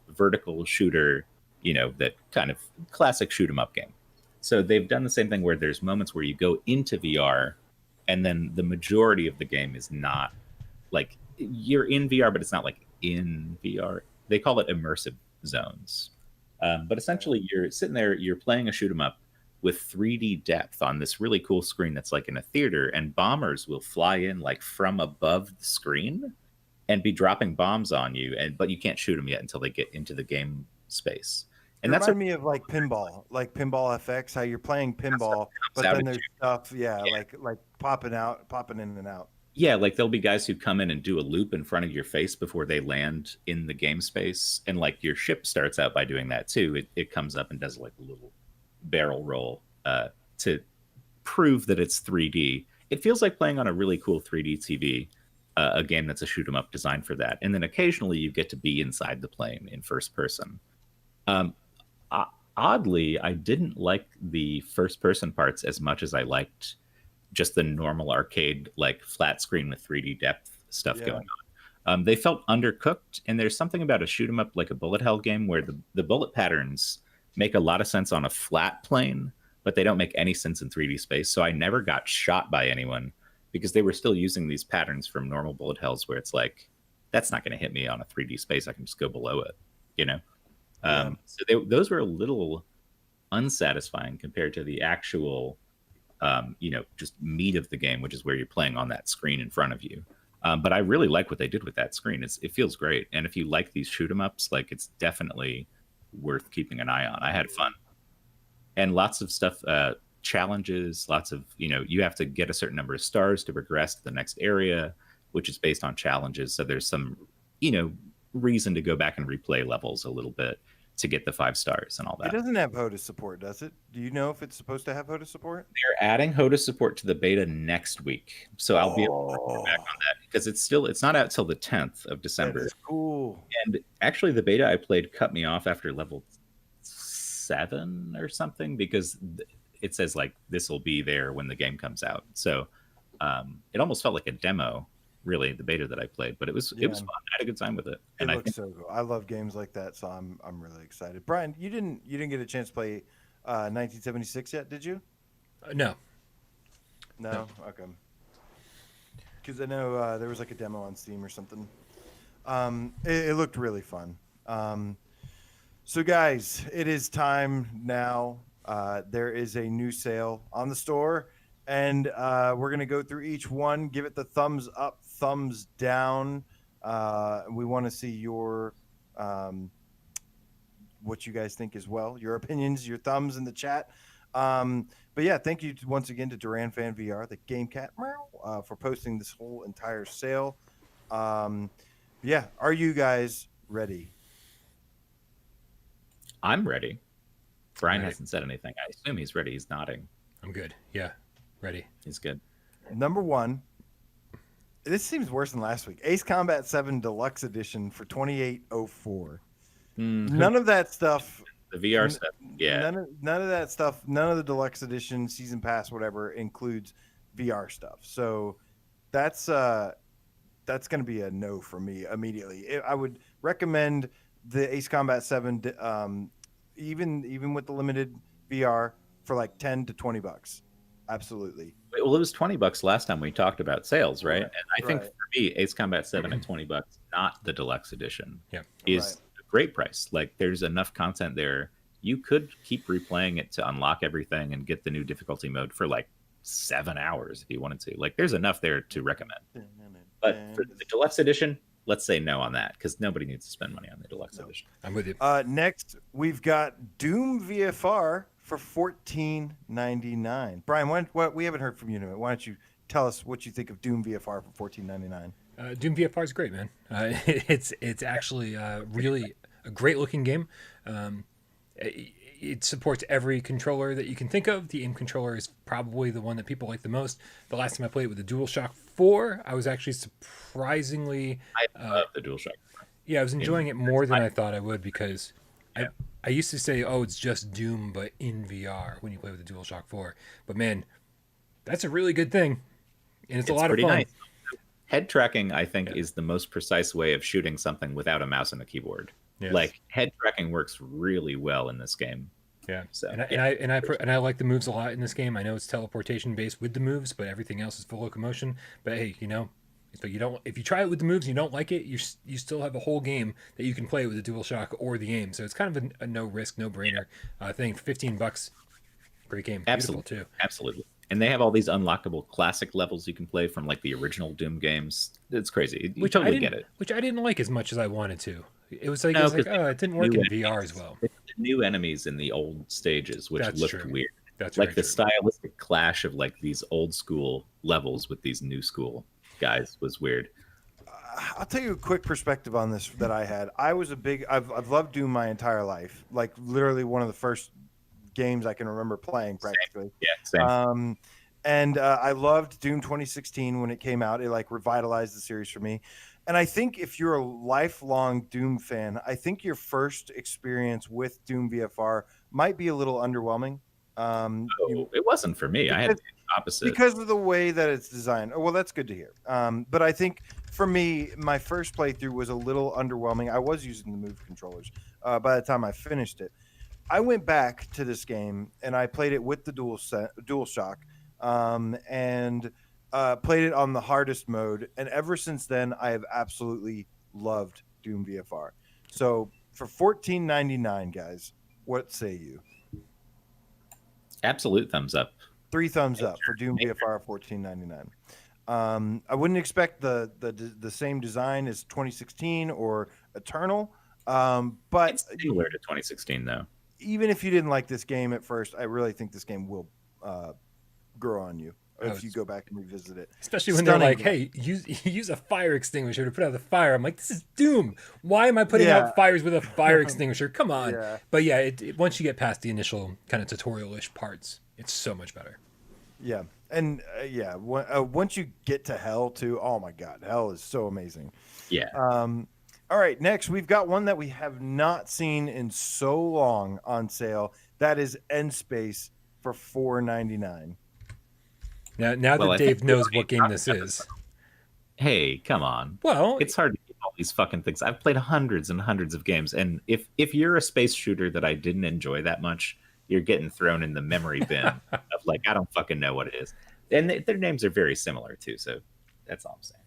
vertical shooter, that kind of classic shoot 'em up game. So they've done the same thing where there's moments where you go into VR, and then the majority of the game is not like you're in VR, but it's not like in VR. They call it immersive zones. But essentially, you're sitting there, you're playing a shoot 'em up with 3D depth on this really cool screen that's like in a theater, and bombers will fly in like from above the screen and be dropping bombs on you, but you can't shoot them yet until they get into the game space. And that's me of like Pinball FX, how you're playing pinball, but then there's stuff, like popping in and out. Yeah, like there'll be guys who come in and do a loop in front of your face before they land in the game space. And like your ship starts out by doing that too. It comes up and does like a little barrel roll to prove that it's 3D. It feels like playing on a really cool 3D TV, a game that's a shoot 'em up designed for that. And then occasionally you get to be inside the plane in first person. Oddly, I didn't like the first person parts as much as I liked just the normal arcade, like flat screen with 3D depth stuff going on. They felt undercooked, and there's something about a shoot 'em up like a bullet hell game where the bullet patterns make a lot of sense on a flat plane, but they don't make any sense in 3D space. So I never got shot by anyone because they were still using these patterns from normal bullet hells where it's like, that's not going to hit me on a 3D space. I can just go below it, So those were a little unsatisfying compared to the actual just meat of the game, which is where you're playing on that screen in front of you. But I really like what they did with that screen. It feels great. And if you like these shoot 'em ups, like it's definitely worth keeping an eye on. I had fun. And lots of stuff, challenges, lots of, you have to get a certain number of stars to progress to the next area, which is based on challenges. So there's some, reason to go back and replay levels a little bit to get the 5 stars and all that. It doesn't have HOTAS support, does it? Do you know if it's supposed to have HOTAS support? They're adding HOTAS support to the beta next week. So I'll be able to report back on that because it's not out till the 10th of December. That is cool. And actually the beta I played cut me off after level 7 or something because it says like this will be there when the game comes out. So it almost felt like a demo, really, the beta that I played, but it was fun. I had a good time with it. And it looks so cool. I love games like that, so I'm really excited. Brian, you didn't get a chance to play 1976 yet, did you? No. Okay. Because I know there was like a demo on Steam or something. It looked really fun. So guys, it is time now. There is a new sale on the store, and we're gonna go through each one, give it the thumbs up, thumbs down. We want to see your what you guys think as well, your opinions, your thumbs in the chat. But yeah, thank you once again to Duran Fan VR, the Game Cat, for posting this whole entire sale. Yeah, are you guys ready? I'm ready. Brian hasn't said anything. I assume he's ready. He's nodding. I'm good. Yeah, ready. He's good. Number 1. This seems worse than last week. Ace Combat 7 Deluxe Edition for $28.04. None of that stuff. The VR stuff. Yeah. None of that stuff. None of the Deluxe Edition, Season Pass, whatever, includes VR stuff. So that's going to be a no for me immediately. I would recommend the Ace Combat 7 even with the limited VR for like 10 to 20 bucks. Absolutely. Well, it was $20 last time we talked about sales, right? And I think Right. for me, Ace Combat 7 at $20, not the deluxe edition, Yeah. is a great price. Like, there's enough content there. You could keep replaying it to unlock everything and get the new difficulty mode for like 7 hours if you wanted to. Like, there's enough there to recommend. But for the deluxe edition, let's say no on that, because nobody needs to spend money on the deluxe edition. I'm with you. Next, we've got Doom VFR for $14.99. Brian, what we haven't heard from you in a minute. Why don't you tell us what you think of Doom VFR for $14.99? Doom VFR is great, man. It's actually really a great looking game. It supports every controller that you can think of. The aim controller is probably the one that people like the most. The last time I played it with the DualShock 4, I was actually surprisingly... I love the DualShock. Yeah, I was enjoying it more than I thought I would, because I used to say, oh, it's just Doom, but in VR when you play with the DualShock 4. But man, that's a really good thing. And it's a lot of fun. Nice. Head tracking, I think, is the most precise way of shooting something without a mouse and a keyboard. Yes. Like, head tracking works really well in this game. Yeah, so, and I like the moves a lot in this game. I know it's teleportation based with the moves, but everything else is full locomotion. But hey, if you try it with the moves and you don't like it, you still have a whole game that you can play with the DualShock or the aim. So it's kind of a no risk, no brainer thing for $15. Great game, absolutely, beautiful too. Absolutely. And they have all these unlockable classic levels you can play from like the original Doom games. It's crazy. You totally get it. Which I didn't like as much as I wanted to. It was like, it didn't work in VR as well. It's the new enemies in the old stages, which looked weird. That's like the stylistic clash of like these old school levels with these new school guys was weird. I'll tell you a quick perspective on this that I had. I've loved Doom my entire life. Like literally one of the first games I can remember playing practically. Same. Yeah, same. And I loved Doom 2016 when it came out. It like revitalized the series for me. And I think if you're a lifelong Doom fan, I think your first experience with Doom VFR might be a little underwhelming. It wasn't for me. I had the opposite. Because of the way that it's designed. Oh, well, that's good to hear. But I think for me, my first playthrough was a little underwhelming. I was using the Move controllers by the time I finished it. I went back to this game and I played it with the DualShock and played it on the hardest mode. And ever since then, I have absolutely loved Doom VFR. So for $14.99, guys, what say you? Absolute thumbs up. 3 thumbs up for Doom VFR $14.99. I wouldn't expect the same design as 2016 or Eternal, but it's similar to 2016 though. Even if you didn't like this game at first, I really think this game will grow on you if you go back and revisit it. Especially when they're like, hey, use a fire extinguisher to put out the fire. I'm like, this is Doom. Why am I putting out fires with a fire extinguisher? Come on. Yeah. But yeah, once you get past the initial kind of tutorial-ish parts, it's so much better. Yeah. And once you get to Hell too, oh my God, Hell is so amazing. Yeah. All right, next we've got one that we have not seen in so long on sale. That is End Space for $4.99. Now that Dave knows what game this is. Hey, come on. Well, it's hard to keep all these fucking things. I've played hundreds and hundreds of games, and if you're a space shooter that I didn't enjoy that much, you're getting thrown in the memory bin of like, I don't fucking know what it is. And their names are very similar too, so that's all I'm saying.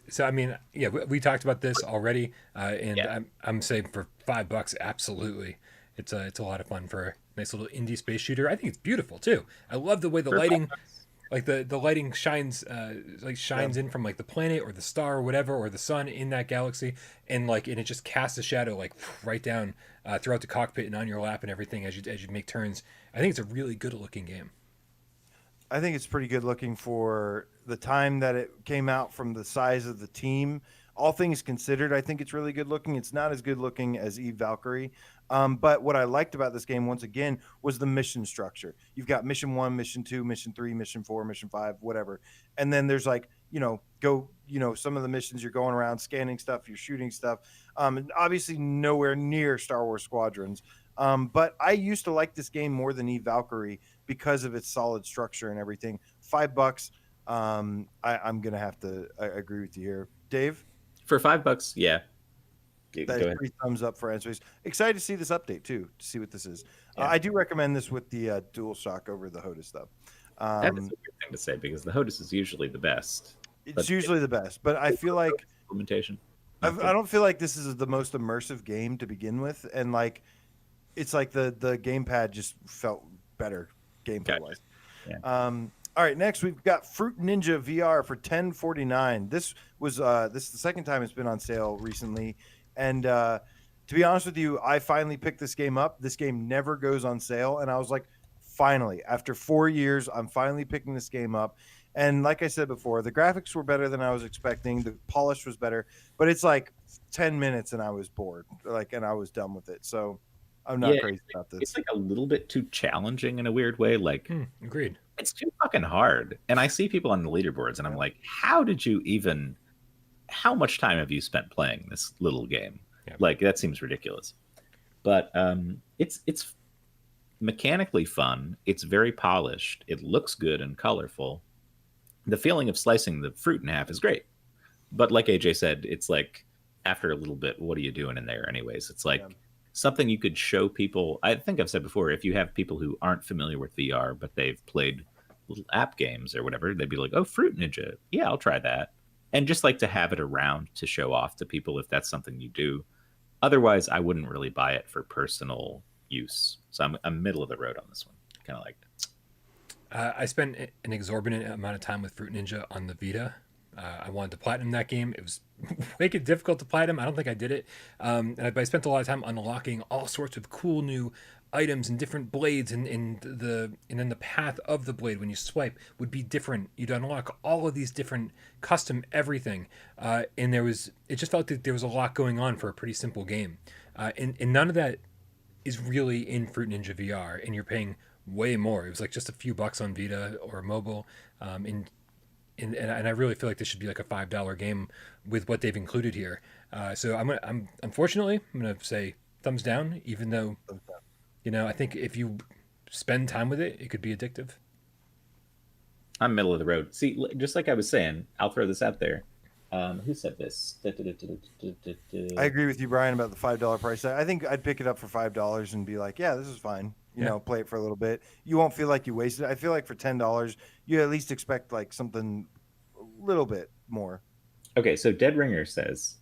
So I mean, yeah, we talked about this already, and I'm saying for $5, absolutely, it's a lot of fun for a nice little indie space shooter. I think it's beautiful too. I love the way the lighting, like the lighting shines in from like the planet or the star or whatever, or the sun in that galaxy, and it just casts a shadow like right down throughout the cockpit and on your lap and everything as you make turns. I think it's a really good looking game. I think it's pretty good looking for the time that it came out, from the size of the team. All things considered, I think it's really good looking. It's not as good looking as Eve Valkyrie. But what I liked about this game, once again, was the mission structure. You've got mission 1, mission 2, mission 3, mission 4, mission 5, whatever. And then there's some of the missions you're going around scanning stuff, you're shooting stuff. And obviously nowhere near Star Wars Squadrons. But I used to like this game more than Eve Valkyrie because of its solid structure and everything. $5. I'm going to have to agree with you here. Dave? For $5, yeah. Go ahead. 3 thumbs up for Anspace. Excited to see this update too, to see what this is. Yeah. I do recommend this with the DualShock over the HOTAS though. That is a weird thing to say because the HOTAS is usually the best. It's usually the best, but I feel like implementation. I don't feel like this is the most immersive game to begin with, and like it's like the gamepad just felt better gameplay wise. Yeah. All right, next we've got Fruit Ninja VR for $10.49. This is the second time it's been on sale recently, and to be honest with you, I finally picked this game up. This game never goes on sale, and I was like, finally, after 4 years, I'm finally picking this game up. And like I said before, the graphics were better than I was expecting. The polish was better, but it's like 10 minutes and I was bored, and I was done with it. So I'm not crazy about this. It's like a little bit too challenging in a weird way. Like, agreed. It's too fucking hard. And I see people on the leaderboards, and I'm like, how much time have you spent playing this little game? Yeah. Like, that seems ridiculous. But it's mechanically fun. It's very polished. It looks good and colorful. The feeling of slicing the fruit in half is great. But like AJ said, it's like, after a little bit, what are you doing in there anyways? It's like something you could show people. I think I've said before, if you have people who aren't familiar with VR, but they've played little app games or whatever, they'd be like, oh, Fruit Ninja. Yeah, I'll try that. And just like to have it around to show off to people if that's something you do. Otherwise, I wouldn't really buy it for personal use. So I'm middle of the road on this one. Kind of like it. I spent an exorbitant amount of time with Fruit Ninja on the Vita. I wanted to platinum that game. It was make it difficult to platinum. I don't think I did it. But I spent a lot of time unlocking all sorts of cool new items and different blades, and then the path of the blade when you swipe would be different. You'd unlock all of these different custom everything, and it just felt that there was a lot going on for a pretty simple game, and none of that is really in Fruit Ninja VR, and you're paying way more. It was like just a few bucks on Vita or mobile, and I really feel like this should be like a $5 game with what they've included here. So I'm unfortunately gonna say thumbs down, even though I think if you spend time with it, it could be addictive. I'm middle of the road. See, just like I was saying, I'll throw this out there. Who said this? I agree with you, Brian, about the $5 price. I think I'd pick it up for $5 and be like, yeah, this is fine. You know, play it for a little bit. You won't feel like you wasted it. I feel like for $10, you at least expect like something a little bit more. Okay, so Dead Ringer says,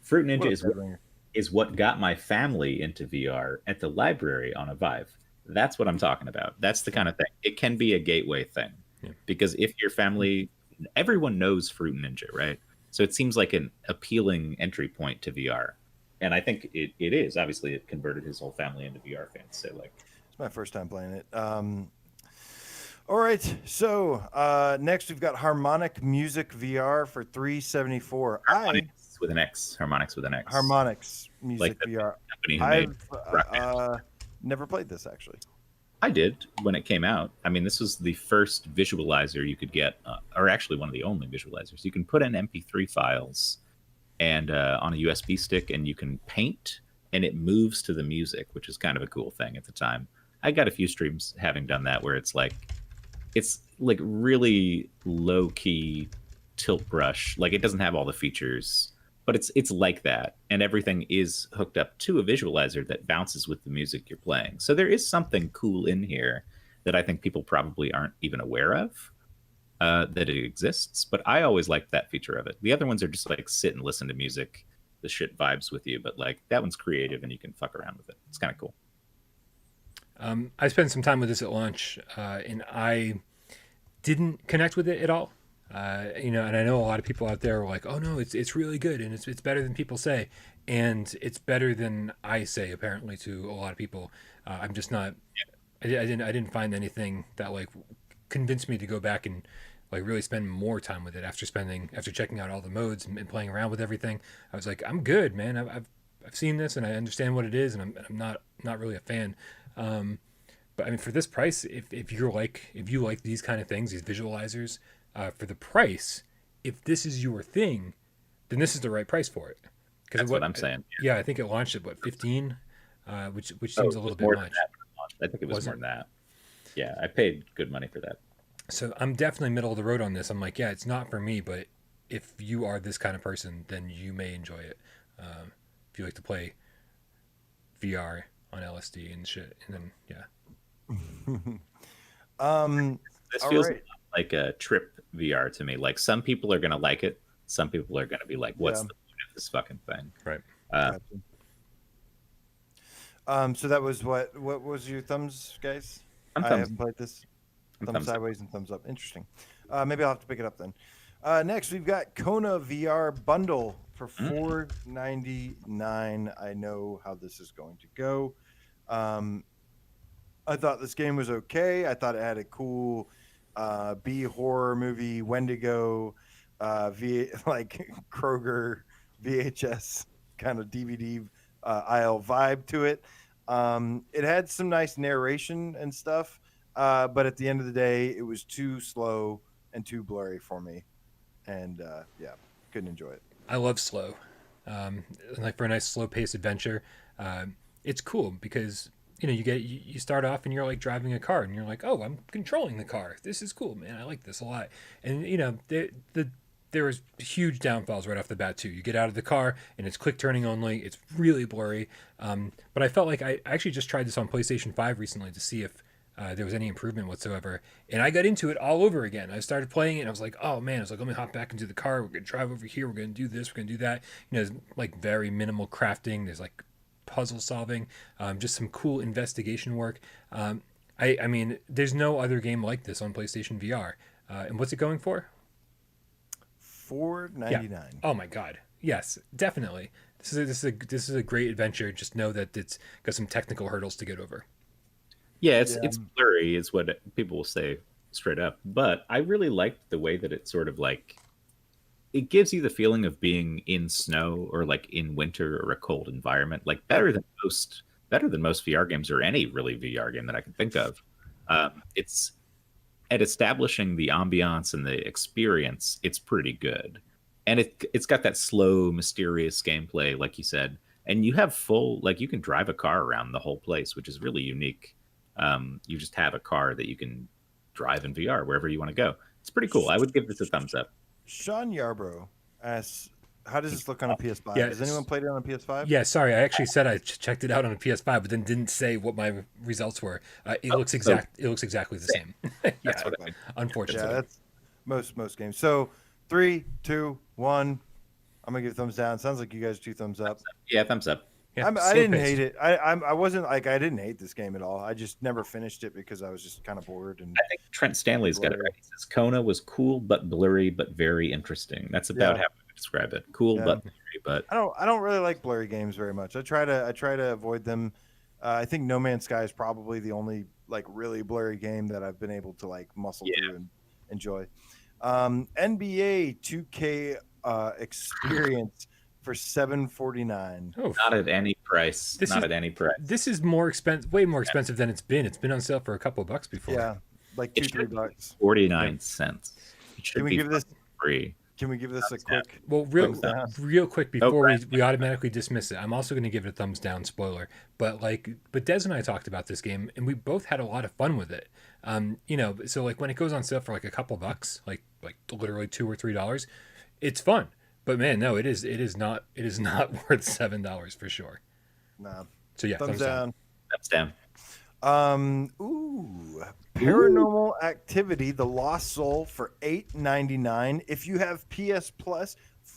Fruit Ninja is what got my family into VR at the library on a Vive. That's what I'm talking about. That's the kind of thing. It can be a gateway thing. Yeah. Because if your family, everyone knows Fruit Ninja, right? So it seems like an appealing entry point to VR. And I think it is. Obviously, it converted his whole family into VR fans. So like, it's my first time playing it. All right, so next we've got Harmonic Music VR for $374. Harmonics with an X. Harmonics with an X. Harmonics Music like VR. I've never played this actually. I did when it came out. I mean, this was the first visualizer you could get, or actually one of the only visualizers. You can put in MP3 files and on a USB stick, and you can paint, and it moves to the music, which is kind of a cool thing at the time. I got a few streams having done that where it's like really low key tilt brush. Like it doesn't have all the features, but it's like that, and everything is hooked up to a visualizer that bounces with the music you're playing. So there is something cool in here that I think people probably aren't even aware of that it exists. But I always liked that feature of it. The other ones are just like sit and listen to music. The shit vibes with you, but like that one's creative and you can fuck around with it. It's kind of cool. I spent some time with this at launch, and I didn't connect with it at all. And I know a lot of people out there are like, "Oh no, it's really good, and it's better than people say," and it's better than I say apparently to a lot of people. I'm just not. I didn't find anything that like convinced me to go back and like really spend more time with it after checking out all the modes and playing around with everything. I was like, I'm good, man. I've seen this and I understand what it is, and I'm not really a fan. But I mean, for this price, if you like these kind of things, these visualizers, for the price, if this is your thing, then this is the right price for it. That's what I'm saying. Yeah, I think it launched at 15, which seems a little bit much. I think it was more than that. Yeah, I paid good money for that. So I'm definitely middle of the road on this. I'm like, yeah, it's not for me, but if you are this kind of person, then you may enjoy it. if you like to play VR on LSD and shit. And then This all feels right. like a trip VR to me. Like some people are gonna like it, some people are gonna be like, "What's Yeah. the point of this fucking thing?" right. So that was what was your thumbs, guys? I'm I thumbs- have played this. I'm Thumbs thumbs up. sideways and thumbs up. Interesting. Maybe I'll have to pick it up then. Next, we've got Kona VR bundle for $4.99. I know how this is going to go. I thought this game was okay. I thought it had a cool B horror movie, Wendigo, like Kroger VHS kind of DVD aisle vibe to it. It had some nice narration and stuff, but at the end of the day, it was too slow and too blurry for me, and couldn't enjoy it. I love slow. Like for a nice slow paced adventure, it's cool because you start off and you're like driving a car and you're like, oh, I'm controlling the car. This is cool, man. I like this a lot. And there was huge downfalls right off the bat too. You get out of the car and it's quick turning only. It's really blurry. But I felt like I actually just tried this on PlayStation 5 recently to see if there was any improvement whatsoever. And I got into it all over again. I started playing it and I was like, oh man, I was like, let me hop back into the car. We're going to drive over here. We're going to do this. We're going to do that. There's like very minimal crafting. There's like puzzle solving, just some cool investigation work. I mean, there's no other game like this on PlayStation VR. And what's it going for? $4.99. Oh my God. Yes, definitely. This is a great adventure. Just know that it's got some technical hurdles to get over. Yeah, it's blurry, is what people will say straight up. But I really liked the way that it sort of like it gives you the feeling of being in snow or like in winter or a cold environment, like better than most VR games or any really VR game that I can think of. It's at establishing the ambiance and the experience. It's pretty good, and it's got that slow, mysterious gameplay, like you said. And you have you can drive a car around the whole place, which is really unique. You just have a car that you can drive in VR wherever you want to go. It's pretty cool. I would give this a thumbs up. Sean Yarbrough asks, how does this look on a PS5? Yeah, Has anyone played it on a PS5? Yeah, sorry. I actually said I checked it out on a PS5, but then didn't say what my results were. It looks exactly the same. That's what I mean. Unfortunately. Yeah, that's most games. So 3, 2, 1. I'm gonna give thumbs down. Sounds like you guys 2 thumbs up. Yeah, thumbs up. Yeah, I slow didn't pace. hate it. I wasn't like I didn't hate this game at all. I just never finished it because I was just kind of bored. And I think Trent Stanley's got it right. He says Kona was cool but blurry but very interesting. That's about how I would describe it. Cool but blurry, but I don't really like blurry games very much. I try to avoid them. I think No Man's Sky is probably the only like really blurry game that I've been able to like muscle through and enjoy. NBA 2K experience for $7.49. Oh, not at any price. At any price. This is way more expensive than it's been. It's been on sale for a couple of bucks before. Yeah, like $2-3. 49 cents. It should Can we be give this free? Can we give this a quick? Well, real quick before we automatically dismiss it, I'm also going to give it a thumbs down. Spoiler, but Des and I talked about this game, and we both had a lot of fun with it. So like when it goes on sale for like a couple bucks, like literally $2 or $3, it's fun. But man, no, it is not worth $7 for sure. Nah. So yeah, thumbs down. Thumbs down. Paranormal Activity: The Lost Soul for $8.99. If you have PS Plus,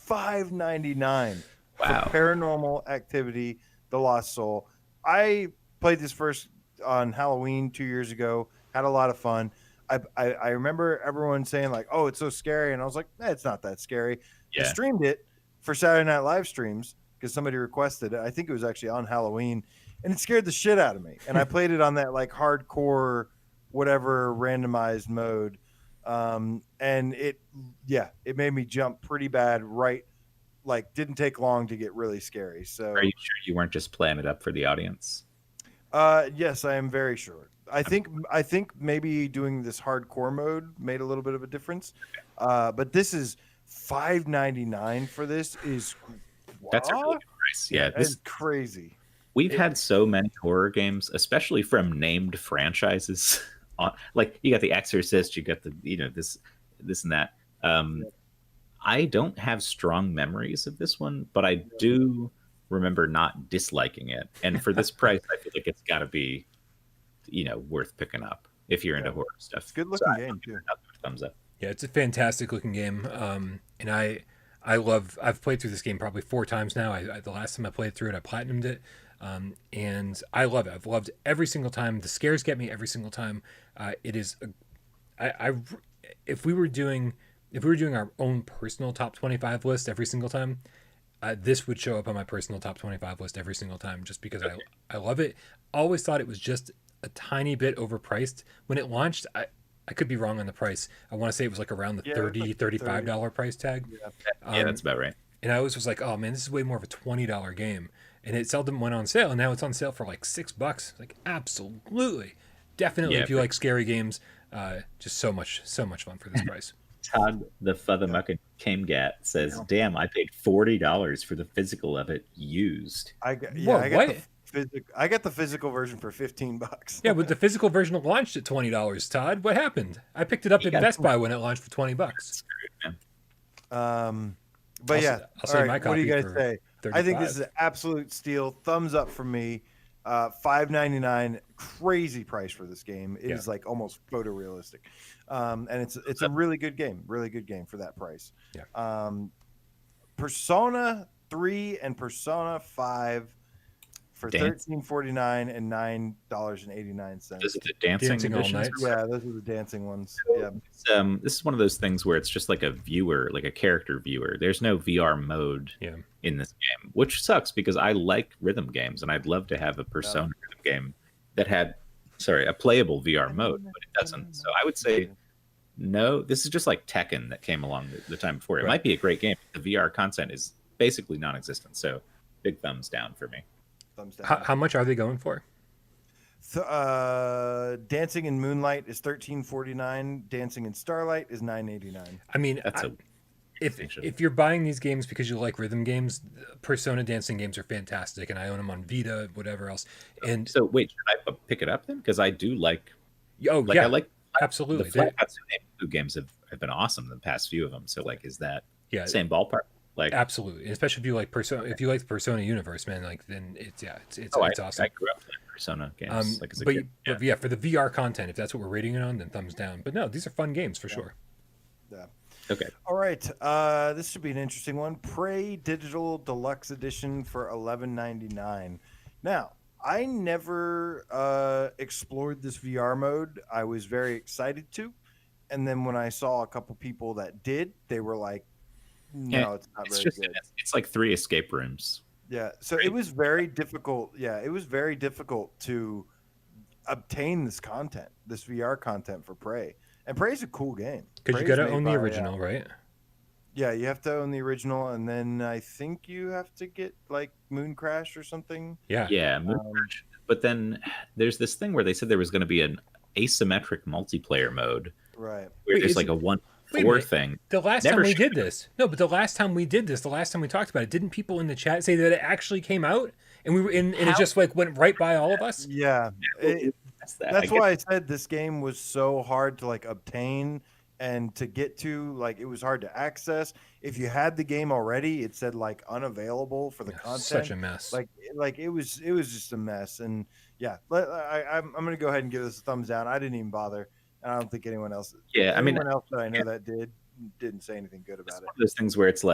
$5.99. Wow. For Paranormal Activity: The Lost Soul. I played this first on Halloween 2 years ago. Had a lot of fun. I remember everyone saying like, "Oh, it's so scary," and I was like, "It's not that scary." Yeah. I streamed it for Saturday Night Live streams because somebody requested it. I think it was actually on Halloween, and it scared the shit out of me. And I played it on that like hardcore, whatever randomized mode, and it made me jump pretty bad. Right, like didn't take long to get really scary. So, are you sure you weren't just playing it up for the audience? Yes, I am very sure. I think maybe doing this hardcore mode made a little bit of a difference, but this is $5.99 for this is that's a really good price. Yeah, this is crazy. We've had so many horror games, especially from named franchises. Like you got The Exorcist, you got the this and that. I don't have strong memories of this one, but I do remember not disliking it. And for this price, I feel like it's got to be, worth picking up if you're into horror stuff. It's a good looking game too. Thumbs up. Yeah, it's a fantastic looking game. And I've played through this game probably 4 times now. The last time I played through it, I platinumed it. And I love it. I've loved every single time. The scares get me every single time. It is, if we were doing our own personal top 25 list every single time, this would show up on my personal top 25 list every single time, just because I love it. Always thought it was just a tiny bit overpriced when it launched. I could be wrong on the price. I want to say it was like around the $30, $35 price tag. Yeah, that's about right. And I always was like, oh man, this is way more of a $20 game. And it seldom went on sale. And now it's on sale for like $6. Like, absolutely. Definitely, if you like scary games, just so much fun for this price. Todd, the Futhamuckin Camegat says, damn, I paid $40 for the physical of it used. I got the physical version for $15. Yeah, but the physical version launched at $20, Todd. What happened? I picked it up at Best Buy when it launched for $20. Screwed, man. But I'll say my copy. What do you guys say? 35. I think this is an absolute steal. Thumbs up for me. $5.99, crazy price for this game. It is like almost photorealistic, and it's a really good game for that price. Yeah. Persona 3 and Persona 5 for $13.49 and $9.89. This is the dancing all editions? night. Yeah, those are the dancing ones. Yeah. This is one of those things where it's just like a viewer, like a character viewer. There's no VR mode in this game, which sucks because I like rhythm games and I'd love to have a Persona rhythm game that had, a playable VR mode, but it doesn't. So I would say no. This is just like Tekken that came along the time before. It might be a great game. But the VR content is basically non-existent. So big thumbs down for me. Thumbs down. How much are they going for? Dancing in Moonlight is $13.49. Dancing in Starlight is $9.89. I mean, if you're buying these games because you like rhythm games, Persona dancing games are fantastic, and I own them on Vita, whatever else. And so, wait, should I pick it up then? Because I do like. I like absolutely. The Flat Hatsune games have been awesome. The past few of them. So, is that same ballpark? Absolutely, especially if you like Persona. If you like the Persona universe, man, then it's awesome. I grew up playing Persona games as a kid. But for the VR content, if that's what we're rating it on, then thumbs down. But no, these are fun games for sure. Yeah. Okay. All right. This should be an interesting one. Prey Digital Deluxe Edition for $11.99. Now, I never explored this VR mode. I was very excited to, and then when I saw a couple people that did, they were like, "No, it's not very good." It's like 3 escape rooms. Yeah. So it was very difficult. Yeah, it was very difficult to obtain this content, this VR content for Prey. And Prey's a cool game. Because you got to own the original, right? Yeah, you have to own the original, and then I think you have to get like Moon Crash or something. Yeah, Moon Crash. But then there's this thing where they said there was going to be an asymmetric multiplayer mode, right? Where there's like a 1-4 thing. The last time we did this, the last time we talked about it, didn't people in the chat say that it actually came out, and we were and it just went right by all of us? Yeah, that's why I said this game was so hard to obtain and to get to. It was hard to access. If you had the game already, it said unavailable for the content. Such a mess. It was just a mess. And yeah, I'm gonna go ahead and give this a thumbs down. I didn't even bother, and I don't think anyone else. Yeah, anyone else that I know that didn't say anything good about it. One of those things where it's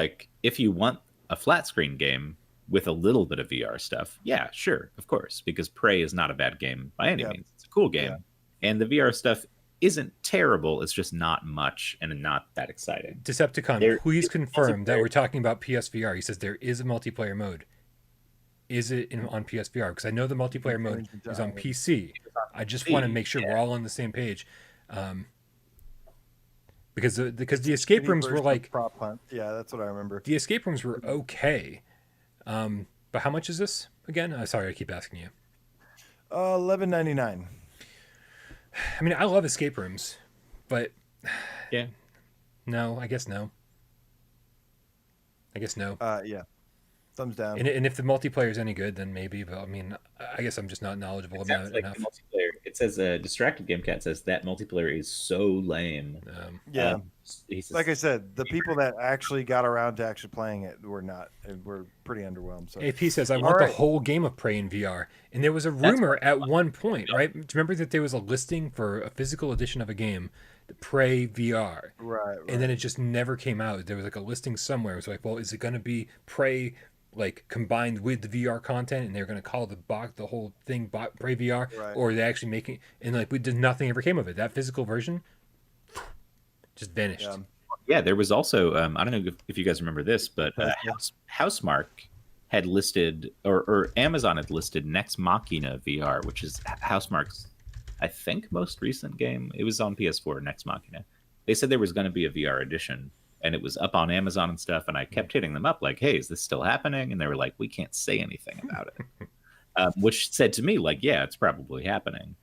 if you want a flat screen game with a little bit of VR stuff, yeah, sure, of course, because Prey is not a bad game by any means. It's a cool game, and the VR stuff isn't terrible. It's just not much and not that exciting. Decepticon, please confirm that we're talking about PSVR. He says there is a multiplayer mode. Is it on PSVR? Because I know the multiplayer mode is on PC. I just want to make sure we're all on the same page. Because the escape rooms were prop hunt. Yeah, that's what I remember. The escape rooms were okay. But how much is this again? Sorry, I keep asking you. $11.99. I mean, I love escape rooms, but no, I guess no. Yeah, Thumbs down. And if the multiplayer is any good, then maybe. But I mean, I guess I'm just not knowledgeable It about sounds it like enough. the multiplayer. It says Distracted Game Cat says that multiplayer is so lame. Yeah. He says, Like I said, the people that actually got around to actually playing it were pretty underwhelmed. So AP says, I want the right. whole game of Prey in VR. And there was a rumor at one point, right? Do you remember that there was a listing for a physical edition of a game, the Prey VR? Right. And then it just never came out. There was like a listing somewhere. It was like, well, is it going to be Prey like combined with the VR content, and they're going to call the whole thing Prey VR, Right. or are they actually making? And like, nothing ever came of it. That physical version just vanished. Yeah, there was also I don't know if you guys remember this, but Housemark had listed, or Amazon had listed Nex Machina VR, which is Housemark's, I think, most recent game. It was on PS4, Nex Machina. They said there was going to be a VR edition, and it was up on Amazon and stuff, and I kept hitting them up like, hey, is this still happening? And they were like, we can't say anything about it. Which said to me, like, yeah, it's probably happening.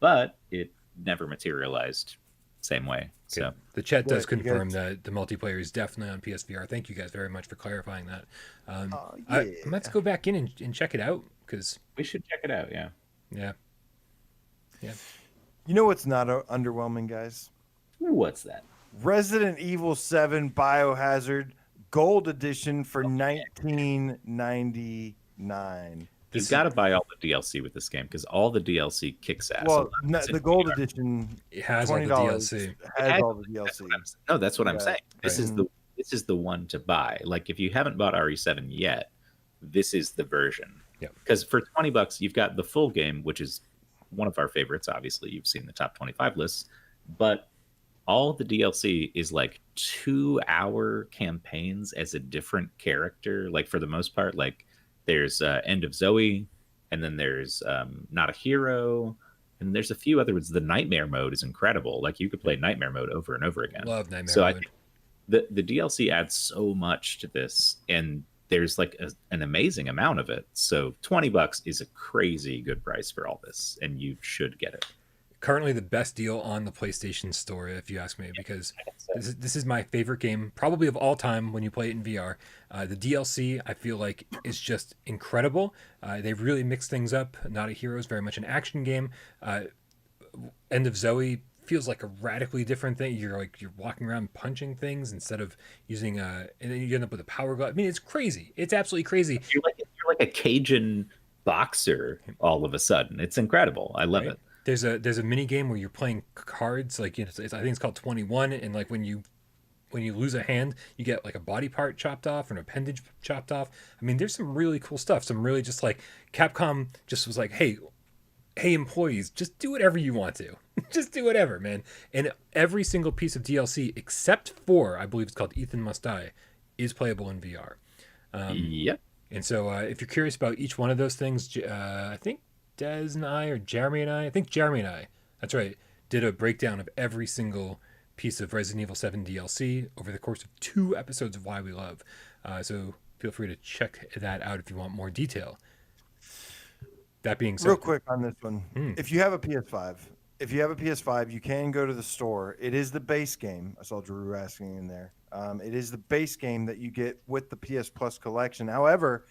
But it never materialized same way. So okay. The chat does What, you confirm guys- that the multiplayer is definitely on PSVR. Thank you guys very much for clarifying that. yeah. Let's go back in and check it out, because we should check it out, yeah. You know what's not underwhelming, guys? What's that? Resident Evil 7 Biohazard Gold Edition for $19.99. You've got to buy all the DLC with this game because all the DLC kicks ass. Well, It's in the Gold VR. Edition it has all the $20 DLC. has all the That's DLC. what I'm, no, that's what I'm Yeah, saying. This is the one to buy. Like if you haven't bought RE7 yet, this is the version. Yeah. Because for $20, you've got the full game, which is one of our favorites. Obviously, you've seen the top 25 lists, but all the DLC is like 2-hour campaigns as a different character. Like for the most part, like there's End of Zoe, and then there's Not a Hero, and there's a few other ones. The Nightmare mode is incredible. Like you could play Nightmare mode over and over again. Love Nightmare So I mode. think the DLC adds so much to this, and there's like an amazing amount of it. So $20 is a crazy good price for all this, and you should get it. Currently the best deal on the PlayStation Store, if you ask me, because this is my favorite game, probably of all time when you play it in VR. The DLC, I feel like, is just incredible. They've really mixed things up. Not a Hero is very much an action game. End of Zoe feels like a radically different thing. You're walking around punching things instead of using and then you end up with a power glove. I mean, it's crazy. It's absolutely crazy. You're like a Cajun boxer all of a sudden. It's incredible. I love Right? it. There's a mini game where you're playing cards, like I think it's called 21, and like when you lose a hand, you get like a body part chopped off or an appendage chopped off. I mean, there's some really cool stuff. Some really just like Capcom just was like, hey employees, just do whatever you want to. Just do whatever, man. And every single piece of DLC except for, I believe it's called Ethan Must Die, is playable in VR. Yep. And so if you're curious about each one of those things, I think Des and I, or Jeremy and I think Jeremy and I, that's right, did a breakdown of every single piece of Resident Evil 7 DLC over the course of 2 episodes of Why We Love. So feel free to check that out if you want more detail. That being said, Real quick on this one. If you have a PS5, you can go to the store. It is the base game. I saw Drew asking in there. It is the base game that you get with the PS Plus collection. However,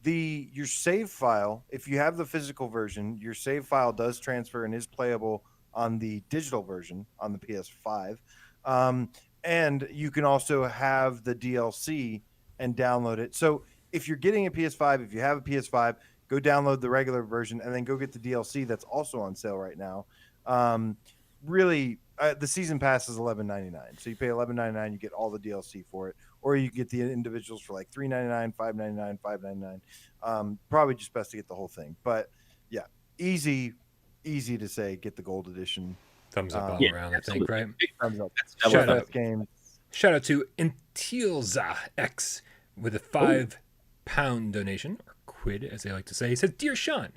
your save file, if you have the physical version, your save file does transfer and is playable on the digital version on the PS5. And you can also have the DLC and download it. So if you're getting a PS5, if you have a PS5, go download the regular version and then go get the DLC that's also on sale right now. Really, the season pass is $11.99. So you pay $11.99, you get all the DLC for it. Or you get the individuals for like $3.99, $5.99, $5.99. Probably just best to get the whole thing. But yeah, easy to say get the gold edition. thumbs up all Yeah, around, I think, absolutely. right? Thumbs up. Shout out. Game. Shout out to Intilza X with a £5 donation, or quid as they like to say. He says, Dear Sean,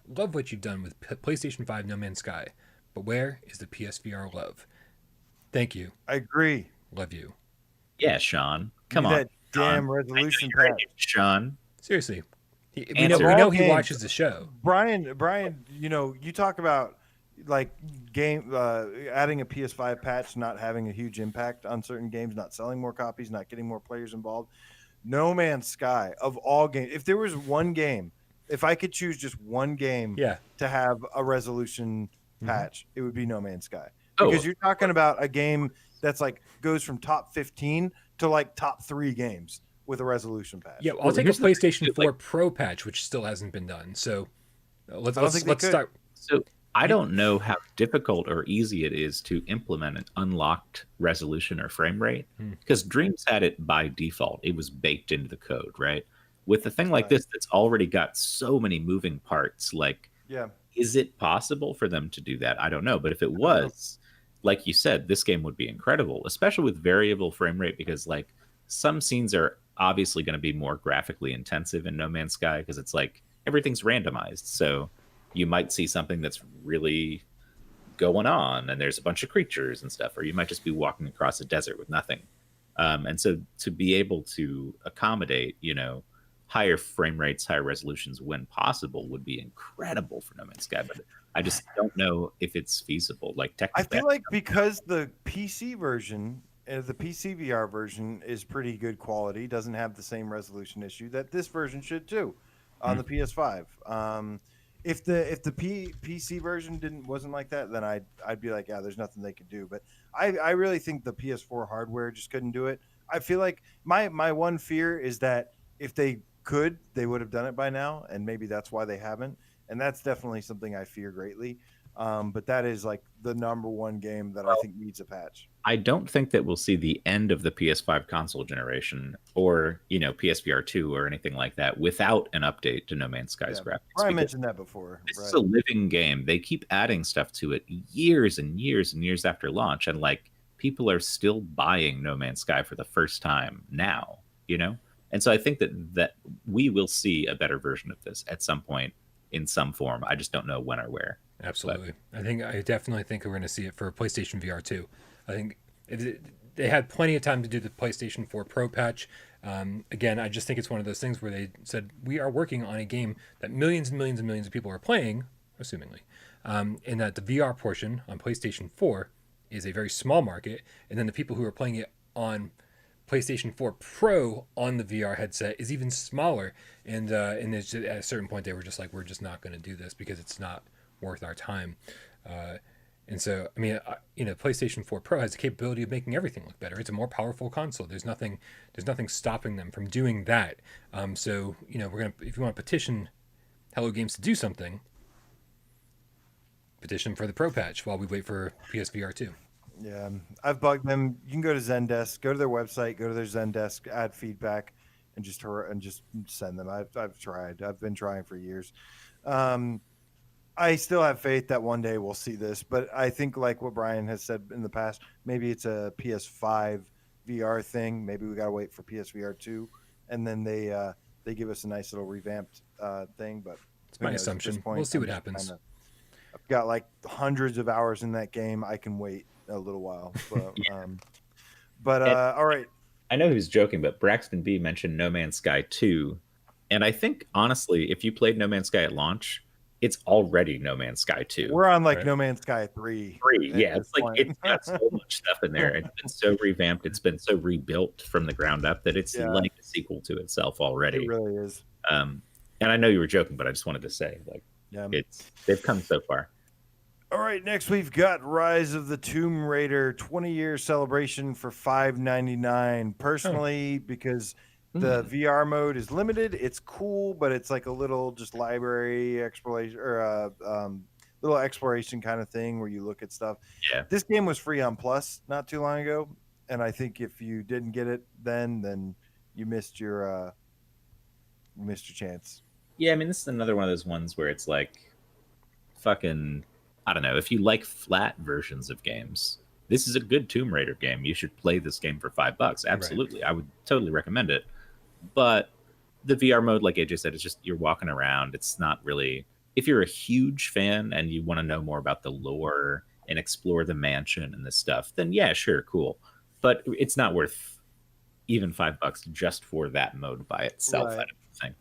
love what you've done with PlayStation 5 No Man's Sky, but where is the PSVR love? Thank you. I agree. Love you. Yeah, Sean. Come Give me on. that damn Sean. resolution I know you're patch. right, Sean. Seriously. We Answer. know he Games. watches the show. Brian, you talk about like adding a PS5 patch not having a huge impact on certain games, not selling more copies, not getting more players involved. No Man's Sky of all games. If there was one game, if I could choose just one game Yeah. to have a resolution patch, it would be No Man's Sky. Oh. Because you're talking about a game that's like goes from top 15 to like top 3 games with a resolution patch. Yeah, I'll take a here's the thing, PlayStation too, 4 Pro patch, which still hasn't been done. So let's I don't think they could. start. So I don't know how difficult or easy it is to implement an unlocked resolution or frame rate, because Dreams had it by default. It was baked into the code, right? With a thing like this that's already got so many moving parts, like, Yeah. is it possible for them to do that? I don't know. But if it was, like you said, this game would be incredible, especially with variable frame rate, because like some scenes are obviously going to be more graphically intensive in No Man's Sky because it's like everything's randomized. So you might see something that's really going on and there's a bunch of creatures and stuff, or you might just be walking across a desert with nothing. And so to be able to accommodate, higher frame rates, higher resolutions when possible would be incredible for No Man's Sky. But I just don't know if it's feasible. Like I technically, feel like because the PC version, the PC VR version is pretty good quality, doesn't have the same resolution issue that this version should too on the PS5. If the PC version wasn't like that, then I'd be like, yeah, there's nothing they could do. But I really think the PS4 hardware just couldn't do it. I feel like my one fear is that if they could, they would have done it by now, and maybe that's why they haven't. And that's definitely something I fear greatly. But that is like the number one game that I think needs a patch. I don't think that we'll see the end of the PS5 console generation or, PSVR 2 or anything like that without an update to No Man's Sky's graphics. I mentioned that before. This is a living game. They keep adding stuff to it years and years and years after launch. And like people are still buying No Man's Sky for the first time now, And so I think that we will see a better version of this at some point in some form. I just don't know when or where. Absolutely. I definitely think we're going to see it for PlayStation VR 2. I think they had plenty of time to do the PlayStation 4 Pro patch. Again, I just think it's one of those things where they said, we are working on a game that millions and millions and millions of people are playing, assumingly, and that the VR portion on PlayStation 4 is a very small market, and then the people who are playing it on PlayStation 4 Pro on the VR headset is even smaller. And it's just, at a certain point, they were just like, we're just not going to do this because it's not worth our time. And so, I mean, PlayStation 4 Pro has the capability of making everything look better. It's a more powerful console. There's nothing stopping them from doing that. So, if you want to petition Hello Games to do something, petition for the Pro patch while we wait for PSVR 2. Yeah, I've bugged them. You can go to Zendesk, go to their website, go to their Zendesk, add feedback, and just send them. I've tried. I've been trying for years. I still have faith that one day we'll see this, but I think like what Brian has said in the past, maybe it's a PS5 VR thing. Maybe we gotta wait for PSVR 2, and then they give us a nice little revamped thing. But it's my assumption. We'll see what happens. I've got like hundreds of hours in that game. I can wait a little while. But all right. I know who's joking, but Braxton B mentioned No Man's Sky 2. And I think, honestly, if you played No Man's Sky at launch, it's already No Man's Sky 2. We're on like No Man's Sky 3. Yeah, it's like it's got so much stuff in there. It's been so revamped. It's been so rebuilt from the ground up that it's like a sequel to itself already. It really is. And I know you were joking, but I just wanted to say, like, they've come so far. All right, next we've got Rise of the Tomb Raider 20-year celebration for $5.99. Personally, because the VR mode is limited, it's cool, but it's like a little just library exploration or little exploration kind of thing where you look at stuff. Yeah. This game was free on Plus not too long ago, and I think if you didn't get it then you missed your chance. Yeah, I mean, this is another one of those ones where it's like fucking, I don't know, if you like flat versions of games, this is a good Tomb Raider game. You should play this game for $5. Absolutely. Right. I would totally recommend it. But the VR mode, like AJ said, it's just you're walking around. It's not really, if you're a huge fan and you want to know more about the lore and explore the mansion and this stuff, then yeah, sure, cool. But it's not worth even $5 just for that mode by itself, right. I don't think.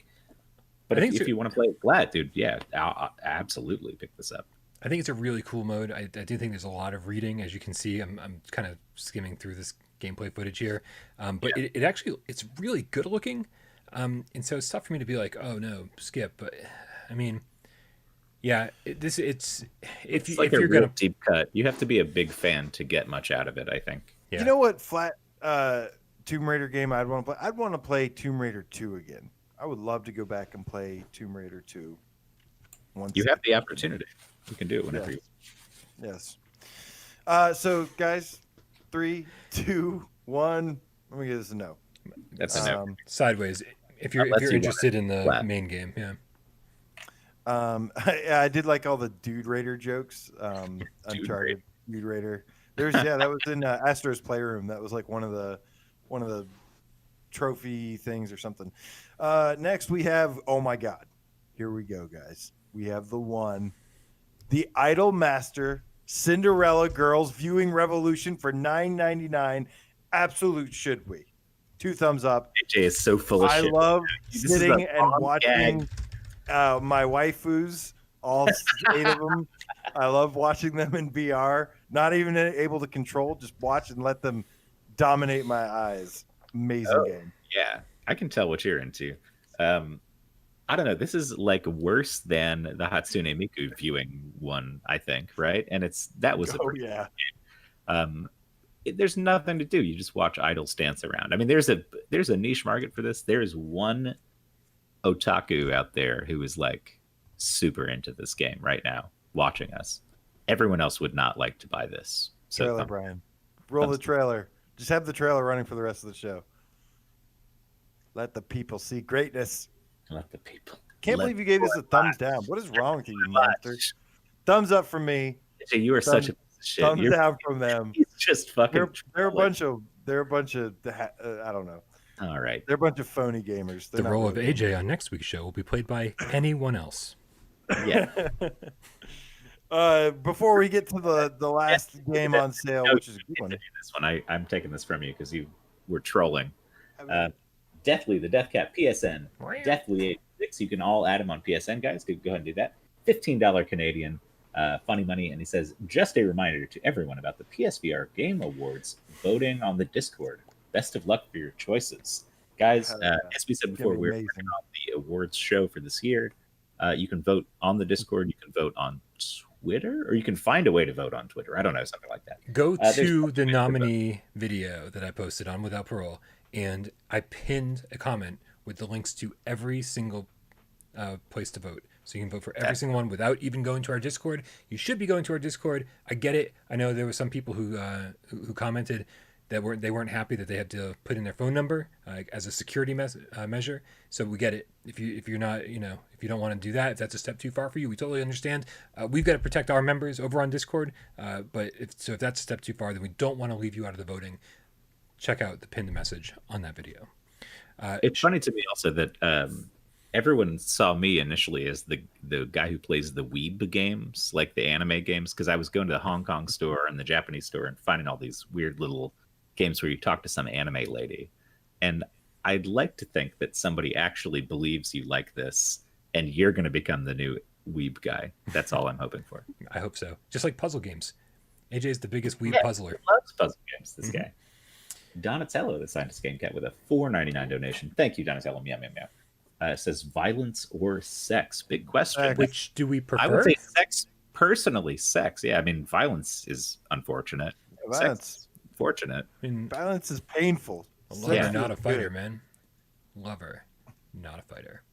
But if you want to play it flat, dude, yeah, I'll absolutely pick this up. I think it's a really cool mode. I do think there's a lot of reading. As you can see, I'm kind of skimming through this gameplay footage here, but it actually it's really good looking, and so it's tough for me to be like, oh no, skip. But I mean, yeah, It's if like you're real gonna deep cut. You have to be a big fan to get much out of it, I think. yeah. You know what Tomb Raider game I'd want to play? I'd want to play Tomb Raider 2 again. I would love to go back and play Tomb Raider 2. Once You have the opportunity. You can do it whenever you. Yes. So guys, 3, 2, 1. Let me get this a no. That's a no. Sideways. If you're Unless you want interested in the flat. main game, yeah. I did like all the Dude Raider jokes. Uncharted Dude Raider. That was in Astro's Playroom. That was like one of the trophy things or something. Next we have, oh my God, here we go, guys. We have the Idol Master Cinderella Girls Viewing Revolution for $9.99. Absolute should we? 2 thumbs up. AJ is so full of I shit. love This is sitting a and bomb watching my waifus, all 8 of them. I love watching them in VR. Not even able to control, just watch and let them dominate my eyes. Amazing game. Yeah, I can tell what you're into. I don't know. This is like worse than the Hatsune Miku viewing one, I think, right? And that was Yeah. There's nothing to do. You just watch idols dance around. I mean, there's a niche market for this. There's one otaku out there who is like super into this game right now, watching us. Everyone else would not like to buy this. So Trailer, Brian. Roll the trailer. Just have the trailer running for the rest of the show. Let the people see greatness. let the people. Can't believe you gave this a thumbs down. What is wrong with you, monster? Thumbs up from me. AJ, you are such a piece of shit. Thumbs down from them. He's just fucking. They're a bunch of I don't know. All right. They're a bunch of phony gamers. They're The not role of really AJ on next week's show will be played by anyone else. Yeah. Before we get to the last game on sale, which is a good one. This one, I'm taking this from you because you were trolling. Deathly, the Death Cat PSN. Deathly 86. You can all add him on PSN, guys. Go ahead and do that. $15 Canadian. Funny money. And he says, just a reminder to everyone about the PSVR Game Awards voting on the Discord. Best of luck for your choices. Guys, as we said before, we're working on the awards show for this year. You can vote on the Discord. You can vote on Twitter, or you can find a way to vote on Twitter. I don't know, something like that. Go to the nominee video that I posted on Without Parole, and I pinned a comment with the links to every single place to vote. So you can vote for every single one without even going to our Discord. You should be going to our Discord. I get it. I know there were some people who commented that they weren't happy that they had to put in their phone number as a security measure. So we get it. If you're not, if you don't want to do that, if that's a step too far for you, we totally understand. We've got to protect our members over on Discord. But if that's a step too far, then we don't want to leave you out of the voting. Check out the pinned message on that video. It's funny to me also that everyone saw me initially as the guy who plays the weeb games, like the anime games, because I was going to the Hong Kong store and the Japanese store and finding all these weird little games where you talk to some anime lady. And I'd like to think that somebody actually believes you like this and you're going to become the new weeb guy. That's all I'm hoping for. I hope so. Just like puzzle games. AJ is the biggest weeb puzzler. He loves puzzle games, this guy. Donatello, the Scientist Game Cat, with a $4.99 donation. Thank you, Donatello. Meow, meow, meow. It says violence or sex. Big question. Which do we prefer? I would say sex. Personally, sex. Yeah, I mean, violence is unfortunate. Violence. Sex is fortunate. I mean, Violence is painful. a lover, not a Good. fighter, man. Lover, not a fighter.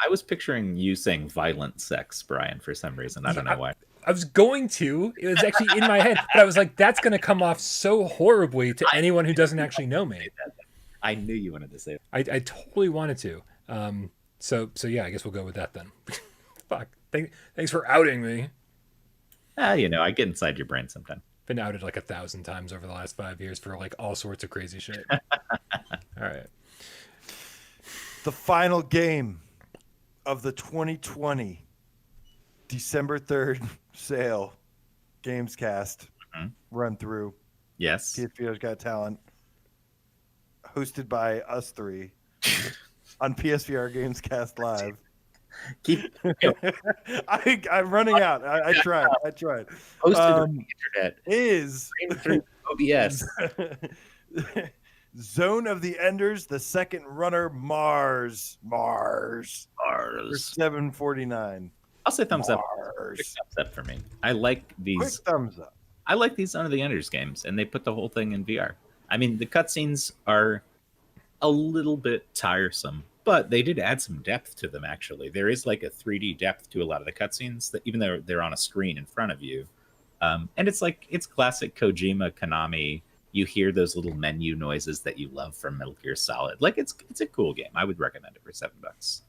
I was picturing you saying violent sex, Brian, for some reason. I don't know why. I was going to. It was actually in my head, but I was like, that's going to come off so horribly to anyone who doesn't actually know me. I knew you wanted to say it. I totally wanted to. So yeah, I guess we'll go with that then. Fuck. Thanks for outing me. I get inside your brain sometimes. Been outed like 1,000 times over the last 5 years for like all sorts of crazy shit. All right. The final game of the 2020 December 3rd sale, GamesCast run through. Yes. PSVR's Got Talent, hosted by us three on PSVR Gamescast Live. I'm running out. I tried. Hosted on the internet. Is Oh, yes. Zone of the Enders, the second runner, Mars. For Mars. 749. I'll say thumbs up. Mars. Quick thumbs up for me. I like Quick these. thumbs up. I like these Zone of the Enders games, and they put the whole thing in VR. I mean, the cutscenes are a little bit tiresome, but they did add some depth to them, actually. There is like a 3D depth to a lot of the cutscenes, that even though they're on a screen in front of you. And it's classic Kojima, Konami. You hear those little menu noises that you love from Metal Gear Solid. Like, it's a cool game. I would recommend it for $7.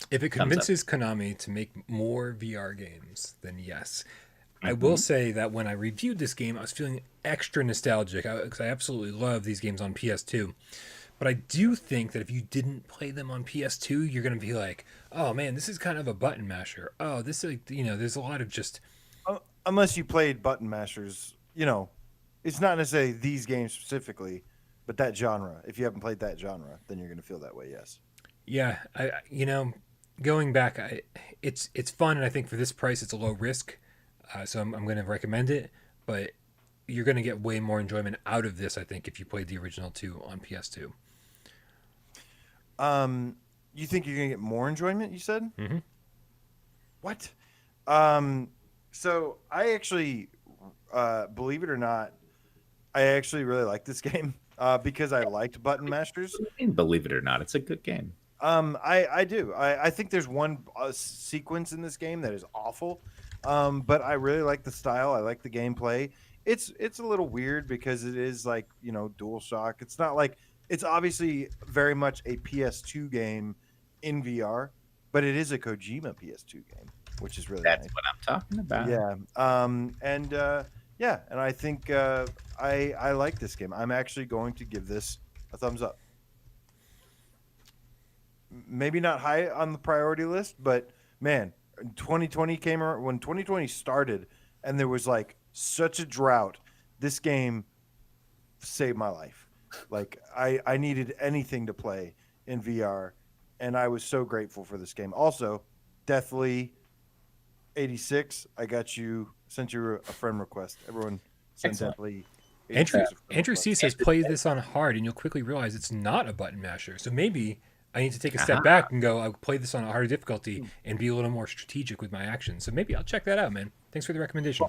If it convinces Konami to make more VR games, then yes. I will say that when I reviewed this game, I was feeling extra nostalgic because I absolutely love these games on PS2. But I do think that if you didn't play them on PS2, you're going to be like, oh man, this is kind of a button masher. Oh, this is, there's a lot of just... Unless you played button mashers, it's not necessarily these games specifically, but that genre. If you haven't played that genre, then you're going to feel that way, yes. Yeah, going back, it's fun, and I think for this price, it's a low risk. So I'm going to recommend it, but you're going to get way more enjoyment out of this, I think, if you played the original 2 on PS2. You think you're going to get more enjoyment, you said? Mm-hmm. What? So I actually, believe it or not, I actually really like this game because I liked button mashers. Believe it or not, it's a good game. I do. I think there's one sequence in this game that is awful. But I really like the style. I like the gameplay. It's a little weird because it is like, DualShock. It's not like, it's obviously very much a PS2 game in VR, but it is a Kojima PS2 game, which is really That's nice. what I'm talking about. Yeah. And I think I like this game. I'm actually going to give this a thumbs up. Maybe not high on the priority list, but man, 2020 came around, when 2020 started and there was like such a drought, this game saved my life. Like I needed anything to play in VR, and I was so grateful for this game. Also, Deathly 86, sent you a friend request. Everyone sent Excellent. Deathly 86 Andrew C says play this on hard, and you'll quickly realize it's not a button masher. So maybe I need to take a step back and go, I'll play this on a harder difficulty and be a little more strategic with my actions. So maybe I'll check that out, man. Thanks for the recommendation.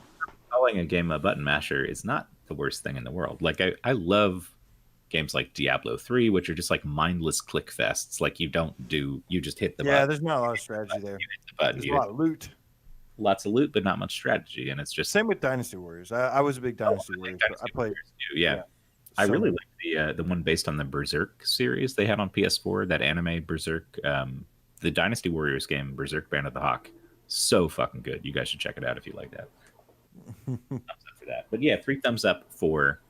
Calling a game a button masher is not the worst thing in the world. Like, I love games like Diablo 3, which are just like mindless click fests. Like, you just hit the button. Yeah, there's not a lot of strategy there. There's a lot of loot. Lots of loot, but not much strategy. And it's just... Same with Dynasty Warriors. I was a big Dynasty Warriors. I played. Yeah. I really like the one based on the Berserk series they had on PS4, that anime Berserk. The Dynasty Warriors game, Berserk Band of the Hawk. So fucking good. You guys should check it out if you like that. Thumbs up for that. But yeah, 3 thumbs up for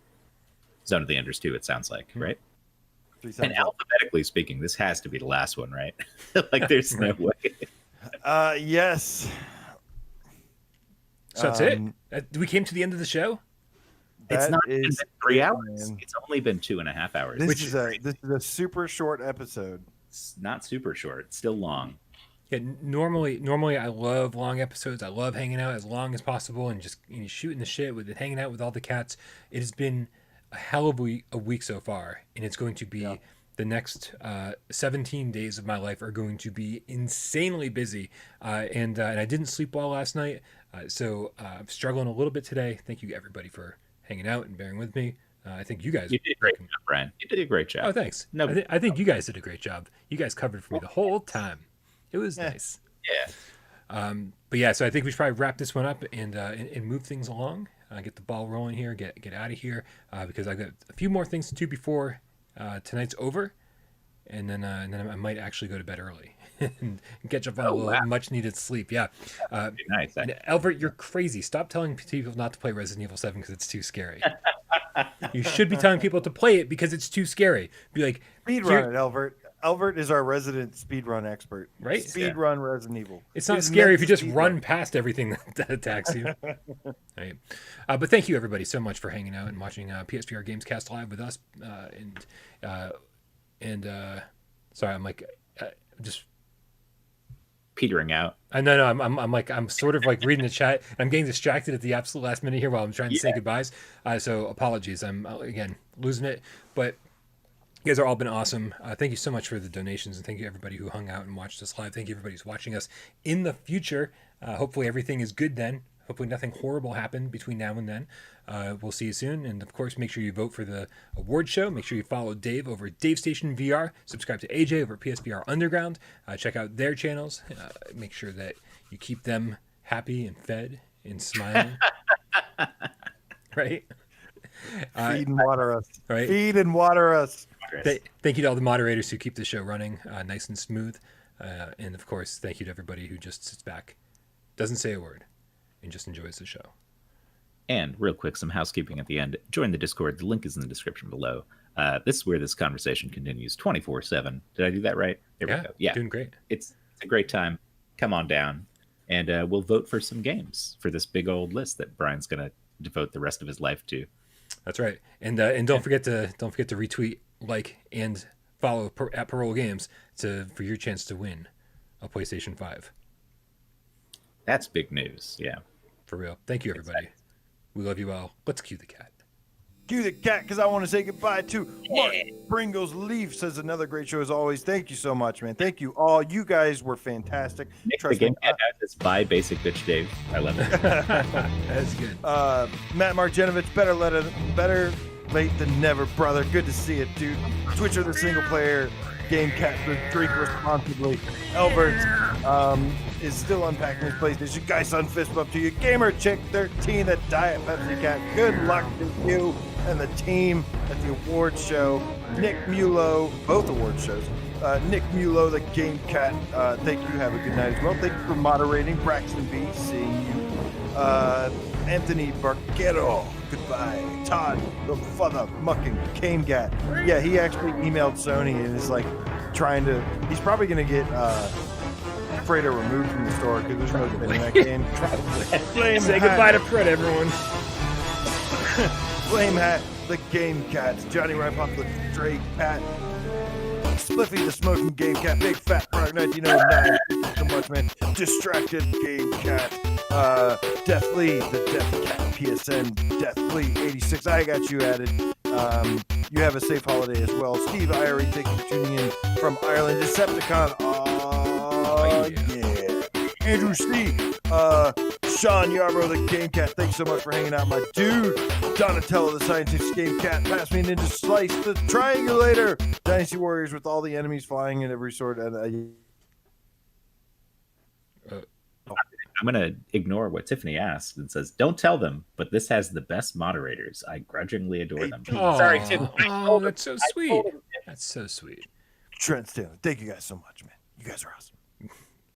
Zone of the Enders 2, it sounds like, right? And alphabetically speaking, this has to be the last one, right? Like, there's no way. Yes. So that's it? We came to the end of the show? It's not been 3 hours. Man. It's only been 2.5 hours. This is a super short episode. It's not super short. It's still long. Yeah, normally I love long episodes. I love hanging out as long as possible and just shooting the shit with it, hanging out with all the cats. It has been a hell of a week so far, and it's going to be the next 17 days of my life are going to be insanely busy. And I didn't sleep well last night, so I'm struggling a little bit today. Thank you everybody for hanging out and bearing with me. I think you guys... You did a great job, Brian. You did a great job. Oh, thanks. No, I think you guys did a great job. You guys covered for me the whole time. It was nice. Yeah. But yeah, so I think we should probably wrap this one up and move things along. Get the ball rolling here. Get out of here because I've got a few more things to do before tonight's over, and then I might actually go to bed early and catch up on a little much needed sleep. Yeah. Nice. And Albert, you're crazy. Stop telling people not to play Resident Evil 7 because it's too scary. You should be telling people to play it because it's too scary. Be like, speedrun it, Albert. Albert is our resident speedrun expert. Right? Speedrun Resident Evil. It's not scary if you just run past everything that attacks you. Right. But thank you, everybody, so much for hanging out and watching PSVR Gamescast Live with us. Sorry, I'm like, just... petering out. I know, I'm sort of like reading the chat. And I'm getting distracted at the absolute last minute here while I'm trying to say goodbyes. So apologies. I'm again losing it, but you guys are all been awesome. Thank you so much for the donations, and thank you everybody who hung out and watched us live. Thank you everybody who's watching us in the future. Hopefully everything is good then. Hopefully nothing horrible happened between now and then. We'll see you soon. And of course, make sure you vote for the award show. Make sure you follow Dave over at Dave Station VR. Subscribe to AJ over at PSVR Underground. Check out their channels. Make sure that you keep them happy and fed and smiling. Right? Feed and water us. Right? Feed and water us. Thank you to all the moderators who keep the show running nice and smooth. And of course, thank you to everybody who just sits back, doesn't say a word, and just enjoys the show. And real quick, some housekeeping at the end. Join the Discord. The link is in the description below. This is where this conversation continues 24/7. Did I do that right? There we go. Yeah, doing great. It's a great time. Come on down, and we'll vote for some games for this big old list that Brian's going to devote the rest of his life to. That's right. And don't forget to retweet, like, and follow at Parole Games for your chance to win a PlayStation 5. That's big news. Yeah. For real. Thank you, everybody. We love you all. Let's cue the cat. Cue the cat, because I want to say goodbye to Mark Pringles Leaf. Says another great show as always. Thank you so much, man. Thank you all. You guys were fantastic. Nick, the game cat has this buy basic bitch Dave. I love it. That's good. Matt Margenovich, better late than never, brother. Good to see it, dude. Twitcher, the single player game cat, drink responsibly. Albert is still unpacking his PlayStation. Guy son, fist bump to you. Gamer Chick 13, that Diet Pepsi cat. Good luck to you and the team at the award show. Nick Mulo, both award shows. Nick Mulo, the game cat. Thank you. Have a good night as well. Thank you for moderating. Braxton B, seeing you. Anthony Barquero, goodbye. Todd, the father mucking cane cat. Yeah, he actually emailed Sony and is like he's probably going to get Fredo removed from the store because there's no good in that game. Flame Say hat. goodbye to Fred, everyone. Flame Hat, the game cats. Johnny Ripop, the Drake Pat. Spliffy, the smoking game cat. Big Fat Park 1909. Thank you so much, man. Distracted game cat. Death Lee, the Death Cat PSN. Death Lee 86. I got you added. You have a safe holiday as well. Steve Irie, thank you for tuning in from Ireland. Decepticon. Oh, yeah. Andrew C. Sean Yarbrough, the game cat. Thanks so much for hanging out, my dude. Donatello, the scientific game cat. Pass me a ninja slice. The triangulator. Dynasty Warriors with all the enemies flying in every sort. And I'm going to ignore what Tiffany asked and says, don't tell them, but this has the best moderators. I grudgingly adore them. Oh, Sorry, Tiffany. Oh, that's so sweet. That's so sweet. Trent Stanley. Thank you guys so much, man. You guys are awesome.